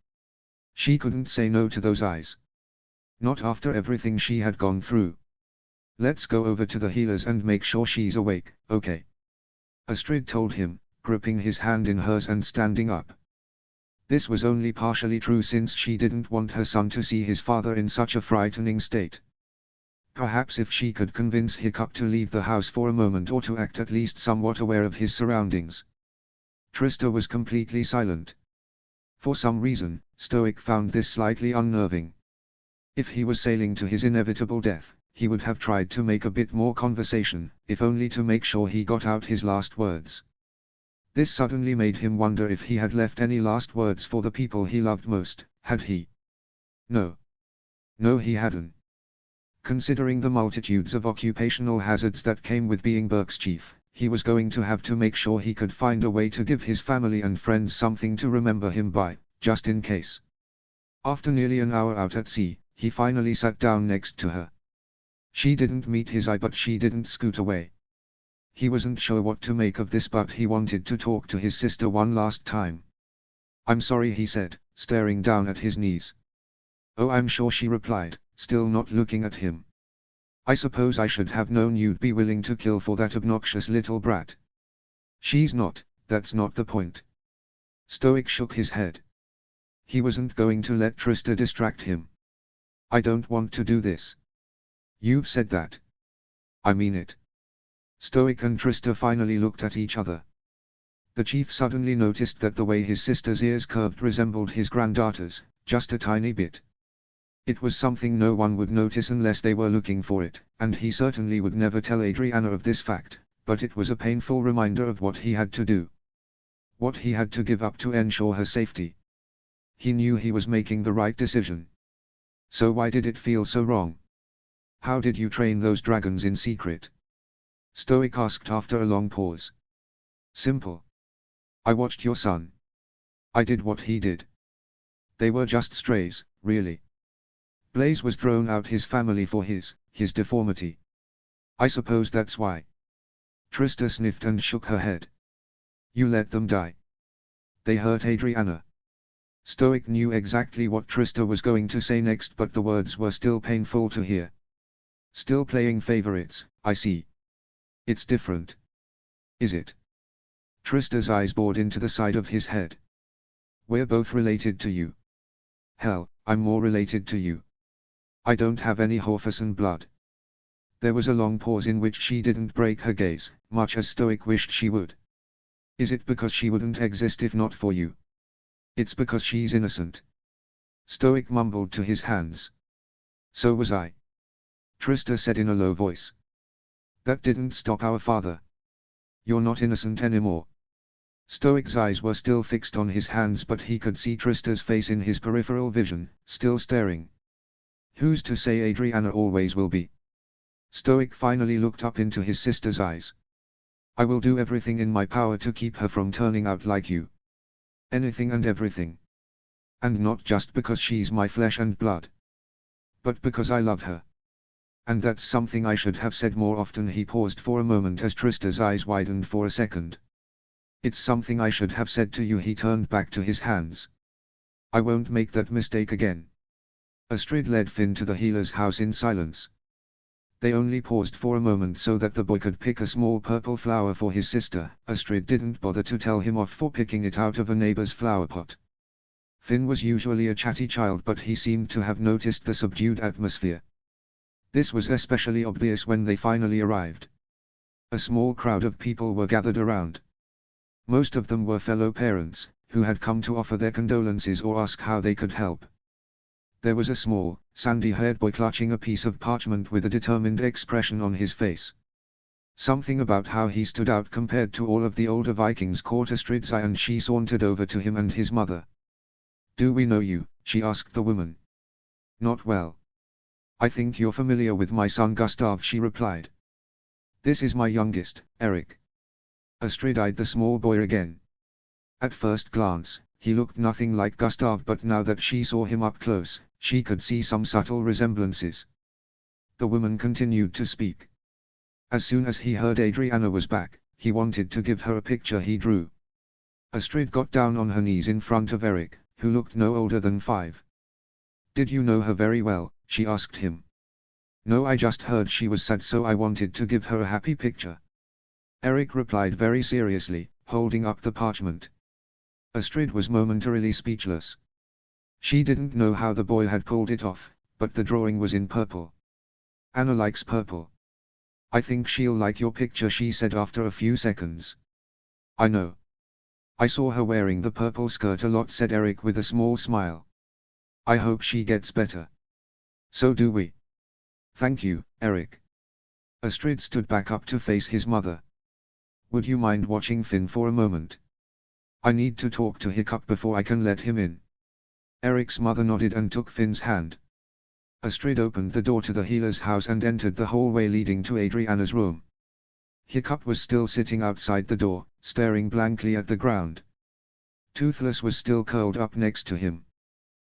She couldn't say no to those eyes. Not after everything she had gone through. Let's go over to the healers and make sure she's awake, okay? Astrid told him, gripping his hand in hers and standing up. This was only partially true since she didn't want her son to see his father in such a frightening state. Perhaps if she could convince Hiccup to leave the house for a moment or to act at least somewhat aware of his surroundings. Trista was completely silent. For some reason, Stoic found this slightly unnerving. If he was sailing to his inevitable death, he would have tried to make a bit more conversation, if only to make sure he got out his last words. This suddenly made him wonder if he had left any last words for the people he loved most, had he? No. No, he hadn't. Considering the multitudes of occupational hazards that came with being Berk's chief, he was going to have to make sure he could find a way to give his family and friends something to remember him by, just in case. After nearly an hour out at sea, he finally sat down next to her. She didn't meet his eye but she didn't scoot away. He wasn't sure what to make of this but he wanted to talk to his sister one last time. I'm sorry, he said, staring down at his knees. Oh, I'm sure, she replied, still not looking at him. I suppose I should have known you'd be willing to kill for that obnoxious little brat. She's not, that's not the point. Stoic shook his head. He wasn't going to let Trista distract him. I don't want to do this. You've said that. I mean it. Stoic and Trista finally looked at each other. The chief suddenly noticed that the way his sister's ears curved resembled his granddaughter's, just a tiny bit. It was something no one would notice unless they were looking for it, and he certainly would never tell Adriana of this fact, but it was a painful reminder of what he had to do. What he had to give up to ensure her safety. He knew he was making the right decision. So why did it feel so wrong? How did you train those dragons in secret? Stoic asked after a long pause. Simple. I watched your son. I did what he did. They were just strays, really. Blaze was thrown out his family for his deformity. I suppose that's why. Trista sniffed and shook her head. You let them die. They hurt Adriana. Stoic knew exactly what Trista was going to say next but the words were still painful to hear. Still playing favorites, I see. It's different. Is it? Trista's eyes bored into the side of his head. We're both related to you. Hell, I'm more related to you. I don't have any Horferson blood. There was a long pause in which she didn't break her gaze, much as Stoic wished she would. Is it because she wouldn't exist if not for you? It's because she's innocent. Stoic mumbled to his hands. So was I. Trista said in a low voice. That didn't stop our father. You're not innocent anymore. Stoic's eyes were still fixed on his hands, but he could see Trista's face in his peripheral vision, still staring. Who's to say Adriana always will be? Stoic finally looked up into his sister's eyes. I will do everything in my power to keep her from turning out like you. Anything and everything. And not just because she's my flesh and blood. But because I love her. And that's something I should have said more often. He paused for a moment as Trista's eyes widened for a second. It's something I should have said to you. He turned back to his hands. I won't make that mistake again. Astrid led Finn to the healer's house in silence. They only paused for a moment so that the boy could pick a small purple flower for his sister. Astrid didn't bother to tell him off for picking it out of a neighbor's flower pot. Finn was usually a chatty child, but he seemed to have noticed the subdued atmosphere. This was especially obvious when they finally arrived. A small crowd of people were gathered around. Most of them were fellow parents, who had come to offer their condolences or ask how they could help. There was a small, sandy-haired boy clutching a piece of parchment with a determined expression on his face. Something about how he stood out compared to all of the older Vikings caught Astrid's eye, and she sauntered over to him and his mother. Do we know you? She asked the woman. Not well. I think you're familiar with my son Gustav, she replied. This is my youngest, Eric. Astrid eyed the small boy again. At first glance, he looked nothing like Gustav, but now that she saw him up close, she could see some subtle resemblances. The woman continued to speak. As soon as he heard Adriana was back, he wanted to give her a picture he drew. Astrid got down on her knees in front of Eric, who looked no older than 5. Did you know her very well? She asked him. No, I just heard she was sad, so I wanted to give her a happy picture. Eric replied very seriously, holding up the parchment. Astrid was momentarily speechless. She didn't know how the boy had pulled it off, but the drawing was in purple. Anna likes purple. I think she'll like your picture, she said after a few seconds. I know. I saw her wearing the purple skirt a lot, said Eric with a small smile. I hope she gets better. So do we. Thank you, Eric. Astrid stood back up to face his mother. Would you mind watching Finn for a moment? I need to talk to Hiccup before I can let him in. Eric's mother nodded and took Finn's hand. Astrid opened the door to the healer's house and entered the hallway leading to Adriana's room. Hiccup was still sitting outside the door, staring blankly at the ground. Toothless was still curled up next to him.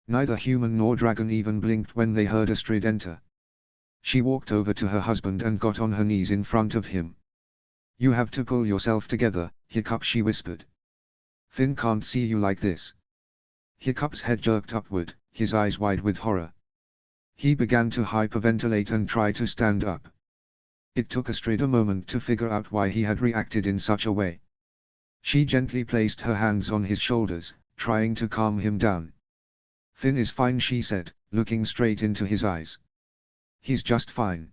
Neither human nor dragon even blinked when they heard Astrid enter. She walked over to her husband and got on her knees in front of him. You have to pull yourself together, Hiccup, she whispered. Finn can't see you like this. Hiccup's head jerked upward, his eyes wide with horror. He began to hyperventilate and try to stand up. It took Astrid a moment to figure out why he had reacted in such a way. She gently placed her hands on his shoulders, trying to calm him down. Finn is fine, she said, looking straight into his eyes. He's just fine.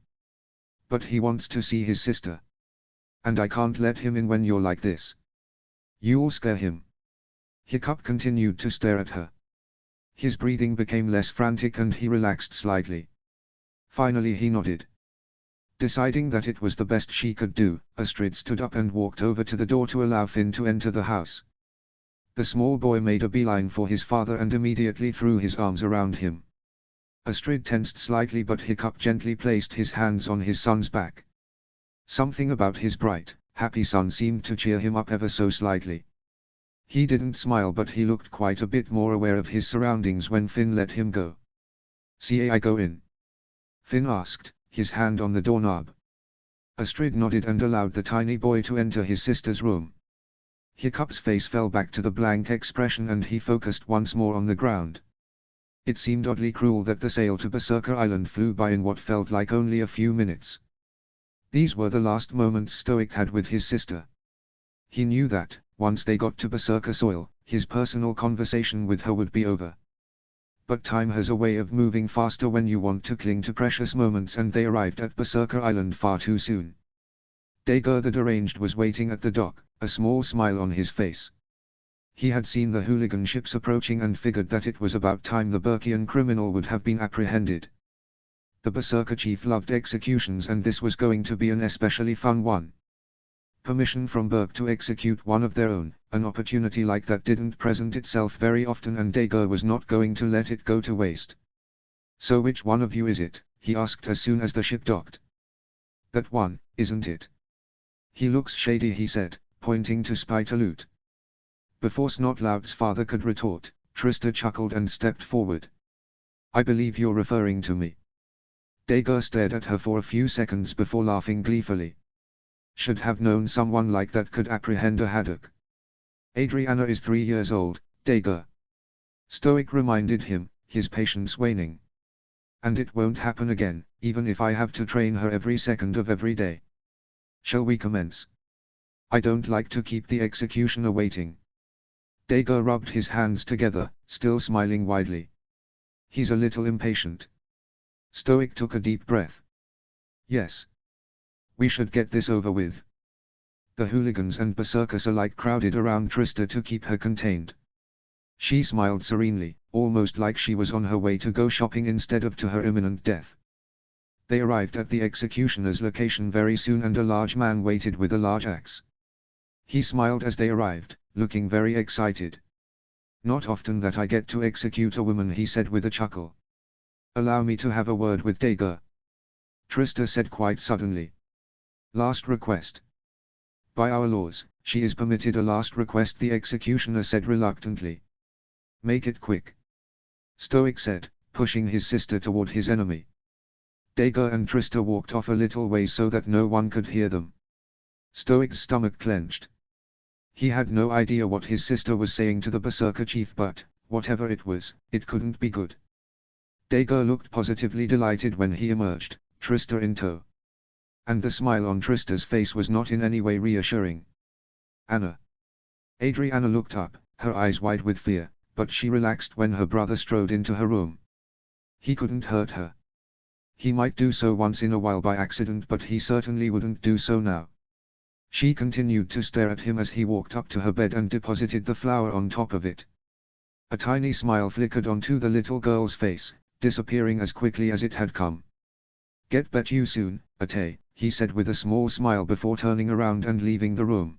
But he wants to see his sister. And I can't let him in when you're like this. You'll scare him. Hiccup continued to stare at her. His breathing became less frantic and he relaxed slightly. Finally he nodded. Deciding that it was the best she could do, Astrid stood up and walked over to the door to allow Finn to enter the house. The small boy made a beeline for his father and immediately threw his arms around him. Astrid tensed slightly, but Hiccup gently placed his hands on his son's back. Something about his bright, happy son seemed to cheer him up ever so slightly. He didn't smile, but he looked quite a bit more aware of his surroundings when Finn let him go. "See I go in?" Finn asked, his hand on the doorknob. Astrid nodded and allowed the tiny boy to enter his sister's room. Hiccup's face fell back to the blank expression and he focused once more on the ground. It seemed oddly cruel that the sail to Berserker Island flew by in what felt like only a few minutes. These were the last moments Stoic had with his sister. He knew that, once they got to Berserker soil, his personal conversation with her would be over. But time has a way of moving faster when you want to cling to precious moments, and they arrived at Berserker Island far too soon. Dager the Deranged was waiting at the dock, a small smile on his face. He had seen the hooligan ships approaching and figured that it was about time the Burkian criminal would have been apprehended. The Berserker chief loved executions, and this was going to be an especially fun one. Permission from Berk to execute one of their own, an opportunity like that didn't present itself very often, and Dager was not going to let it go to waste. "So which one of you is it?" he asked as soon as the ship docked. "That one, isn't it?" "He looks shady," he said, pointing to Spitaloot. Before Snotlout's father could retort, Trista chuckled and stepped forward. "I believe you're referring to me." Dager stared at her for a few seconds before laughing gleefully. "Should have known someone like that could apprehend a haddock." "Adriana is 3 years old, Dager." Stoic reminded him, his patience waning. "And it won't happen again, even if I have to train her every second of every day. Shall we commence? I don't like to keep the executioner waiting." Dager rubbed his hands together, still smiling widely. "He's a little impatient." Stoic took a deep breath. "Yes. We should get this over with." The hooligans and berserkers alike crowded around Trista to keep her contained. She smiled serenely, almost like she was on her way to go shopping instead of to her imminent death. They arrived at the executioner's location very soon, and a large man waited with a large axe. He smiled as they arrived, looking very excited. "Not often that I get to execute a woman," he said with a chuckle. "Allow me to have a word with Dager," Trista said quite suddenly. "Last request." "By our laws, she is permitted a last request," the executioner said reluctantly. "Make it quick," Stoic said, pushing his sister toward his enemy. Dager and Trista walked off a little ways so that no one could hear them. Stoic's stomach clenched. He had no idea what his sister was saying to the Berserker chief, but, whatever it was, it couldn't be good. Dager looked positively delighted when he emerged, Trista in tow. And the smile on Trista's face was not in any way reassuring. "Anna." Adriana looked up, her eyes wide with fear, but she relaxed when her brother strode into her room. He couldn't hurt her. He might do so once in a while by accident, but he certainly wouldn't do so now. She continued to stare at him as he walked up to her bed and deposited the flower on top of it. A tiny smile flickered onto the little girl's face, disappearing as quickly as it had come. "Get back you soon, Ate," he said with a small smile before turning around and leaving the room.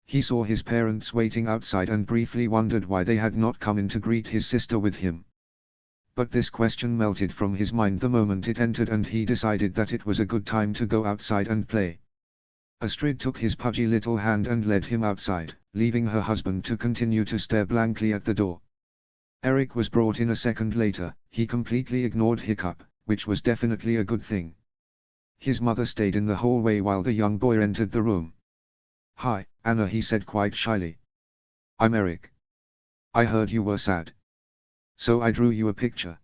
He saw his parents waiting outside and briefly wondered why they had not come in to greet his sister with him. But this question melted from his mind the moment it entered, and he decided that it was a good time to go outside and play. Astrid took his pudgy little hand and led him outside, leaving her husband to continue to stare blankly at the door. Eric was brought in a second later. He completely ignored Hiccup, which was definitely a good thing. His mother stayed in the hallway while the young boy entered the room. "Hi, Anna," he said quite shyly. "I'm Eric. I heard you were sad. So I drew you a picture.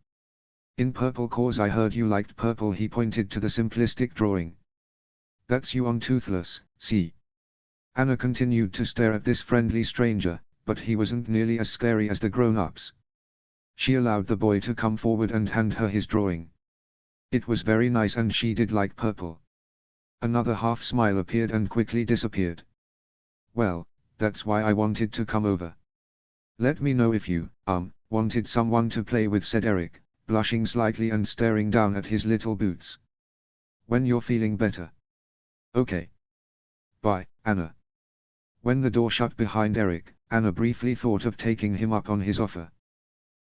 In purple, cause I heard you liked purple." He pointed to the simplistic drawing. "That's you on Toothless, see?" Anna continued to stare at this friendly stranger, but he wasn't nearly as scary as the grown-ups. She allowed the boy to come forward and hand her his drawing. It was very nice, and she did like purple. Another half smile appeared and quickly disappeared. "Well, that's why I wanted to come over. Let me know if you, wanted someone to play with," said Eric, blushing slightly and staring down at his little boots. "When you're feeling better." "Okay. Bye, Anna." When the door shut behind Eric, Anna briefly thought of taking him up on his offer.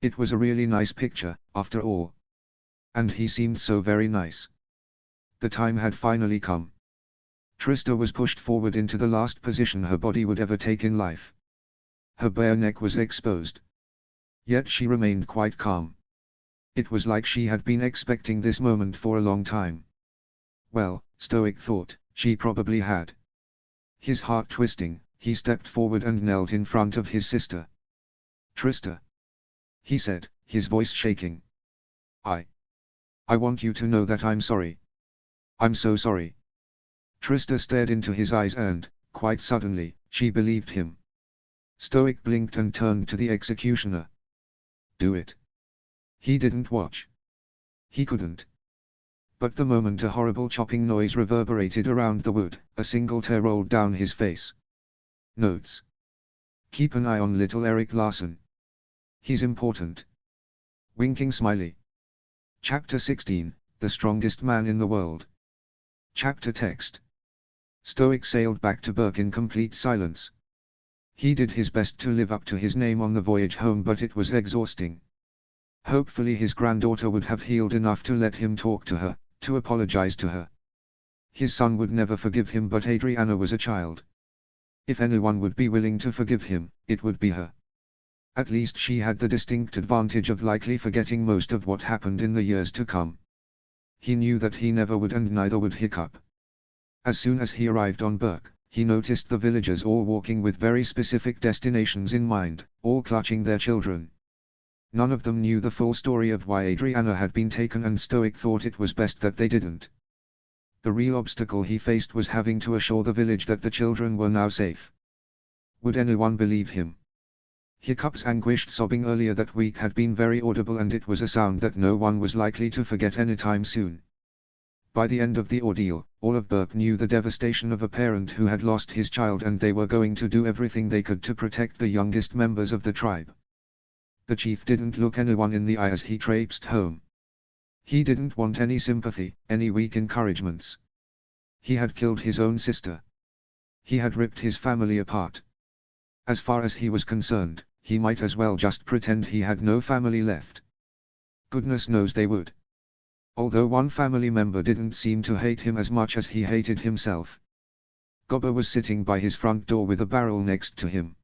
It was a really nice picture, after all. And he seemed so very nice. The time had finally come. Trista was pushed forward into the last position her body would ever take in life. Her bare neck was exposed. Yet she remained quite calm. It was like she had been expecting this moment for a long time. Well, Stoic thought, she probably had. His heart twisting, he stepped forward and knelt in front of his sister. "Trista." he said, his voice shaking. I want you to know that I'm sorry. I'm so sorry. Trista stared into his eyes and, quite suddenly, she believed him. Stoic blinked and turned to the executioner. Do it. He didn't watch. He couldn't. But the moment a horrible chopping noise reverberated around the wood, a single tear rolled down his face. Notes. Keep an eye on little Erik Larson. He's important. Winking smiley. Chapter 16, The Strongest Man in the World. Chapter text. Stoic sailed back to Berk in complete silence. He did his best to live up to his name on the voyage home, but it was exhausting. Hopefully his granddaughter would have healed enough to let him talk to her, to apologize to her. His son would never forgive him, but Adriana was a child. If anyone would be willing to forgive him, it would be her. At least she had the distinct advantage of likely forgetting most of what happened in the years to come. He knew that he never would, and neither would Hiccup. As soon as he arrived on Berk, he noticed the villagers all walking with very specific destinations in mind, all clutching their children. None of them knew the full story of why Adriana had been taken, and Stoic thought it was best that they didn't. The real obstacle he faced was having to assure the village that the children were now safe. Would anyone believe him? Hiccup's anguished sobbing earlier that week had been very audible, and it was a sound that no one was likely to forget anytime soon. By the end of the ordeal, all of Berk knew the devastation of a parent who had lost his child, and they were going to do everything they could to protect the youngest members of the tribe. The chief didn't look anyone in the eye as he traipsed home. He didn't want any sympathy, any weak encouragements. He had killed his own sister. He had ripped his family apart. As far as he was concerned, he might as well just pretend he had no family left. Goodness knows they would. Although one family member didn't seem to hate him as much as he hated himself. Gobber was sitting by his front door with a barrel next to him.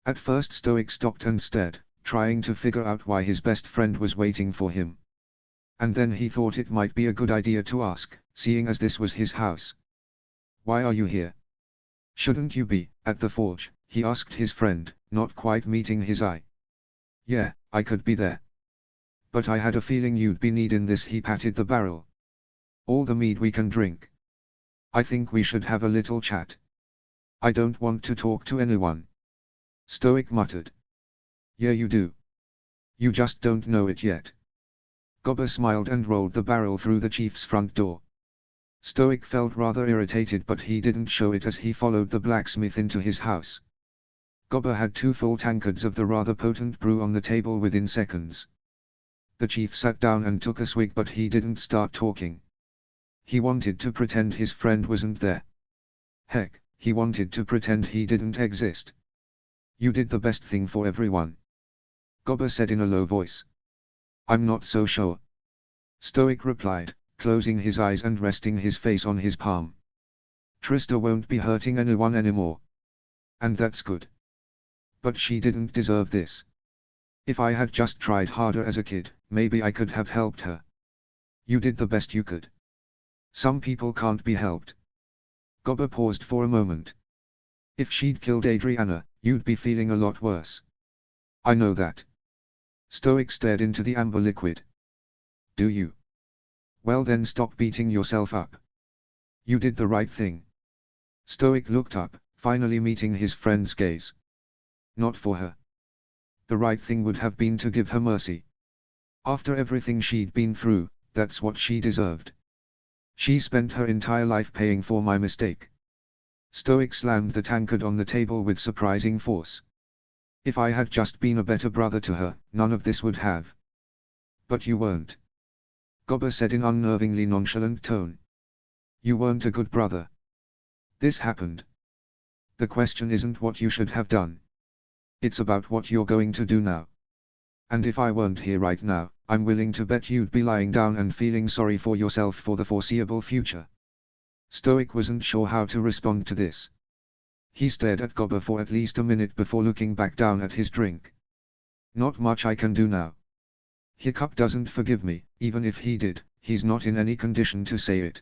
At first Stoic stopped and stared, trying to figure out why his best friend was waiting for him. And then he thought it might be a good idea to ask, seeing as this was his house. Why are you here? Shouldn't you be at the forge? He asked his friend, not quite meeting his eye. Yeah, I could be there. But I had a feeling you'd be needing this. He patted the barrel. All the mead we can drink. I think we should have a little chat. I don't want to talk to anyone. Stoic muttered. Yeah, you do. You just don't know it yet. Gobber smiled and rolled the barrel through the chief's front door. Stoic felt rather irritated, but he didn't show it as he followed the blacksmith into his house. Gobber had 2 full tankards of the rather potent brew on the table within seconds. The chief sat down and took a swig, but he didn't start talking. He wanted to pretend his friend wasn't there. Heck, he wanted to pretend he didn't exist. You did the best thing for everyone. Gobber said in a low voice. I'm not so sure. Stoic replied, closing his eyes and resting his face on his palm. Trista won't be hurting anyone anymore. And that's good. But she didn't deserve this. If I had just tried harder as a kid, maybe I could have helped her. You did the best you could. Some people can't be helped. Gobber paused for a moment. If she'd killed Adriana, you'd be feeling a lot worse. I know that. Stoic stared into the amber liquid. Do you? Well then stop beating yourself up. You did the right thing. Stoic looked up, finally meeting his friend's gaze. Not for her. The right thing would have been to give her mercy. After everything she'd been through, that's what she deserved. She spent her entire life paying for my mistake. Stoic slammed the tankard on the table with surprising force. If I had just been a better brother to her, none of this would have. But you weren't. Gobber said in unnervingly nonchalant tone. You weren't a good brother. This happened. The question isn't what you should have done. It's about what you're going to do now. And if I weren't here right now, I'm willing to bet you'd be lying down and feeling sorry for yourself for the foreseeable future. Stoic wasn't sure how to respond to this. He stared at Gobber for at least a minute before looking back down at his drink. Not much I can do now. Hiccup doesn't forgive me. Even if he did, he's not in any condition to say it.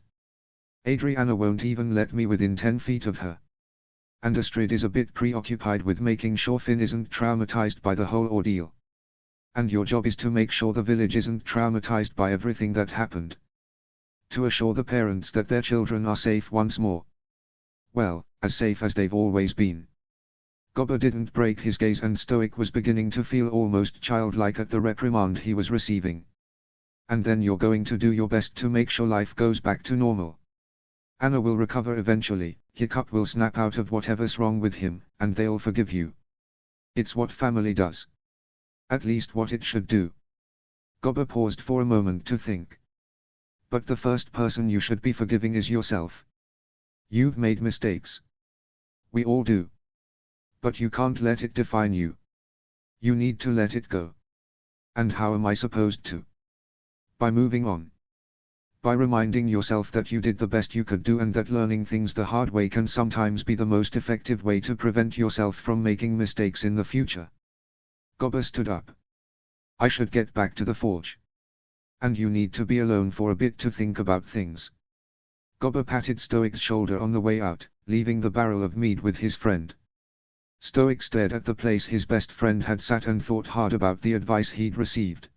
Adriana won't even let me within 10 feet of her. And Astrid is a bit preoccupied with making sure Finn isn't traumatized by the whole ordeal. And your job is to make sure the village isn't traumatized by everything that happened. To assure the parents that their children are safe once more. Well, as safe as they've always been. Gobber didn't break his gaze, and Stoic was beginning to feel almost childlike at the reprimand he was receiving. And then you're going to do your best to make sure life goes back to normal. Anna will recover eventually, Hiccup will snap out of whatever's wrong with him, and they'll forgive you. It's what family does. At least what it should do. Gobber paused for a moment to think. But the first person you should be forgiving is yourself. You've made mistakes. We all do. But you can't let it define you. You need to let it go. And how am I supposed to? By moving on. By reminding yourself that you did the best you could do, and that learning things the hard way can sometimes be the most effective way to prevent yourself from making mistakes in the future. Gobber stood up. I should get back to the forge. And you need to be alone for a bit to think about things. Gobber patted Stoic's shoulder on the way out, leaving the barrel of mead with his friend. Stoic stared at the place his best friend had sat and thought hard about the advice he'd received.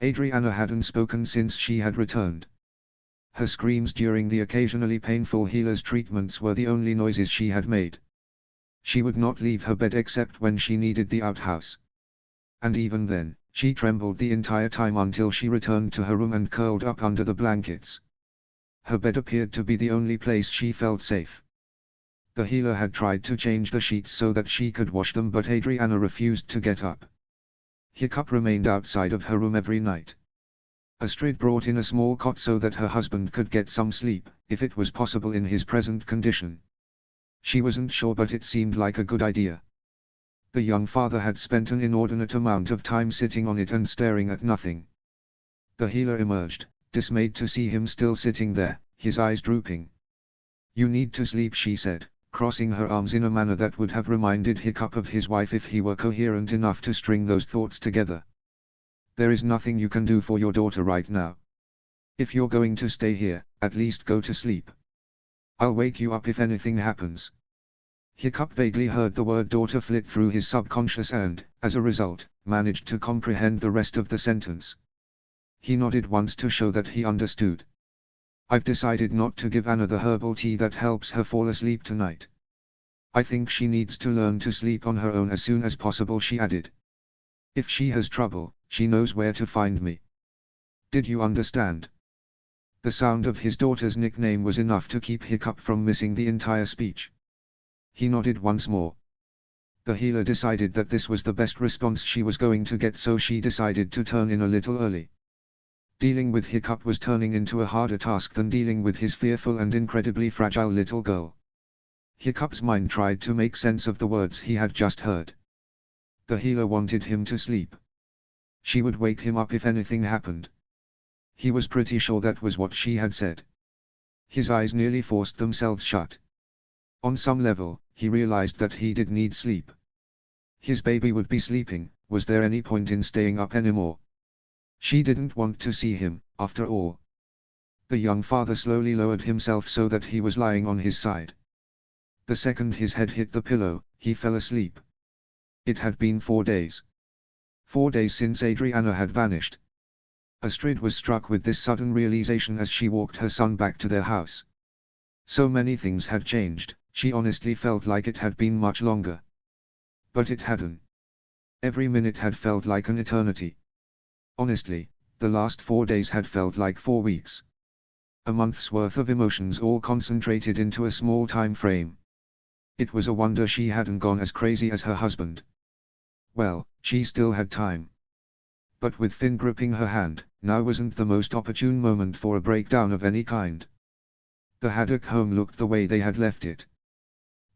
Adriana hadn't spoken since she had returned. Her screams during the occasionally painful healer's treatments were the only noises she had made. She would not leave her bed except when she needed the outhouse. And even then, she trembled the entire time until she returned to her room and curled up under the blankets. Her bed appeared to be the only place she felt safe. The healer had tried to change the sheets so that she could wash them, but Adriana refused to get up. Hiccup remained outside of her room every night. Astrid brought in a small cot so that her husband could get some sleep, if it was possible in his present condition. She wasn't sure, but it seemed like a good idea. The young father had spent an inordinate amount of time sitting on it and staring at nothing. The healer emerged, dismayed to see him still sitting there, his eyes drooping. You need to sleep, she said, crossing her arms in a manner that would have reminded Hiccup of his wife if he were coherent enough to string those thoughts together. There is nothing you can do for your daughter right now. If you're going to stay here, at least go to sleep. I'll wake you up if anything happens. Hiccup vaguely heard the word daughter flit through his subconscious and, as a result, managed to comprehend the rest of the sentence. He nodded once to show that he understood. I've decided not to give Anna the herbal tea that helps her fall asleep tonight. I think she needs to learn to sleep on her own as soon as possible, she added. If she has trouble, she knows where to find me. Did you understand? The sound of his daughter's nickname was enough to keep Hiccup from missing the entire speech. He nodded once more. The healer decided that this was the best response she was going to get, so she decided to turn in a little early. Dealing with Hiccup was turning into a harder task than dealing with his fearful and incredibly fragile little girl. Hiccup's mind tried to make sense of the words he had just heard. The healer wanted him to sleep. She would wake him up if anything happened. He was pretty sure that was what she had said. His eyes nearly forced themselves shut. On some level, he realized that he did need sleep. His baby would be sleeping, was there any point in staying up anymore? She didn't want to see him, after all. The young father slowly lowered himself so that he was lying on his side. The second his head hit the pillow, he fell asleep. It had been 4 days. 4 days since Adriana had vanished. Astrid was struck with this sudden realization as she walked her son back to their house. So many things had changed, she honestly felt like it had been much longer. But it hadn't. Every minute had felt like an eternity. Honestly, the last 4 days had felt like 4 weeks. A month's worth of emotions all concentrated into a small time frame. It was a wonder she hadn't gone as crazy as her husband. Well, she still had time. But with Finn gripping her hand, now wasn't the most opportune moment for a breakdown of any kind. The Haddock home looked the way they had left it.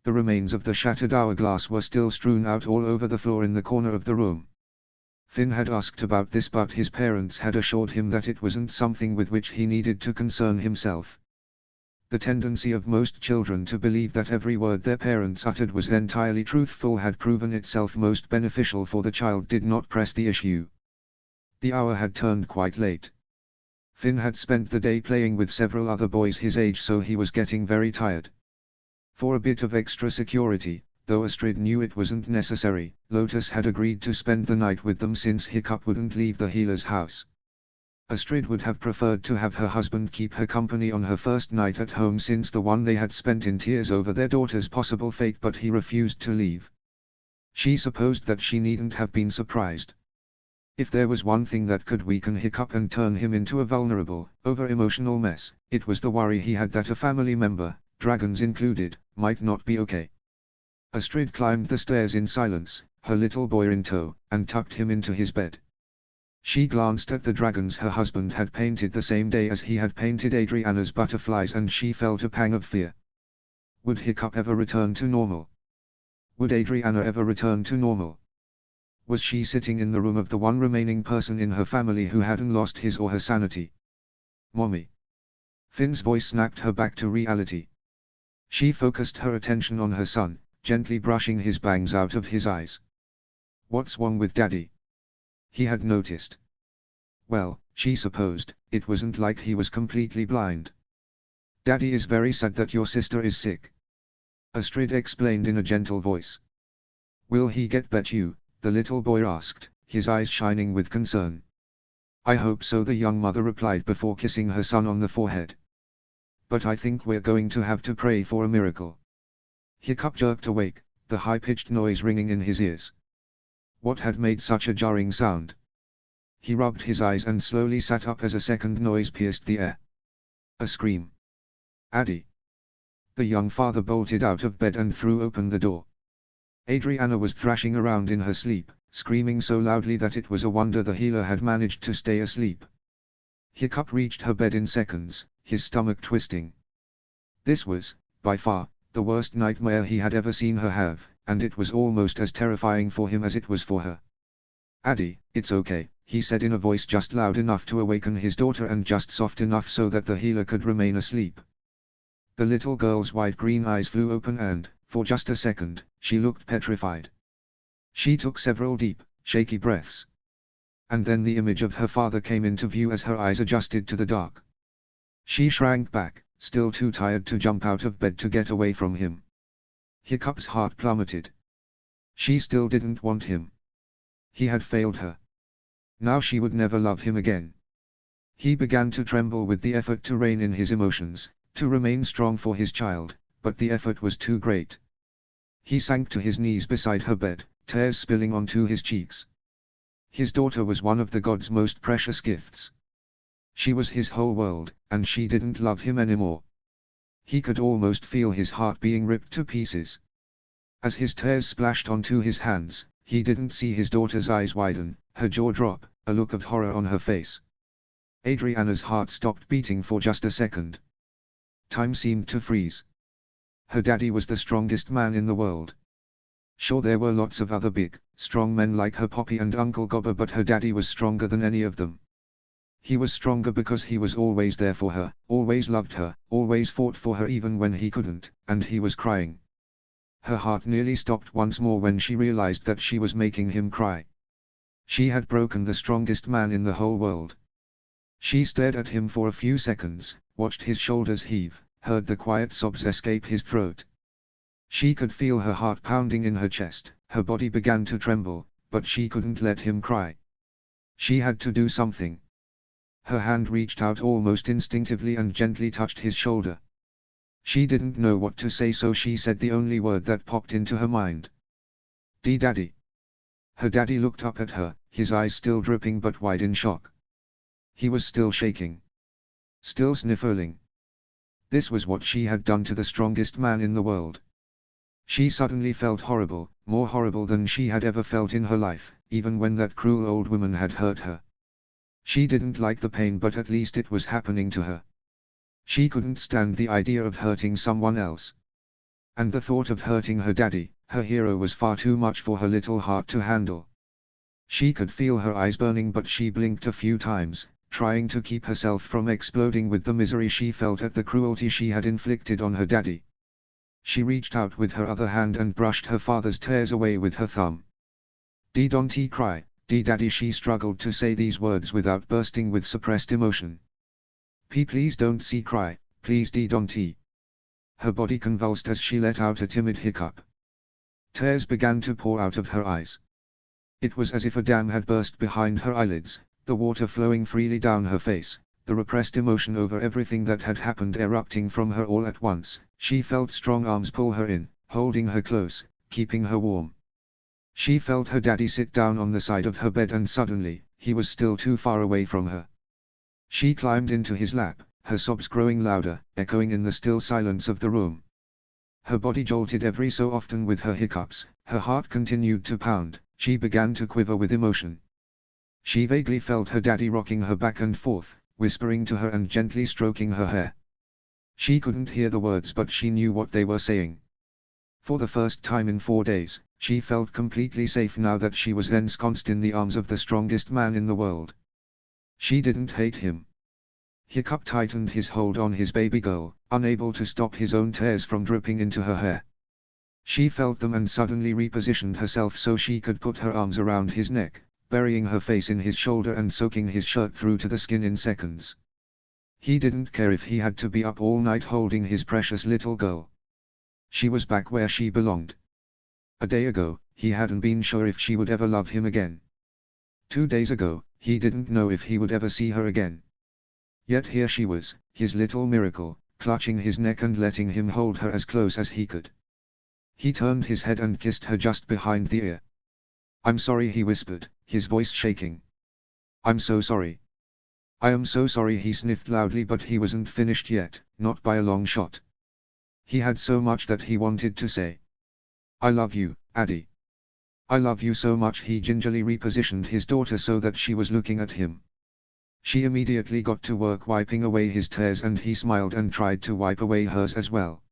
The remains of the shattered hourglass were still strewn out all over the floor in the corner of the room. Finn had asked about this, but his parents had assured him that it wasn't something with which he needed to concern himself. The tendency of most children to believe that every word their parents uttered was entirely truthful had proven itself most beneficial, for the child did not press the issue. The hour had turned quite late. Finn had spent the day playing with several other boys his age, so he was getting very tired. For a bit of extra security, Though Astrid knew it wasn't necessary, Lotus had agreed to spend the night with them since Hiccup wouldn't leave the healer's house. Astrid would have preferred to have her husband keep her company on her first night at home since the one they had spent in tears over their daughter's possible fate, but he refused to leave. She supposed that she needn't have been surprised. If there was one thing that could weaken Hiccup and turn him into a vulnerable, over-emotional mess, it was the worry he had that a family member, dragons included, might not be okay. Astrid climbed the stairs in silence, her little boy in tow, and tucked him into his bed. She glanced at the dragons her husband had painted the same day as he had painted Adriana's butterflies, and she felt a pang of fear. Would Hiccup ever return to normal? Would Adriana ever return to normal? Was she sitting in the room of the one remaining person in her family who hadn't lost his or her sanity? Mommy. Finn's voice snapped her back to reality. She focused her attention on her son, gently brushing his bangs out of his eyes. What's wrong with Daddy? He had noticed. Well, she supposed, it wasn't like he was completely blind. Daddy is very sad that your sister is sick. Astrid explained in a gentle voice. Will he get better? The little boy asked, his eyes shining with concern. I hope so, the young mother replied before kissing her son on the forehead. But I think we're going to have to pray for a miracle. Hiccup jerked awake, the high-pitched noise ringing in his ears. What had made such a jarring sound? He rubbed his eyes and slowly sat up as a second noise pierced the air. A scream. Addy. The young father bolted out of bed and threw open the door. Adriana was thrashing around in her sleep, screaming so loudly that it was a wonder the healer had managed to stay asleep. Hiccup reached her bed in seconds, his stomach twisting. This was, by far, the worst nightmare he had ever seen her have, and it was almost as terrifying for him as it was for her. Addy, it's okay, he said in a voice just loud enough to awaken his daughter and just soft enough so that the healer could remain asleep. The little girl's wide green eyes flew open and, for just a second, she looked petrified. She took several deep, shaky breaths. And then the image of her father came into view as her eyes adjusted to the dark. She shrank back, still too tired to jump out of bed to get away from him. Hiccup's heart plummeted. She still didn't want him. He had failed her. Now she would never love him again. He began to tremble with the effort to rein in his emotions, to remain strong for his child, but the effort was too great. He sank to his knees beside her bed, tears spilling onto his cheeks. His daughter was one of the gods' most precious gifts. She was his whole world, and she didn't love him anymore. He could almost feel his heart being ripped to pieces. As his tears splashed onto his hands, he didn't see his daughter's eyes widen, her jaw drop, a look of horror on her face. Adriana's heart stopped beating for just a second. Time seemed to freeze. Her daddy was the strongest man in the world. Sure, there were lots of other big, strong men like her Poppy and Uncle Gobber, but her daddy was stronger than any of them. He was stronger because he was always there for her, always loved her, always fought for her even when he couldn't, and he was crying. Her heart nearly stopped once more when she realized that she was making him cry. She had broken the strongest man in the whole world. She stared at him for a few seconds, watched his shoulders heave, heard the quiet sobs escape his throat. She could feel her heart pounding in her chest, her body began to tremble, but she couldn't let him cry. She had to do something. Her hand reached out almost instinctively and gently touched his shoulder. She didn't know what to say, so she said the only word that popped into her mind. Daddy. Her daddy looked up at her, his eyes still dripping but wide in shock. He was still shaking. Still sniffling. This was what she had done to the strongest man in the world. She suddenly felt horrible, more horrible than she had ever felt in her life, even when that cruel old woman had hurt her. She didn't like the pain, but at least it was happening to her. She couldn't stand the idea of hurting someone else. And the thought of hurting her daddy, her hero, was far too much for her little heart to handle. She could feel her eyes burning, but she blinked a few times, trying to keep herself from exploding with the misery she felt at the cruelty she had inflicted on her daddy. She reached out with her other hand and brushed her father's tears away with her thumb. Don't cry, Daddy. She struggled to say these words without bursting with suppressed emotion. Please don't cry, please don't. Her body convulsed as she let out a timid hiccup. Tears began to pour out of her eyes. It was as if a dam had burst behind her eyelids, the water flowing freely down her face, the repressed emotion over everything that had happened erupting from her all at once. She felt strong arms pull her in, holding her close, keeping her warm. She felt her daddy sit down on the side of her bed, and suddenly, he was still too far away from her. She climbed into his lap, her sobs growing louder, echoing in the still silence of the room. Her body jolted every so often with her hiccups, her heart continued to pound, she began to quiver with emotion. She vaguely felt her daddy rocking her back and forth, whispering to her and gently stroking her hair. She couldn't hear the words, but she knew what they were saying. For the first time in 4 days, she felt completely safe now that she was ensconced in the arms of the strongest man in the world. She didn't hate him. Hiccup tightened his hold on his baby girl, unable to stop his own tears from dripping into her hair. She felt them and suddenly repositioned herself so she could put her arms around his neck, burying her face in his shoulder and soaking his shirt through to the skin in seconds. He didn't care if he had to be up all night holding his precious little girl. She was back where she belonged. A day ago, he hadn't been sure if she would ever love him again. 2 days ago, he didn't know if he would ever see her again. Yet here she was, his little miracle, clutching his neck and letting him hold her as close as he could. He turned his head and kissed her just behind the ear. "I'm sorry," he whispered, his voice shaking. "I'm so sorry. I am so sorry," he sniffed loudly, but he wasn't finished yet, not by a long shot. He had so much that he wanted to say. "I love you, Addie. I love you so much." He gingerly repositioned his daughter so that she was looking at him. She immediately got to work wiping away his tears, and he smiled and tried to wipe away hers as well.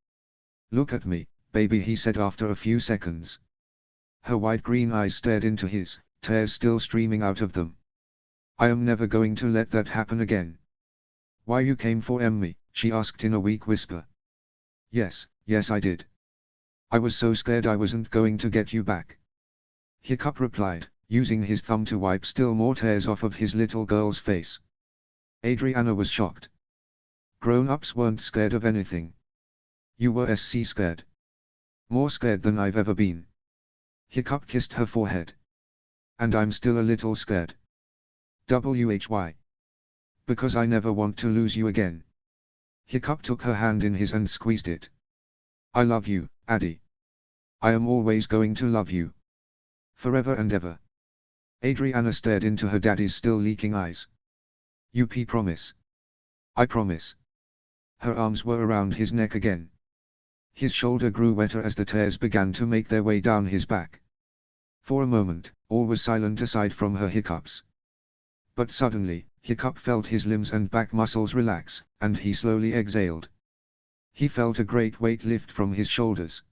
"Look at me, baby," he said after a few seconds. Her wide green eyes stared into his, tears still streaming out of them. "I am never going to let that happen again." "Why, you came for Emmy?" she asked in a weak whisper. Yes, I did. I was so scared I wasn't going to get you back." Hiccup replied, using his thumb to wipe still more tears off of his little girl's face. Adriana was shocked. "Grown-ups weren't scared of anything. You were scared. More scared than I've ever been." Hiccup kissed her forehead. "And I'm still a little scared. Why? Because I never want to lose you again." Hiccup took her hand in his and squeezed it. "I love you, Addie. I am always going to love you. Forever and ever." Adriana stared into her daddy's still leaking eyes. "You promise?" "I promise." Her arms were around his neck again. His shoulder grew wetter as the tears began to make their way down his back. For a moment, all was silent aside from her hiccups. But suddenly, Hiccup felt his limbs and back muscles relax, and he slowly exhaled. He felt a great weight lift from his shoulders.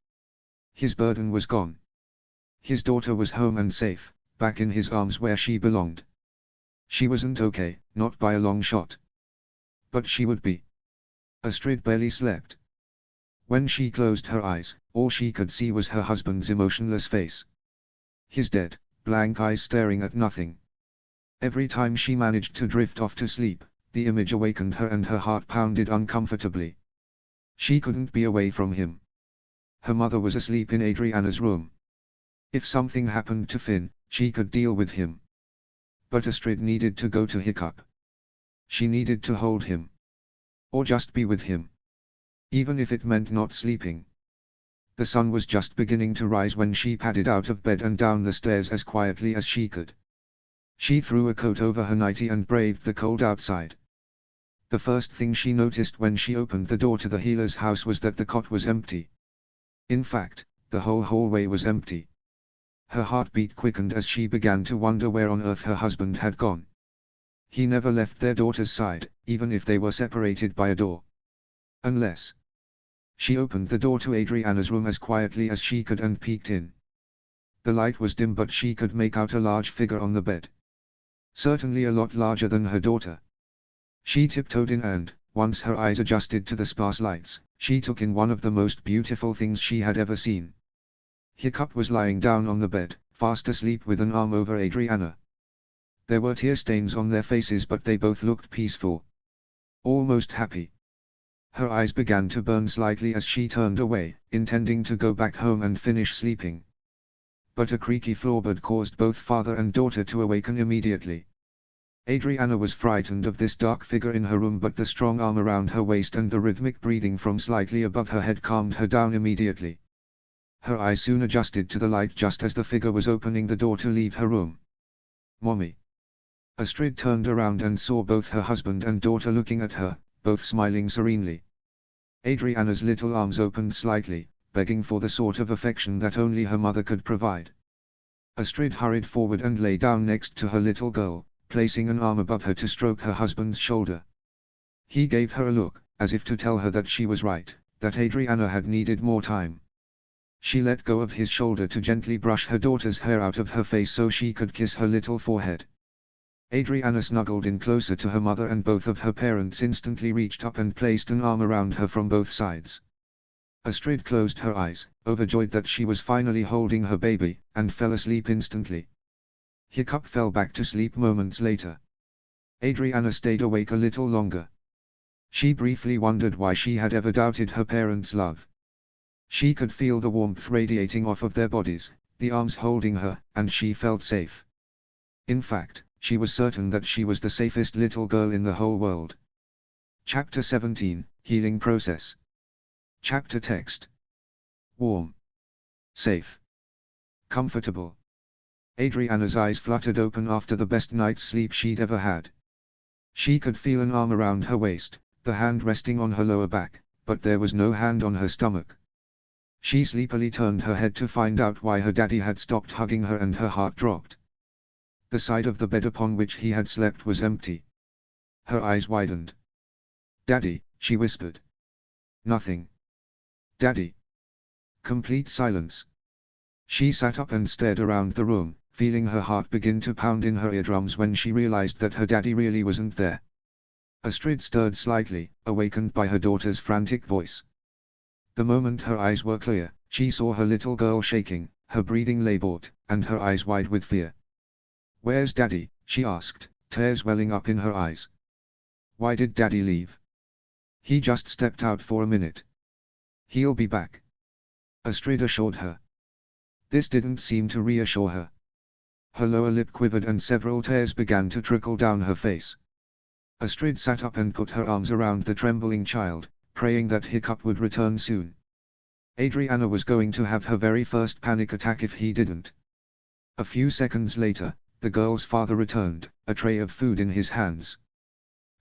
His burden was gone. His daughter was home and safe, back in his arms where she belonged. She wasn't okay, not by a long shot. But she would be. Astrid barely slept. When she closed her eyes, all she could see was her husband's emotionless face. His dead, blank eyes staring at nothing. Every time she managed to drift off to sleep, the image awakened her and her heart pounded uncomfortably. She couldn't be away from him. Her mother was asleep in Adriana's room. If something happened to Finn, she could deal with him. But Astrid needed to go to Hiccup. She needed to hold him. Or just be with him. Even if it meant not sleeping. The sun was just beginning to rise when she padded out of bed and down the stairs as quietly as she could. She threw a coat over her nightie and braved the cold outside. The first thing she noticed when she opened the door to the healer's house was that the cot was empty. In fact, the whole hallway was empty. Her heartbeat quickened as she began to wonder where on earth her husband had gone. He never left their daughter's side, even if they were separated by a door. Unless. She opened the door to Adriana's room as quietly as she could and peeked in. The light was dim, but she could make out a large figure on the bed. Certainly a lot larger than her daughter. She tiptoed in and, once her eyes adjusted to the sparse lights, she took in one of the most beautiful things she had ever seen. Hiccup was lying down on the bed, fast asleep with an arm over Adriana. There were tear stains on their faces, but they both looked peaceful. Almost happy. Her eyes began to burn slightly as she turned away, intending to go back home and finish sleeping, but a creaky floorboard caused both father and daughter to awaken immediately. Adriana was frightened of this dark figure in her room, but the strong arm around her waist and the rhythmic breathing from slightly above her head calmed her down immediately. Her eyes soon adjusted to the light just as the figure was opening the door to leave her room. "Mommy." Astrid turned around and saw both her husband and daughter looking at her, both smiling serenely. Adriana's little arms opened slightly, begging for the sort of affection that only her mother could provide. Astrid hurried forward and lay down next to her little girl, placing an arm above her to stroke her husband's shoulder. He gave her a look, as if to tell her that she was right, that Adriana had needed more time. She let go of his shoulder to gently brush her daughter's hair out of her face so she could kiss her little forehead. Adriana snuggled in closer to her mother, and both of her parents instantly reached up and placed an arm around her from both sides. Astrid closed her eyes, overjoyed that she was finally holding her baby, and fell asleep instantly. Hiccup fell back to sleep moments later. Adriana stayed awake a little longer. She briefly wondered why she had ever doubted her parents' love. She could feel the warmth radiating off of their bodies, the arms holding her, and she felt safe. In fact, she was certain that she was the safest little girl in the whole world. Chapter 17, Healing Process. Chapter text. Warm. Safe. Comfortable. Adriana's eyes fluttered open after the best night's sleep she'd ever had. She could feel an arm around her waist, the hand resting on her lower back, but there was no hand on her stomach. She sleepily turned her head to find out why her daddy had stopped hugging her, and her heart dropped. The side of the bed upon which he had slept was empty. Her eyes widened. "Daddy," she whispered. "Nothing." "Daddy." Complete silence. She sat up and stared around the room, feeling her heart begin to pound in her eardrums when she realized that her daddy really wasn't there. Astrid stirred slightly, awakened by her daughter's frantic voice. The moment her eyes were clear, she saw her little girl shaking, her breathing labored, and her eyes wide with fear. "Where's Daddy?" she asked, tears welling up in her eyes. "Why did Daddy leave?" "He just stepped out for a minute. He'll be back," Astrid assured her. This didn't seem to reassure her. Her lower lip quivered and several tears began to trickle down her face. Astrid sat up and put her arms around the trembling child, praying that Hiccup would return soon. Adriana was going to have her very first panic attack if he didn't. A few seconds later, the girl's father returned, a tray of food in his hands.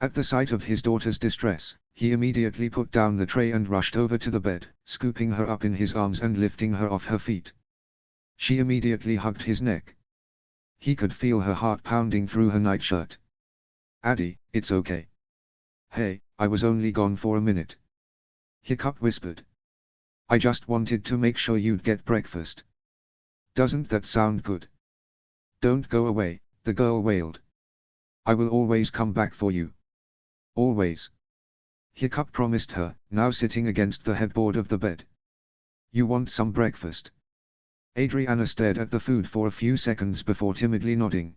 At the sight of his daughter's distress, he immediately put down the tray and rushed over to the bed, scooping her up in his arms and lifting her off her feet. She immediately hugged his neck. He could feel her heart pounding through her nightshirt. "Addie, it's okay." "Hey, I was only gone for a minute," Hiccup whispered. "I just wanted to make sure you'd get breakfast." "Doesn't that sound good?" "Don't go away," the girl wailed. "I will always come back for you. Always," Hiccup promised her, now sitting against the headboard of the bed. "You want some breakfast?" Adriana stared at the food for a few seconds before timidly nodding.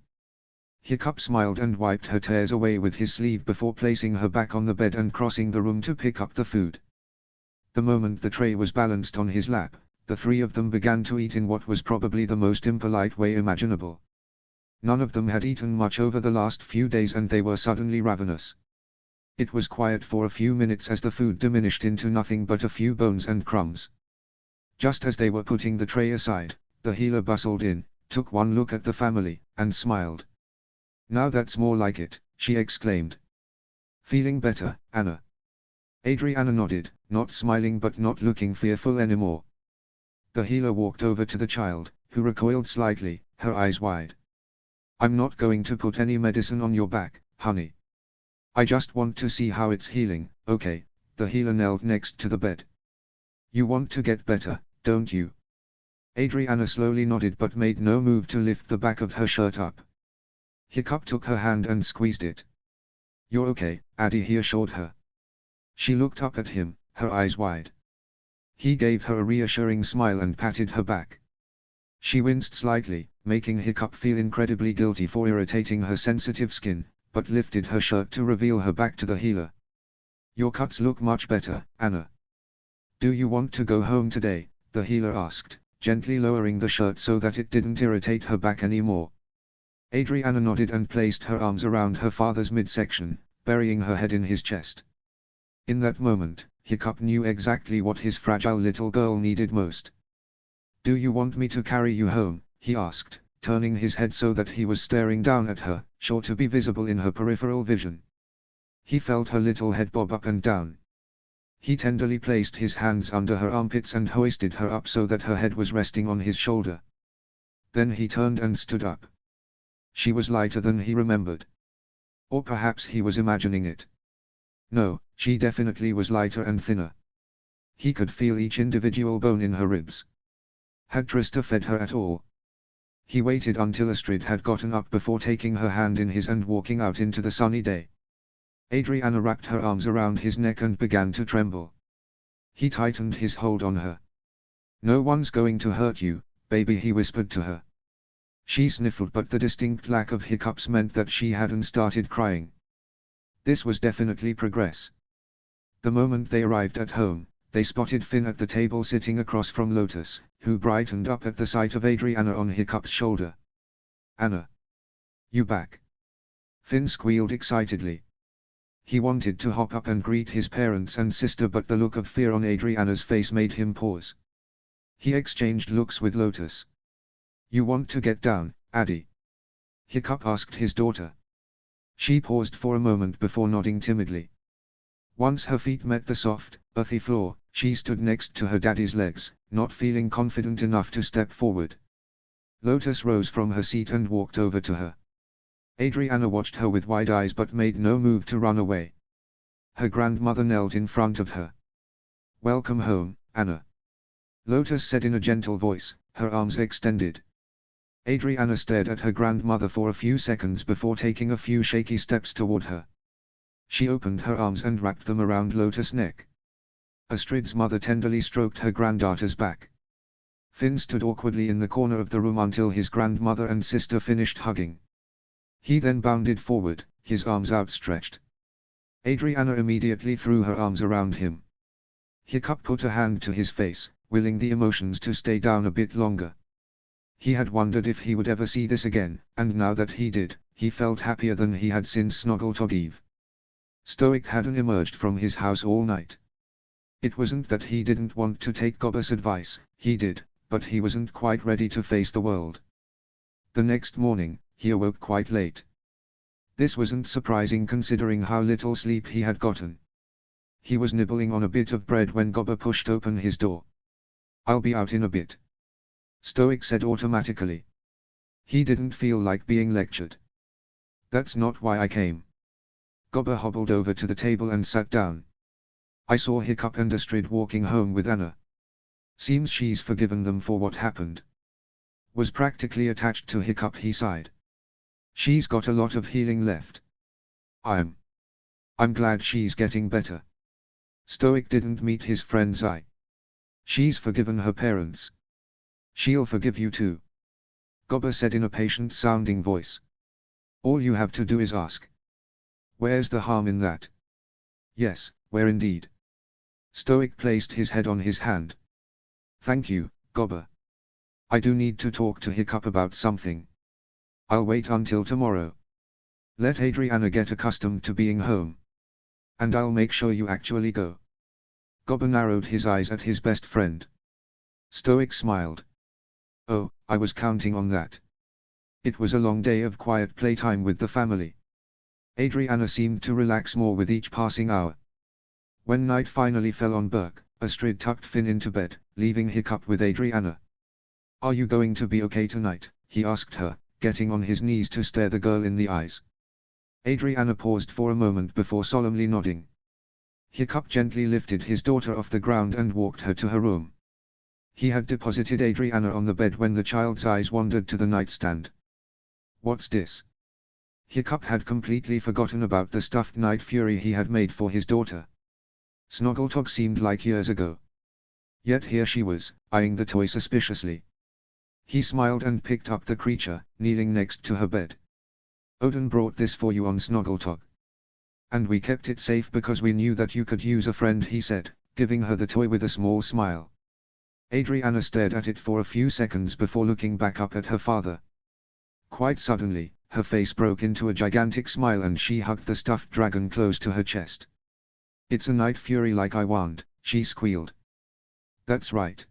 Hiccup smiled and wiped her tears away with his sleeve before placing her back on the bed and crossing the room to pick up the food. The moment the tray was balanced on his lap, the three of them began to eat in what was probably the most impolite way imaginable. None of them had eaten much over the last few days and they were suddenly ravenous. It was quiet for a few minutes as the food diminished into nothing but a few bones and crumbs. Just as they were putting the tray aside, the healer bustled in, took one look at the family, and smiled. "Now that's more like it," she exclaimed. "Feeling better, Anna?" Adriana nodded, not smiling but not looking fearful anymore. The healer walked over to the child, who recoiled slightly, her eyes wide. "I'm not going to put any medicine on your back, honey. I just want to see how it's healing, okay?" The healer knelt next to the bed. "You want to get better, don't you?" Adriana slowly nodded but made no move to lift the back of her shirt up. Hiccup took her hand and squeezed it. "You're okay, Addie," he assured her. She looked up at him, her eyes wide. He gave her a reassuring smile and patted her back. She winced slightly, making Hiccup feel incredibly guilty for irritating her sensitive skin, but lifted her shirt to reveal her back to the healer. "Your cuts look much better, Anna. Do you want to go home today?" the healer asked, gently lowering the shirt so that it didn't irritate her back anymore. Adriana nodded and placed her arms around her father's midsection, burying her head in his chest. In that moment, Hiccup knew exactly what his fragile little girl needed most. "Do you want me to carry you home?" he asked, turning his head so that he was staring down at her, sure to be visible in her peripheral vision. He felt her little head bob up and down. He tenderly placed his hands under her armpits and hoisted her up so that her head was resting on his shoulder. Then he turned and stood up. She was lighter than he remembered. Or perhaps he was imagining it. No, she definitely was lighter and thinner. He could feel each individual bone in her ribs. Had Trista fed her at all? He waited until Astrid had gotten up before taking her hand in his and walking out into the sunny day. Adriana wrapped her arms around his neck and began to tremble. He tightened his hold on her. "No one's going to hurt you, baby," he whispered to her. She sniffled, but the distinct lack of hiccups meant that she hadn't started crying. This was definitely progress. The moment they arrived at home, they spotted Finn at the table sitting across from Lotus, who brightened up at the sight of Adriana on Hiccup's shoulder. "Anna. You back?" Finn squealed excitedly. He wanted to hop up and greet his parents and sister, but the look of fear on Adriana's face made him pause. He exchanged looks with Lotus. "You want to get down, Addie?" Hiccup asked his daughter. She paused for a moment before nodding timidly. Once her feet met the soft, earthy floor, she stood next to her daddy's legs, not feeling confident enough to step forward. Lotus rose from her seat and walked over to her. Adriana watched her with wide eyes but made no move to run away. Her grandmother knelt in front of her. "Welcome home, Anna," Lotus said in a gentle voice, her arms extended. Adriana stared at her grandmother for a few seconds before taking a few shaky steps toward her. She opened her arms and wrapped them around Lotus' neck. Astrid's mother tenderly stroked her granddaughter's back. Finn stood awkwardly in the corner of the room until his grandmother and sister finished hugging. He then bounded forward, his arms outstretched. Adriana immediately threw her arms around him. Hiccup put a hand to his face, willing the emotions to stay down a bit longer. He had wondered if he would ever see this again, and now that he did, he felt happier than he had since Snoggletog Eve. Stoic hadn't emerged from his house all night. It wasn't that he didn't want to take Gobber's advice, he did, but he wasn't quite ready to face the world. The next morning, he awoke quite late. This wasn't surprising considering how little sleep he had gotten. He was nibbling on a bit of bread when Gobber pushed open his door. "I'll be out in a bit," Stoic said automatically. He didn't feel like being lectured. "That's not why I came." Gobber hobbled over to the table and sat down. "I saw Hiccup and Astrid walking home with Anna. Seems she's forgiven them for what happened. Was practically attached to Hiccup," he sighed. "She's got a lot of healing left. I'm glad she's getting better." Stoic didn't meet his friend's eye. "She's forgiven her parents. She'll forgive you too," Gobber said in a patient-sounding voice. "All you have to do is ask. Where's the harm in that?" "Yes, where indeed." Stoic placed his head on his hand. "Thank you, Gobber. I do need to talk to Hiccup about something. I'll wait until tomorrow. Let Adriana get accustomed to being home. And I'll make sure you actually go." Gobber narrowed his eyes at his best friend. Stoic smiled. "Oh, I was counting on that." It was a long day of quiet playtime with the family. Adriana seemed to relax more with each passing hour. When night finally fell on Burke, Astrid tucked Finn into bed, leaving Hiccup with Adriana. "Are you going to be okay tonight?" he asked her, getting on his knees to stare the girl in the eyes. Adriana paused for a moment before solemnly nodding. Hiccup gently lifted his daughter off the ground and walked her to her room. He had deposited Adriana on the bed when the child's eyes wandered to the nightstand. "What's this?" Hiccup had completely forgotten about the stuffed night fury he had made for his daughter. Snoggletog seemed like years ago. Yet here she was, eyeing the toy suspiciously. He smiled and picked up the creature, kneeling next to her bed. "Odin brought this for you on Snoggletog. And we kept it safe because we knew that you could use a friend," he said, giving her the toy with a small smile. Adriana stared at it for a few seconds before looking back up at her father. Quite suddenly, her face broke into a gigantic smile and she hugged the stuffed dragon close to her chest. "It's a night fury like I want," she squealed. "That's right."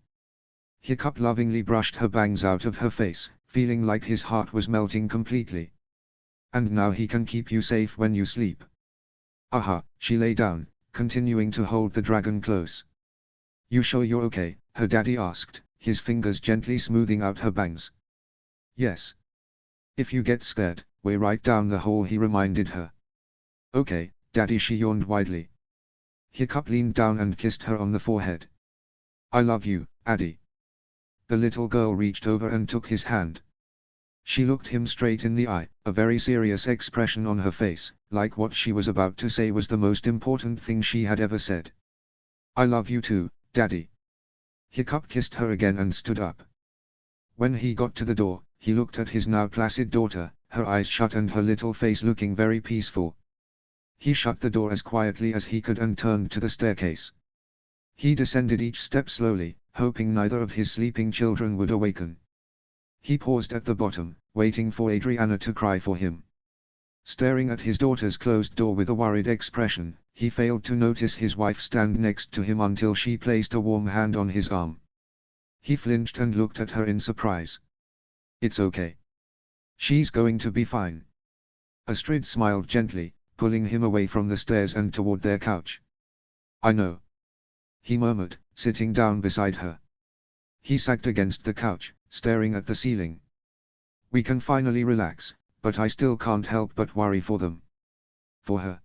Hiccup lovingly brushed her bangs out of her face, feeling like his heart was melting completely. "And now he can keep you safe when you sleep." "Aha," she lay down, continuing to hold the dragon close. "You sure you're okay?" her daddy asked, his fingers gently smoothing out her bangs. "Yes. If you get scared, way right down the hole," he reminded her. "Okay, daddy," she yawned widely. Hiccup leaned down and kissed her on the forehead. "I love you, Addie." The little girl reached over and took his hand. She looked him straight in the eye, a very serious expression on her face, like what she was about to say was the most important thing she had ever said. "I love you too, Daddy." Hiccup kissed her again and stood up. When he got to the door, he looked at his now placid daughter, her eyes shut and her little face looking very peaceful. He shut the door as quietly as he could and turned to the staircase. He descended each step slowly, hoping neither of his sleeping children would awaken. He paused at the bottom, waiting for Adriana to cry for him. Staring at his daughter's closed door with a worried expression, he failed to notice his wife stand next to him until she placed a warm hand on his arm. He flinched and looked at her in surprise. "It's okay. She's going to be fine." Astrid smiled gently, pulling him away from the stairs and toward their couch. "I know," he murmured, sitting down beside her. He sagged against the couch, staring at the ceiling. "We can finally relax, but I still can't help but worry for them." "For her?"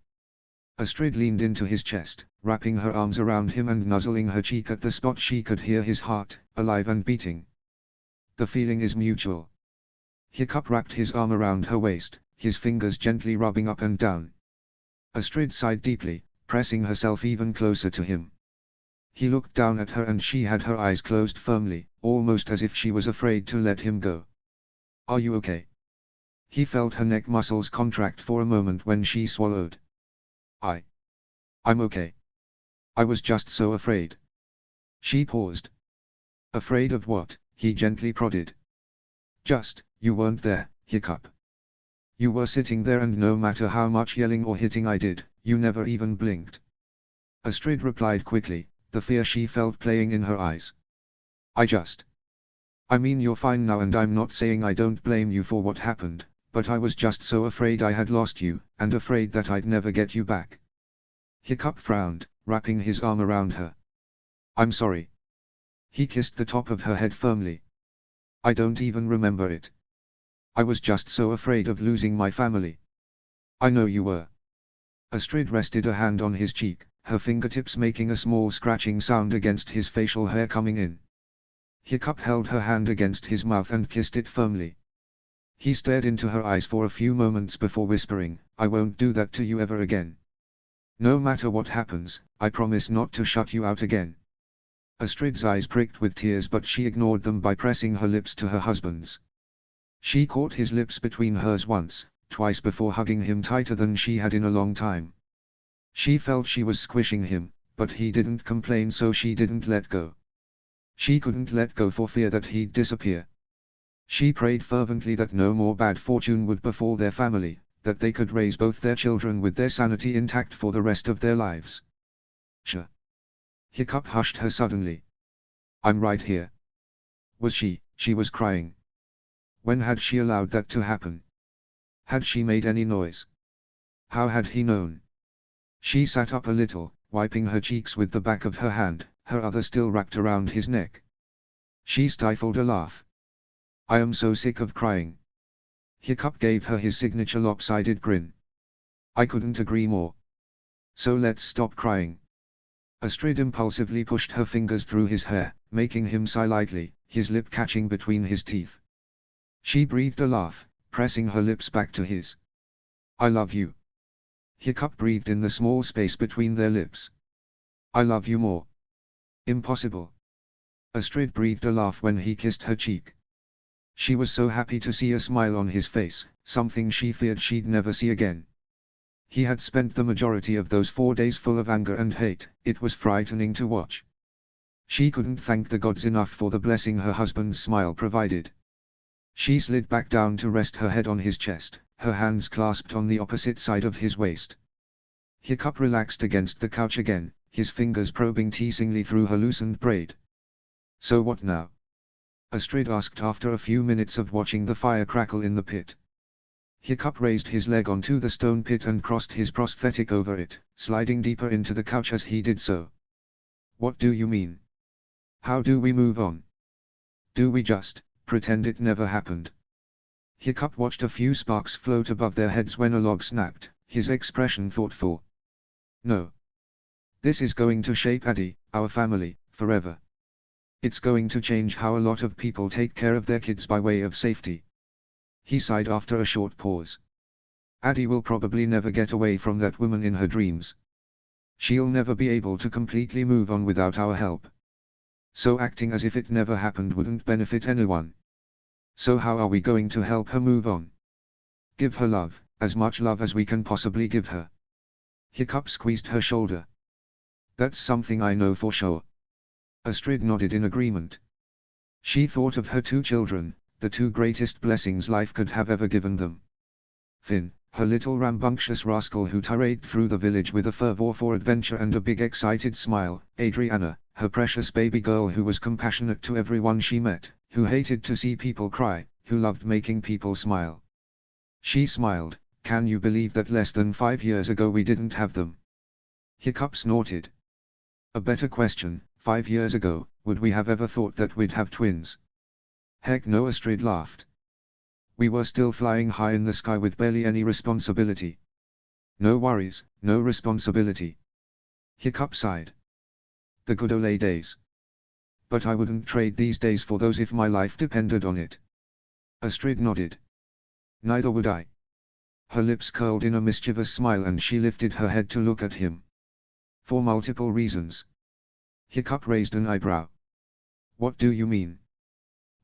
Astrid leaned into his chest, wrapping her arms around him and nuzzling her cheek at the spot she could hear his heart, alive and beating. "The feeling is mutual." Hiccup wrapped his arm around her waist, his fingers gently rubbing up and down. Astrid sighed deeply, pressing herself even closer to him. He looked down at her and she had her eyes closed firmly, almost as if she was afraid to let him go. "Are you okay?" He felt her neck muscles contract for a moment when she swallowed. I'm okay. I was just so afraid." She paused. "Afraid of what?" he gently prodded. "Just, you weren't there, Hiccup. You were sitting there and no matter how much yelling or hitting I did, you never even blinked." Astrid replied quickly, the fear she felt playing in her eyes. I mean you're fine now and I'm not saying I don't blame you for what happened, but I was just so afraid I had lost you, and afraid that I'd never get you back." Hiccup frowned, wrapping his arm around her. "I'm sorry." He kissed the top of her head firmly. "I don't even remember it. I was just so afraid of losing my family." "I know you were." Astrid rested a hand on his cheek, her fingertips making a small scratching sound against his facial hair coming in. Hiccup held her hand against his mouth and kissed it firmly. He stared into her eyes for a few moments before whispering, "I won't do that to you ever again. No matter what happens, I promise not to shut you out again." Astrid's eyes pricked with tears but she ignored them by pressing her lips to her husband's. She caught his lips between hers once, twice before hugging him tighter than she had in a long time. She felt she was squishing him, but he didn't complain so she didn't let go. She couldn't let go for fear that he'd disappear. She prayed fervently that no more bad fortune would befall their family, that they could raise both their children with their sanity intact for the rest of their lives. "Sure." Hiccup hushed her suddenly. "I'm right here." She was crying. When had she allowed that to happen? Had she made any noise? How had he known? She sat up a little, wiping her cheeks with the back of her hand, her other still wrapped around his neck. She stifled a laugh. "I am so sick of crying." Hiccup gave her his signature lopsided grin. "I couldn't agree more. So let's stop crying." Astrid impulsively pushed her fingers through his hair, making him sigh lightly, his lip catching between his teeth. She breathed a laugh, pressing her lips back to his. "I love you." Hiccup breathed in the small space between their lips. "I love you more." "Impossible." Astrid breathed a laugh when he kissed her cheek. She was so happy to see a smile on his face, something she feared she'd never see again. He had spent the majority of those 4 days full of anger and hate, it was frightening to watch. She couldn't thank the gods enough for the blessing her husband's smile provided. She slid back down to rest her head on his chest, her hands clasped on the opposite side of his waist. Hiccup relaxed against the couch again, his fingers probing teasingly through her loosened braid. "So what now?" Astrid asked after a few minutes of watching the fire crackle in the pit. Hiccup raised his leg onto the stone pit and crossed his prosthetic over it, sliding deeper into the couch as he did so. "What do you mean? How do we move on? Do we just pretend it never happened?" Hiccup watched a few sparks float above their heads when a log snapped, his expression thoughtful. "No. This is going to shape Addie, our family, forever. It's going to change how a lot of people take care of their kids by way of safety." He sighed after a short pause. "Addie will probably never get away from that woman in her dreams. She'll never be able to completely move on without our help. So acting as if it never happened wouldn't benefit anyone. So how are we going to help her move on? Give her love, as much love as we can possibly give her." Hiccup squeezed her shoulder. "That's something I know for sure." Astrid nodded in agreement. She thought of her 2 children, the 2 greatest blessings life could have ever given them. Finn, her little rambunctious rascal who tirade through the village with a fervor for adventure and a big excited smile; Adriana, her precious baby girl who was compassionate to everyone she met, who hated to see people cry, who loved making people smile. She smiled. "Can you believe that less than 5 years ago we didn't have them?" Hiccup snorted. "A better question, 5 years ago, would we have ever thought that we'd have twins?" "Heck no," Astrid laughed. "We were still flying high in the sky with barely any responsibility. No worries, no responsibility." Hiccup sighed. "The good ole days. But I wouldn't trade these days for those if my life depended on it." Astrid nodded. "Neither would I." Her lips curled in a mischievous smile and she lifted her head to look at him. "For multiple reasons." Hiccup raised an eyebrow. "What do you mean?"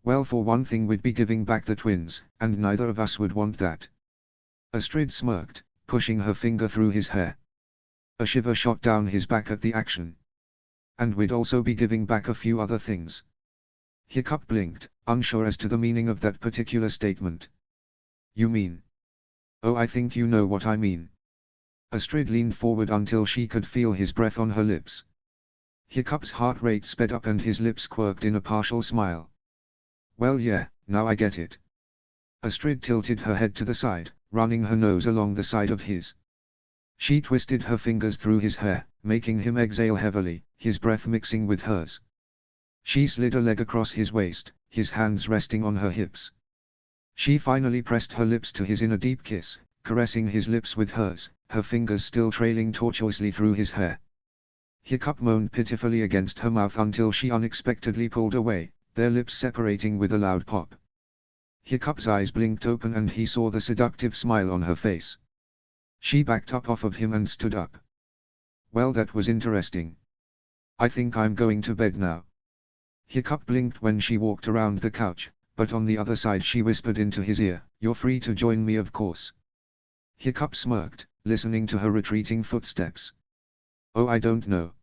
"Well, for one thing we'd be giving back the twins, and neither of us would want that." Astrid smirked, pushing her finger through his hair. A shiver shot down his back at the action. "And we'd also be giving back a few other things." Hiccup blinked, unsure as to the meaning of that particular statement. "You mean?" "Oh, I think you know what I mean." Astrid leaned forward until she could feel his breath on her lips. Hiccup's heart rate sped up and his lips quirked in a partial smile. "Well, yeah, now I get it." Astrid tilted her head to the side, running her nose along the side of his. She twisted her fingers through his hair, making him exhale heavily, his breath mixing with hers. She slid a leg across his waist, his hands resting on her hips. She finally pressed her lips to his in a deep kiss, caressing his lips with hers, her fingers still trailing tortuously through his hair. Hiccup moaned pitifully against her mouth until she unexpectedly pulled away, their lips separating with a loud pop. Hiccup's eyes blinked open and he saw the seductive smile on her face. She backed up off of him and stood up. "Well, that was interesting. I think I'm going to bed now." Hiccup blinked when she walked around the couch, but on the other side she whispered into his ear, "You're free to join me, of course." Hiccup smirked, listening to her retreating footsteps. "Oh, I don't know.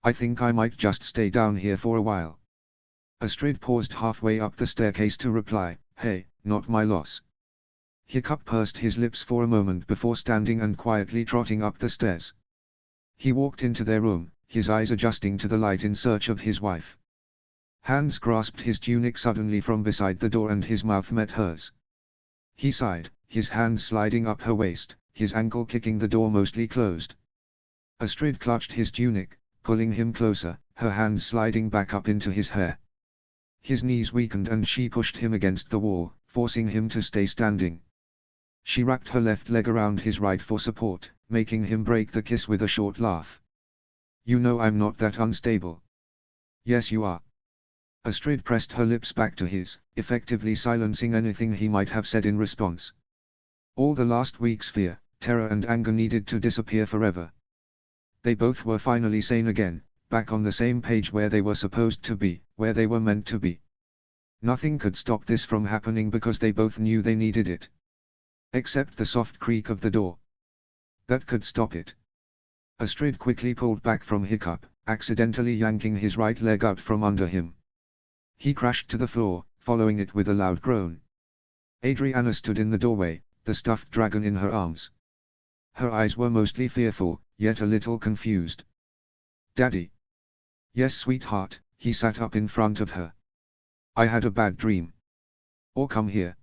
I think I might just stay down here for a while." Astrid paused halfway up the staircase to reply, "Hey, not my loss." Hiccup pursed his lips for a moment before standing and quietly trotting up the stairs. He walked into their room, his eyes adjusting to the light in search of his wife. Hands grasped his tunic suddenly from beside the door and his mouth met hers. He sighed, his hand sliding up her waist, his ankle kicking the door mostly closed. Astrid clutched his tunic, pulling him closer, her hands sliding back up into his hair. His knees weakened and she pushed him against the wall, forcing him to stay standing. She wrapped her left leg around his right for support, making him break the kiss with a short laugh. "You know I'm not that unstable." "Yes you are." Astrid pressed her lips back to his, effectively silencing anything he might have said in response. All the last week's fear, terror and anger needed to disappear forever. They both were finally sane again, back on the same page where they were supposed to be, where they were meant to be. Nothing could stop this from happening because they both knew they needed it. Except the soft creak of the door. That could stop it. Astrid quickly pulled back from Hiccup, accidentally yanking his right leg out from under him. He crashed to the floor, following it with a loud groan. Adriana stood in the doorway, the stuffed dragon in her arms. Her eyes were mostly fearful, yet a little confused. "Daddy." "Yes, sweetheart," he sat up in front of her. "I had a bad dream." "Or come here."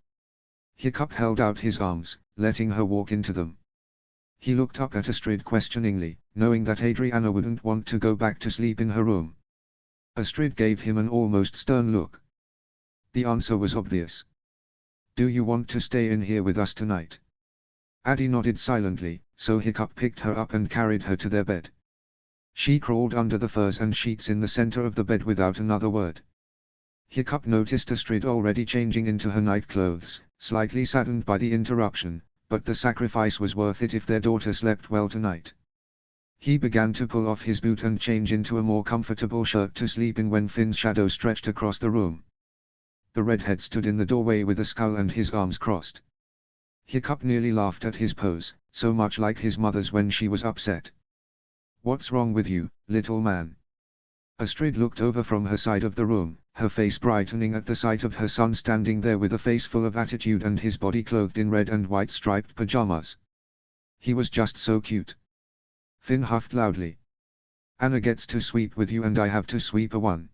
Hiccup held out his arms, letting her walk into them. He looked up at Astrid questioningly, knowing that Adriana wouldn't want to go back to sleep in her room. Astrid gave him an almost stern look. The answer was obvious. "Do you want to stay in here with us tonight?" Addie nodded silently, so Hiccup picked her up and carried her to their bed. She crawled under the furs and sheets in the center of the bed without another word. Hiccup noticed Astrid already changing into her night clothes, slightly saddened by the interruption, but the sacrifice was worth it if their daughter slept well tonight. He began to pull off his boot and change into a more comfortable shirt to sleep in when Finn's shadow stretched across the room. The redhead stood in the doorway with a scowl and his arms crossed. Hiccup nearly laughed at his pose, so much like his mother's when she was upset. "What's wrong with you, little man?" Astrid looked over from her side of the room, her face brightening at the sight of her son standing there with a face full of attitude and his body clothed in red and white striped pajamas. He was just so cute. Finn huffed loudly. "Anna gets to sweep with you and I have to sweep a one."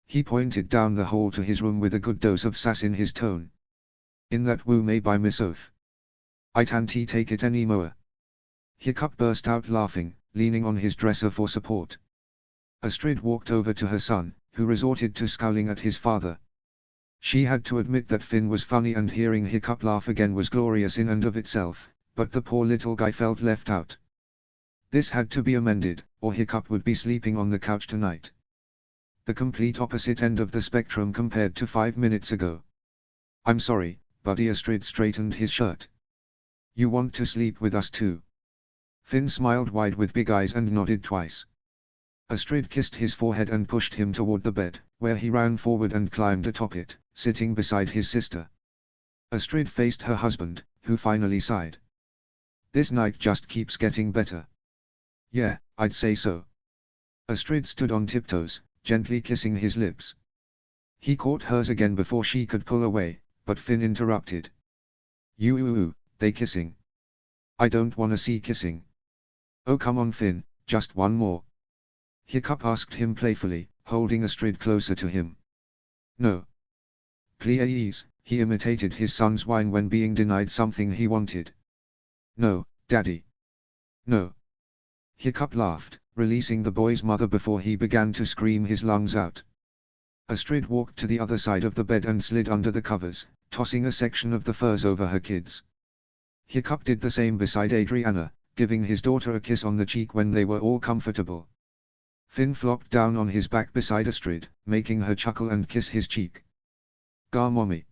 He pointed down the hall to his room with a good dose of sass in his tone. "In that woo may by Miss Oath. I can't take it any more." Hiccup burst out laughing, leaning on his dresser for support. Astrid walked over to her son, who resorted to scowling at his father. She had to admit that Finn was funny and hearing Hiccup laugh again was glorious in and of itself, but the poor little guy felt left out. This had to be amended, or Hiccup would be sleeping on the couch tonight. The complete opposite end of the spectrum compared to 5 minutes ago. "I'm sorry, buddy." Astrid straightened his shirt. "You want to sleep with us too?" Finn smiled wide with big eyes and nodded twice. Astrid kissed his forehead and pushed him toward the bed, where he ran forward and climbed atop it, sitting beside his sister. Astrid faced her husband, who finally sighed. "This night just keeps getting better." "Yeah, I'd say so." Astrid stood on tiptoes, gently kissing his lips. He caught hers again before she could pull away, but Finn interrupted. They kissing. I don't wanna see kissing." "Oh come on Finn, just one more." Hiccup asked him playfully, holding Astrid closer to him. "No. Please," he imitated his son's whine when being denied something he wanted. "No, Daddy. No." Hiccup laughed, releasing the boy's mother before he began to scream his lungs out. Astrid walked to the other side of the bed and slid under the covers, tossing a section of the furs over her kids. Hiccup did the same beside Adriana, giving his daughter a kiss on the cheek when they were all comfortable. Finn flopped down on his back beside Astrid, making her chuckle and kiss his cheek. "Gar mommy."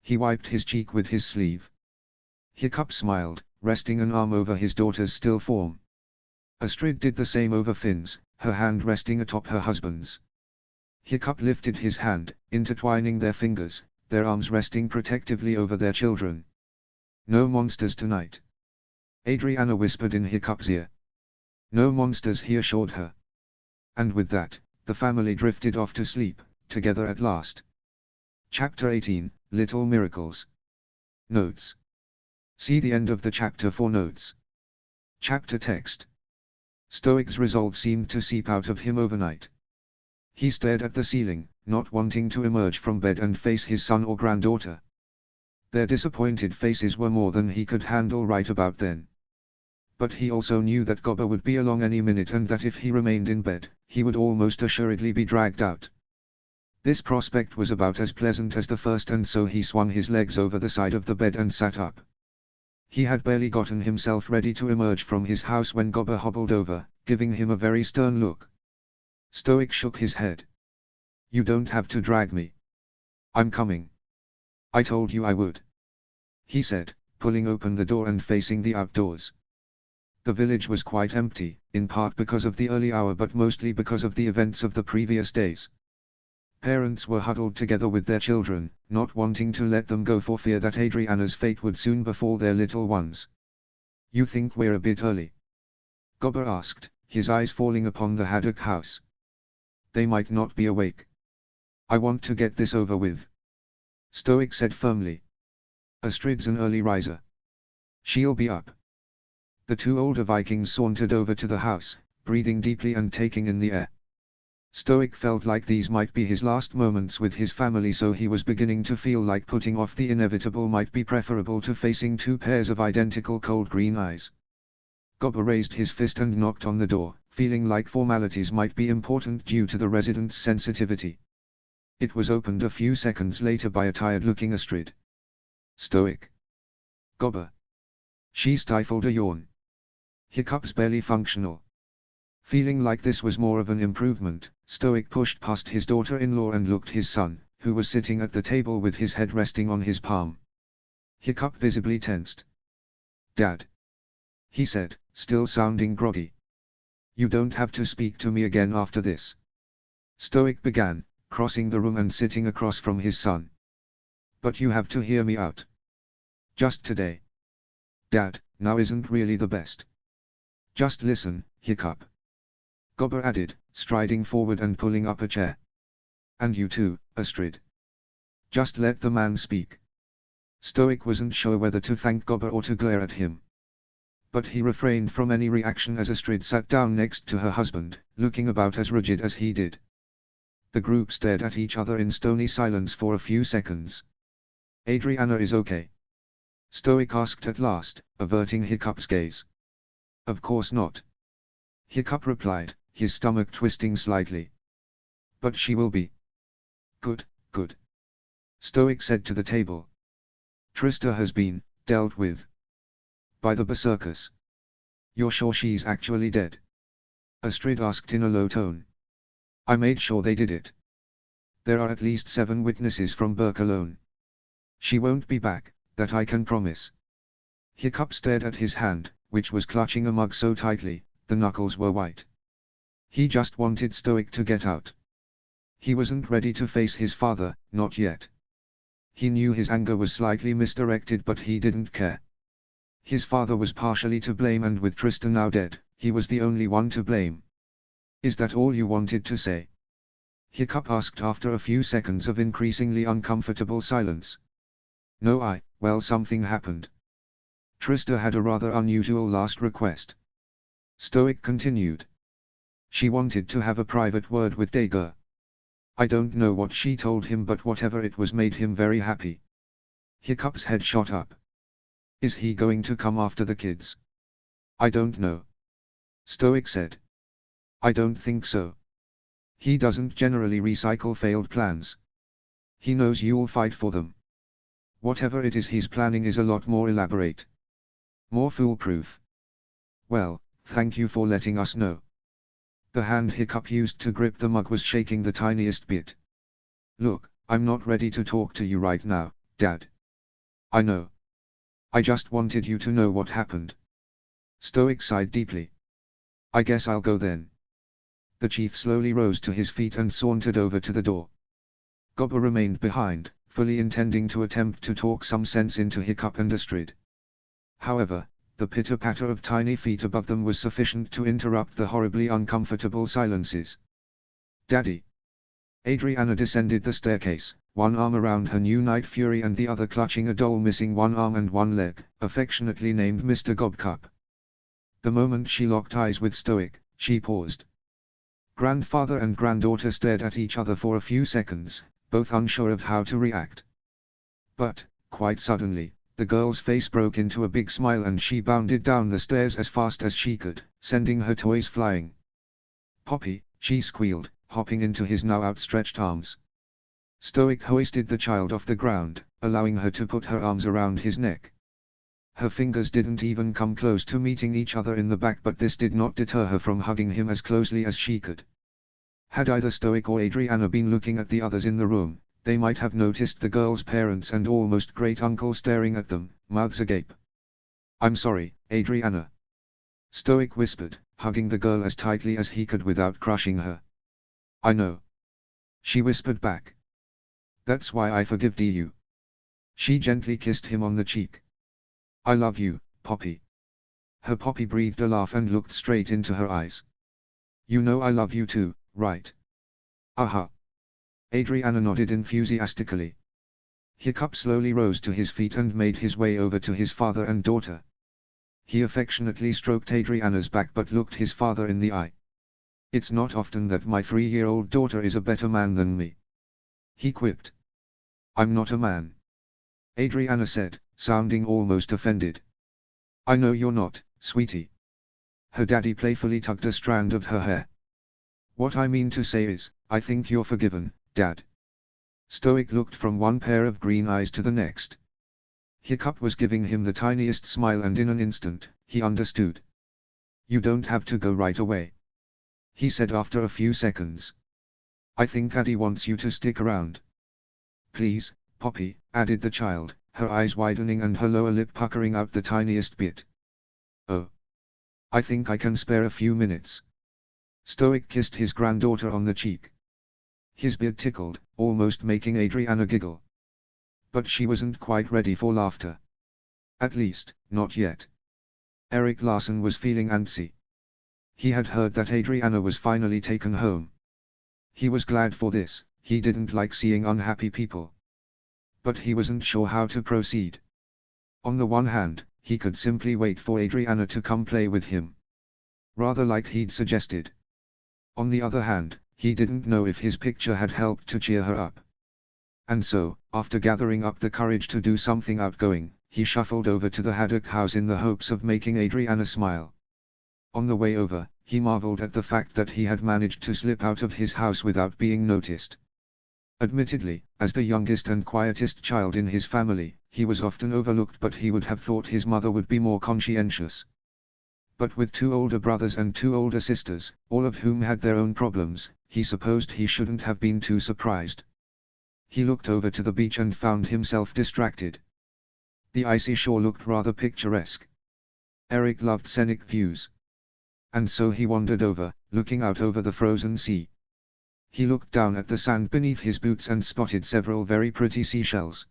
He wiped his cheek with his sleeve. Hiccup smiled, resting an arm over his daughter's still form. Astrid did the same over Finn's, her hand resting atop her husband's. Hiccup lifted his hand, intertwining their fingers, their arms resting protectively over their children. "No monsters tonight," Adriana whispered in Hiccup's ear. "No monsters," he assured her. And with that, the family drifted off to sleep, together at last. Chapter 18, Little Miracles. Notes. See the end of the chapter for notes. Chapter text. Stoic's resolve seemed to seep out of him overnight. He stared at the ceiling, not wanting to emerge from bed and face his son or granddaughter. Their disappointed faces were more than he could handle right about then. But he also knew that Gobber would be along any minute and that if he remained in bed, he would almost assuredly be dragged out. This prospect was about as pleasant as the first, and so he swung his legs over the side of the bed and sat up. He had barely gotten himself ready to emerge from his house when Gobber hobbled over, giving him a very stern look. Stoic shook his head. "You don't have to drag me. I'm coming. I told you I would," he said, pulling open the door and facing the outdoors. The village was quite empty, in part because of the early hour but mostly because of the events of the previous days. Parents were huddled together with their children, not wanting to let them go for fear that Adriana's fate would soon befall their little ones. "You think we're a bit early?" Gobber asked, his eyes falling upon the Haddock house. They might not be awake. I want to get this over with, Stoic said firmly. Astrid's an early riser. She'll be up. The two older Vikings sauntered over to the house, breathing deeply and taking in the air. Stoic felt like these might be his last moments with his family, so he was beginning to feel like putting off the inevitable might be preferable to facing two pairs of identical cold green eyes. Gobber raised his fist and knocked on the door, feeling like formalities might be important due to the residents' sensitivity. It was opened a few seconds later by a tired-looking Astrid. Stoic. Gobber. She stifled a yawn. Hiccups barely functional. Feeling like this was more of an improvement, Stoic pushed past his daughter-in-law and looked his son, who was sitting at the table with his head resting on his palm. Hiccup visibly tensed. Dad. He said, still sounding groggy. You don't have to speak to me again after this. Stoic began, crossing the room and sitting across from his son. But you have to hear me out. Just today. Dad, now isn't really the best. Just listen, Hiccup. Gobber added, striding forward and pulling up a chair. And you too, Astrid. Just let the man speak. Stoic wasn't sure whether to thank Gobber or to glare at him. But he refrained from any reaction as Astrid sat down next to her husband, looking about as rigid as he did. The group stared at each other in stony silence for a few seconds. Adriana is okay? Stoic asked at last, averting Hiccup's gaze. Of course not. Hiccup replied, his stomach twisting slightly. But she will be. Good, good. Stoic said to the table. Trista has been dealt with by the Berserkers. You're sure she's actually dead? Astrid asked in a low tone. I made sure they did it. There are at least 7 witnesses from Berk alone. She won't be back, that I can promise. Hiccup stared at his hand, which was clutching a mug so tightly, the knuckles were white. He just wanted Stoic to get out. He wasn't ready to face his father, not yet. He knew his anger was slightly misdirected, but he didn't care. His father was partially to blame, and with Trista now dead, he was the only one to blame. Is that all you wanted to say? Hiccup asked after a few seconds of increasingly uncomfortable silence. No, well, something happened. Trista had a rather unusual last request. Stoic continued. She wanted to have a private word with Dager. I don't know what she told him, but whatever it was made him very happy. Hiccup's head shot up. Is he going to come after the kids? I don't know. Stoic said. I don't think so. He doesn't generally recycle failed plans. He knows you'll fight for them. Whatever it is he's planning is a lot more elaborate. More foolproof. Well, thank you for letting us know. The hand Hiccup used to grip the mug was shaking the tiniest bit. Look, I'm not ready to talk to you right now, Dad. I know. I just wanted you to know what happened. Stoic sighed deeply. I guess I'll go then. The chief slowly rose to his feet and sauntered over to the door. Gobber remained behind, fully intending to attempt to talk some sense into Hiccup and Astrid. However, the pitter-patter of tiny feet above them was sufficient to interrupt the horribly uncomfortable silences. Daddy. Adriana descended the staircase, one arm around her new Night Fury and the other clutching a doll missing one arm and one leg, affectionately named Mr. Gobcup. The moment she locked eyes with Stoic, she paused. Grandfather and granddaughter stared at each other for a few seconds, both unsure of how to react. But, quite suddenly, the girl's face broke into a big smile and she bounded down the stairs as fast as she could, sending her toys flying. Poppy, she squealed, hopping into his now outstretched arms. Stoic hoisted the child off the ground, allowing her to put her arms around his neck. Her fingers didn't even come close to meeting each other in the back, but this did not deter her from hugging him as closely as she could. Had either Stoic or Adriana been looking at the others in the room, they might have noticed the girl's parents and almost great-uncle staring at them, mouths agape. I'm sorry, Adriana. Stoic whispered, hugging the girl as tightly as he could without crushing her. I know. She whispered back. That's why I forgive you. She gently kissed him on the cheek. I love you, Poppy. Her Poppy breathed a laugh and looked straight into her eyes. You know I love you too, right? Aha. Adriana nodded enthusiastically. Hiccup slowly rose to his feet and made his way over to his father and daughter. He affectionately stroked Adriana's back but looked his father in the eye. It's not often that my 3-year-old daughter is a better man than me, he quipped. I'm not a man, Adriana said, sounding almost offended. I know you're not, sweetie. Her daddy playfully tugged a strand of her hair. What I mean to say is, I think you're forgiven, Dad. Stoic looked from one pair of green eyes to the next. Hiccup was giving him the tiniest smile and in an instant, he understood. You don't have to go right away, he said after a few seconds. I think Daddy wants you to stick around. Please, Poppy, added the child, her eyes widening and her lower lip puckering out the tiniest bit. Oh. I think I can spare a few minutes. Stoic kissed his granddaughter on the cheek. His beard tickled, almost making Adriana giggle. But she wasn't quite ready for laughter. At least, not yet. Erik Larsen was feeling antsy. He had heard that Adriana was finally taken home. He was glad for this, he didn't like seeing unhappy people. But he wasn't sure how to proceed. On the one hand, he could simply wait for Adriana to come play with him, rather like he'd suggested. On the other hand, he didn't know if his picture had helped to cheer her up. And so, after gathering up the courage to do something outgoing, he shuffled over to the Haddock house in the hopes of making Adriana smile. On the way over, he marveled at the fact that he had managed to slip out of his house without being noticed. Admittedly, as the youngest and quietest child in his family, he was often overlooked, but he would have thought his mother would be more conscientious. But with 2 older brothers and 2 older sisters, all of whom had their own problems, he supposed he shouldn't have been too surprised. He looked over to the beach and found himself distracted. The icy shore looked rather picturesque. Erik loved scenic views. And so he wandered over, looking out over the frozen sea. He looked down at the sand beneath his boots and spotted several very pretty seashells.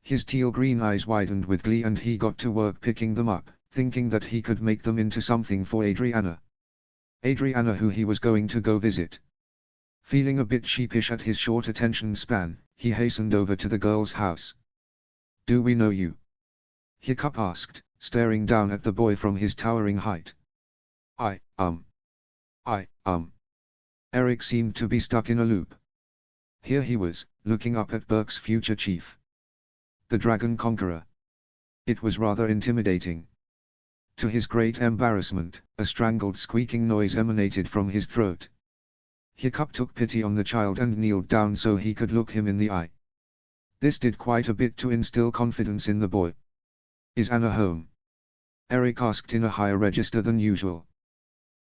His teal-green eyes widened with glee and he got to work picking them up, thinking that he could make them into something for Adriana. Adriana, who he was going to go visit. Feeling a bit sheepish at his short attention span, he hastened over to the girl's house. Do we know you? Hiccup asked, staring down at the boy from his towering height. Erik seemed to be stuck in a loop. Here he was, looking up at Berk's future chief, the Dragon Conqueror. It was rather intimidating. To his great embarrassment, a strangled squeaking noise emanated from his throat. Hiccup took pity on the child and kneeled down so he could look him in the eye. This did quite a bit to instill confidence in the boy. Is Anna home? Erik asked in a higher register than usual.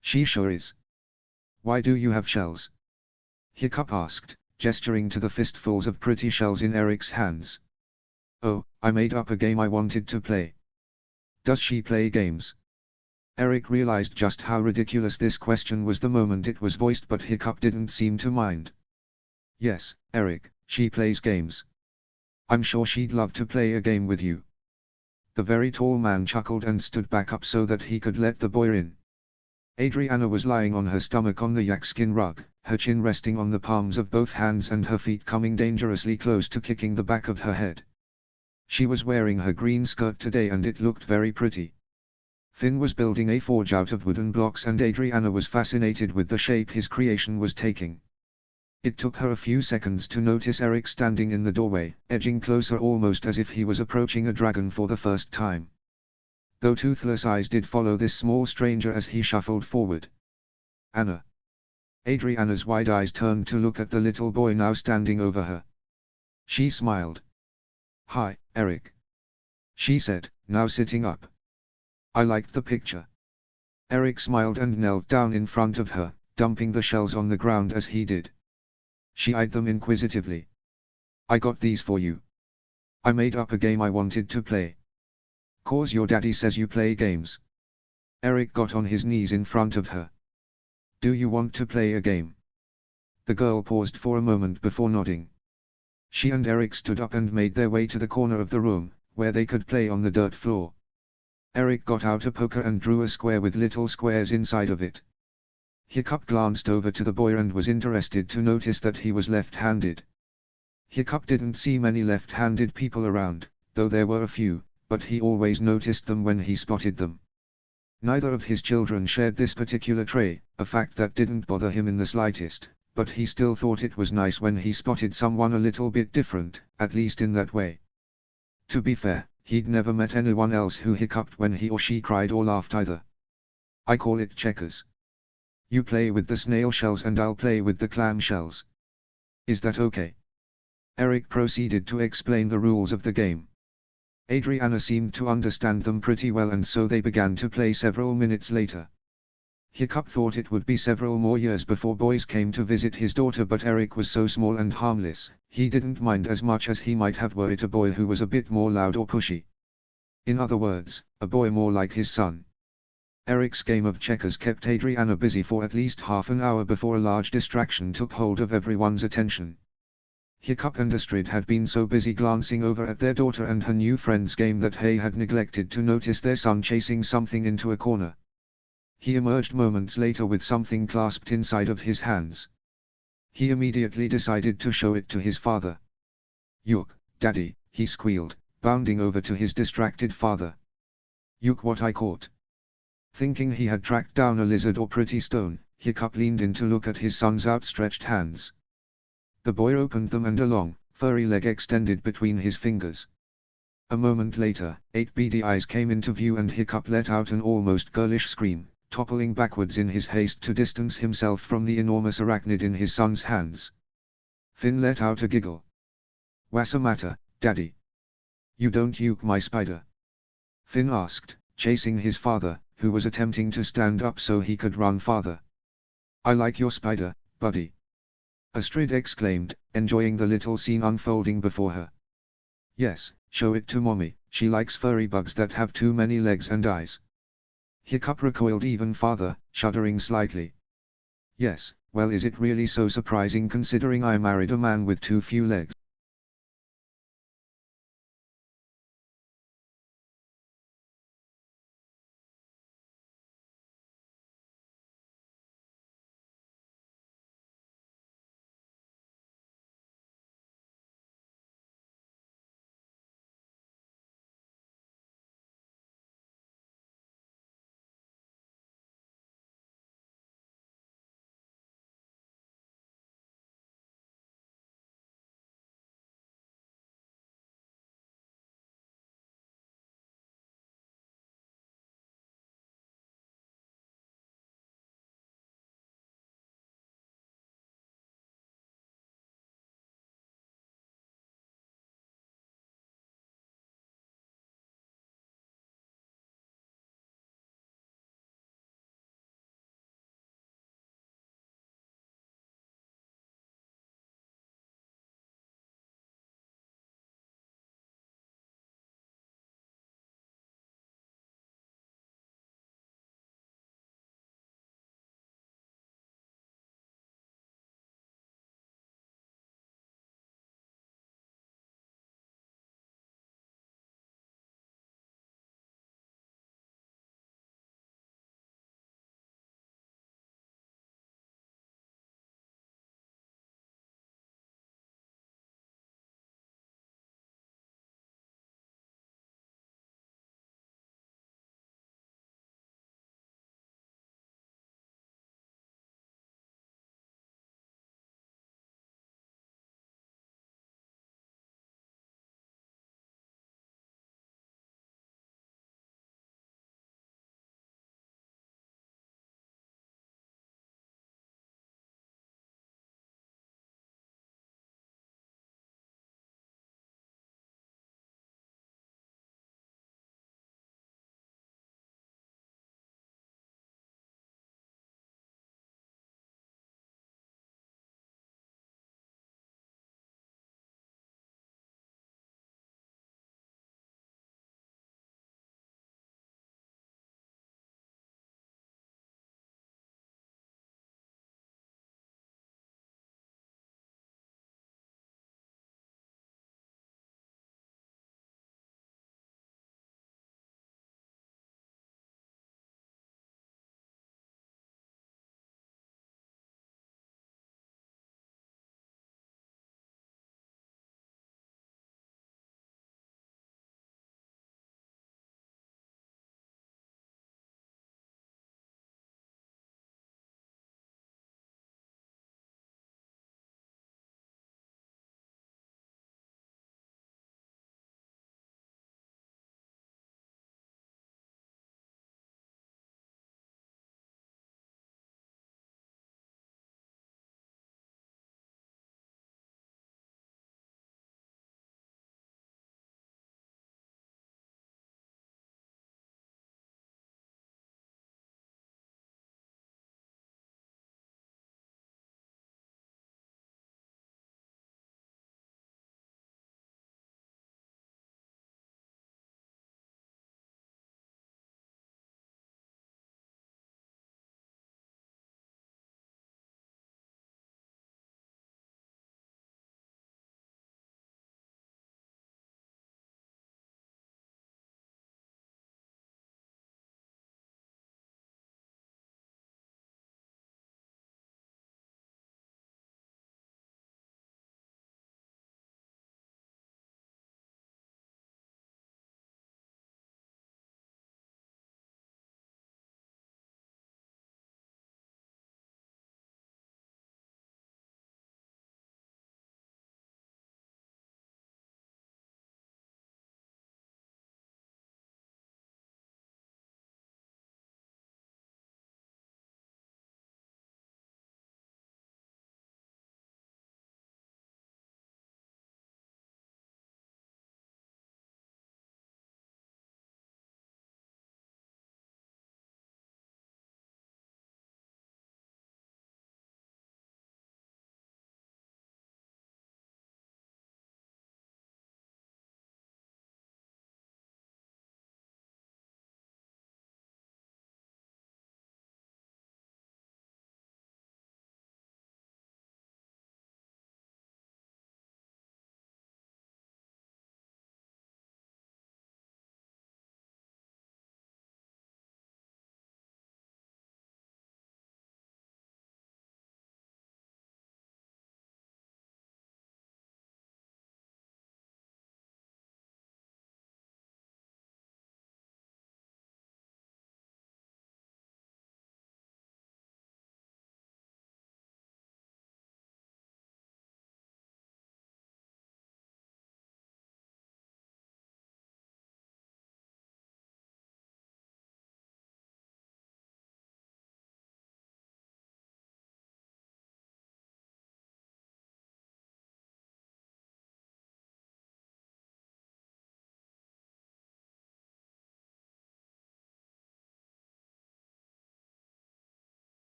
She sure is. Why do you have shells? Hiccup asked, gesturing to the fistfuls of pretty shells in Erik's hands. Oh, I made up a game I wanted to play. Does she play games? Erik realized just how ridiculous this question was the moment it was voiced, but Hiccup didn't seem to mind. Yes, Erik, she plays games. I'm sure she'd love to play a game with you. The very tall man chuckled and stood back up so that he could let the boy in. Adriana was lying on her stomach on the yakskin rug, her chin resting on the palms of both hands and her feet coming dangerously close to kicking the back of her head. She was wearing her green skirt today and it looked very pretty. Finn was building a forge out of wooden blocks and Adriana was fascinated with the shape his creation was taking. It took her a few seconds to notice Erik standing in the doorway, edging closer almost as if he was approaching a dragon for the first time. Though toothless eyes did follow this small stranger as he shuffled forward. Anna. Adriana's wide eyes turned to look at the little boy now standing over her. She smiled. Hi, Erik, she said, now sitting up. I liked the picture. Erik smiled and knelt down in front of her, dumping the shells on the ground as he did. She eyed them inquisitively. I got these for you. I made up a game I wanted to play. 'Cause your daddy says you play games. Erik got on his knees in front of her. Do you want to play a game? The girl paused for a moment before nodding. She and Erik stood up and made their way to the corner of the room, where they could play on the dirt floor. Erik got out a poker and drew a square with little squares inside of it. Hiccup glanced over to the boy and was interested to notice that he was left-handed. Hiccup didn't see many left-handed people around, though there were a few, but he always noticed them when he spotted them. Neither of his children shared this particular trait, a fact that didn't bother him in the slightest, but he still thought it was nice when he spotted someone a little bit different, at least in that way. To be fair, he'd never met anyone else who hiccuped when he or she cried or laughed either. I call it checkers. You play with the snail shells and I'll play with the clam shells. Is that okay? Eric proceeded to explain the rules of the game. Adriana seemed to understand them pretty well and so they began to play several minutes later. Hiccup thought it would be several more years before boys came to visit his daughter, but Eric was so small and harmless, he didn't mind as much as he might have were it a boy who was a bit more loud or pushy. In other words, a boy more like his son. Eric's game of checkers kept Adriana busy for at least half an hour before a large distraction took hold of everyone's attention. Hiccup and Astrid had been so busy glancing over at their daughter and her new friend's game that they had neglected to notice their son chasing something into a corner. He emerged moments later with something clasped inside of his hands. He immediately decided to show it to his father. "Yook, Daddy," he squealed, bounding over to his distracted father. "Yook, what I caught." Thinking he had tracked down a lizard or pretty stone, Hiccup leaned in to look at his son's outstretched hands. The boy opened them and a long, furry leg extended between his fingers. A moment later, 8 beady eyes came into view and Hiccup let out an almost girlish scream, toppling backwards in his haste to distance himself from the enormous arachnid in his son's hands. Finn let out a giggle. "What's matter, Daddy? You don't yoke my spider?" Finn asked, chasing his father, who was attempting to stand up so he could run farther. "I like your spider, buddy," Astrid exclaimed, enjoying the little scene unfolding before her. "Yes, show it to mommy, she likes furry bugs that have too many legs and eyes." Hiccup recoiled even farther, shuddering slightly. "Yes, well, is it really so surprising considering I married a man with too few legs?"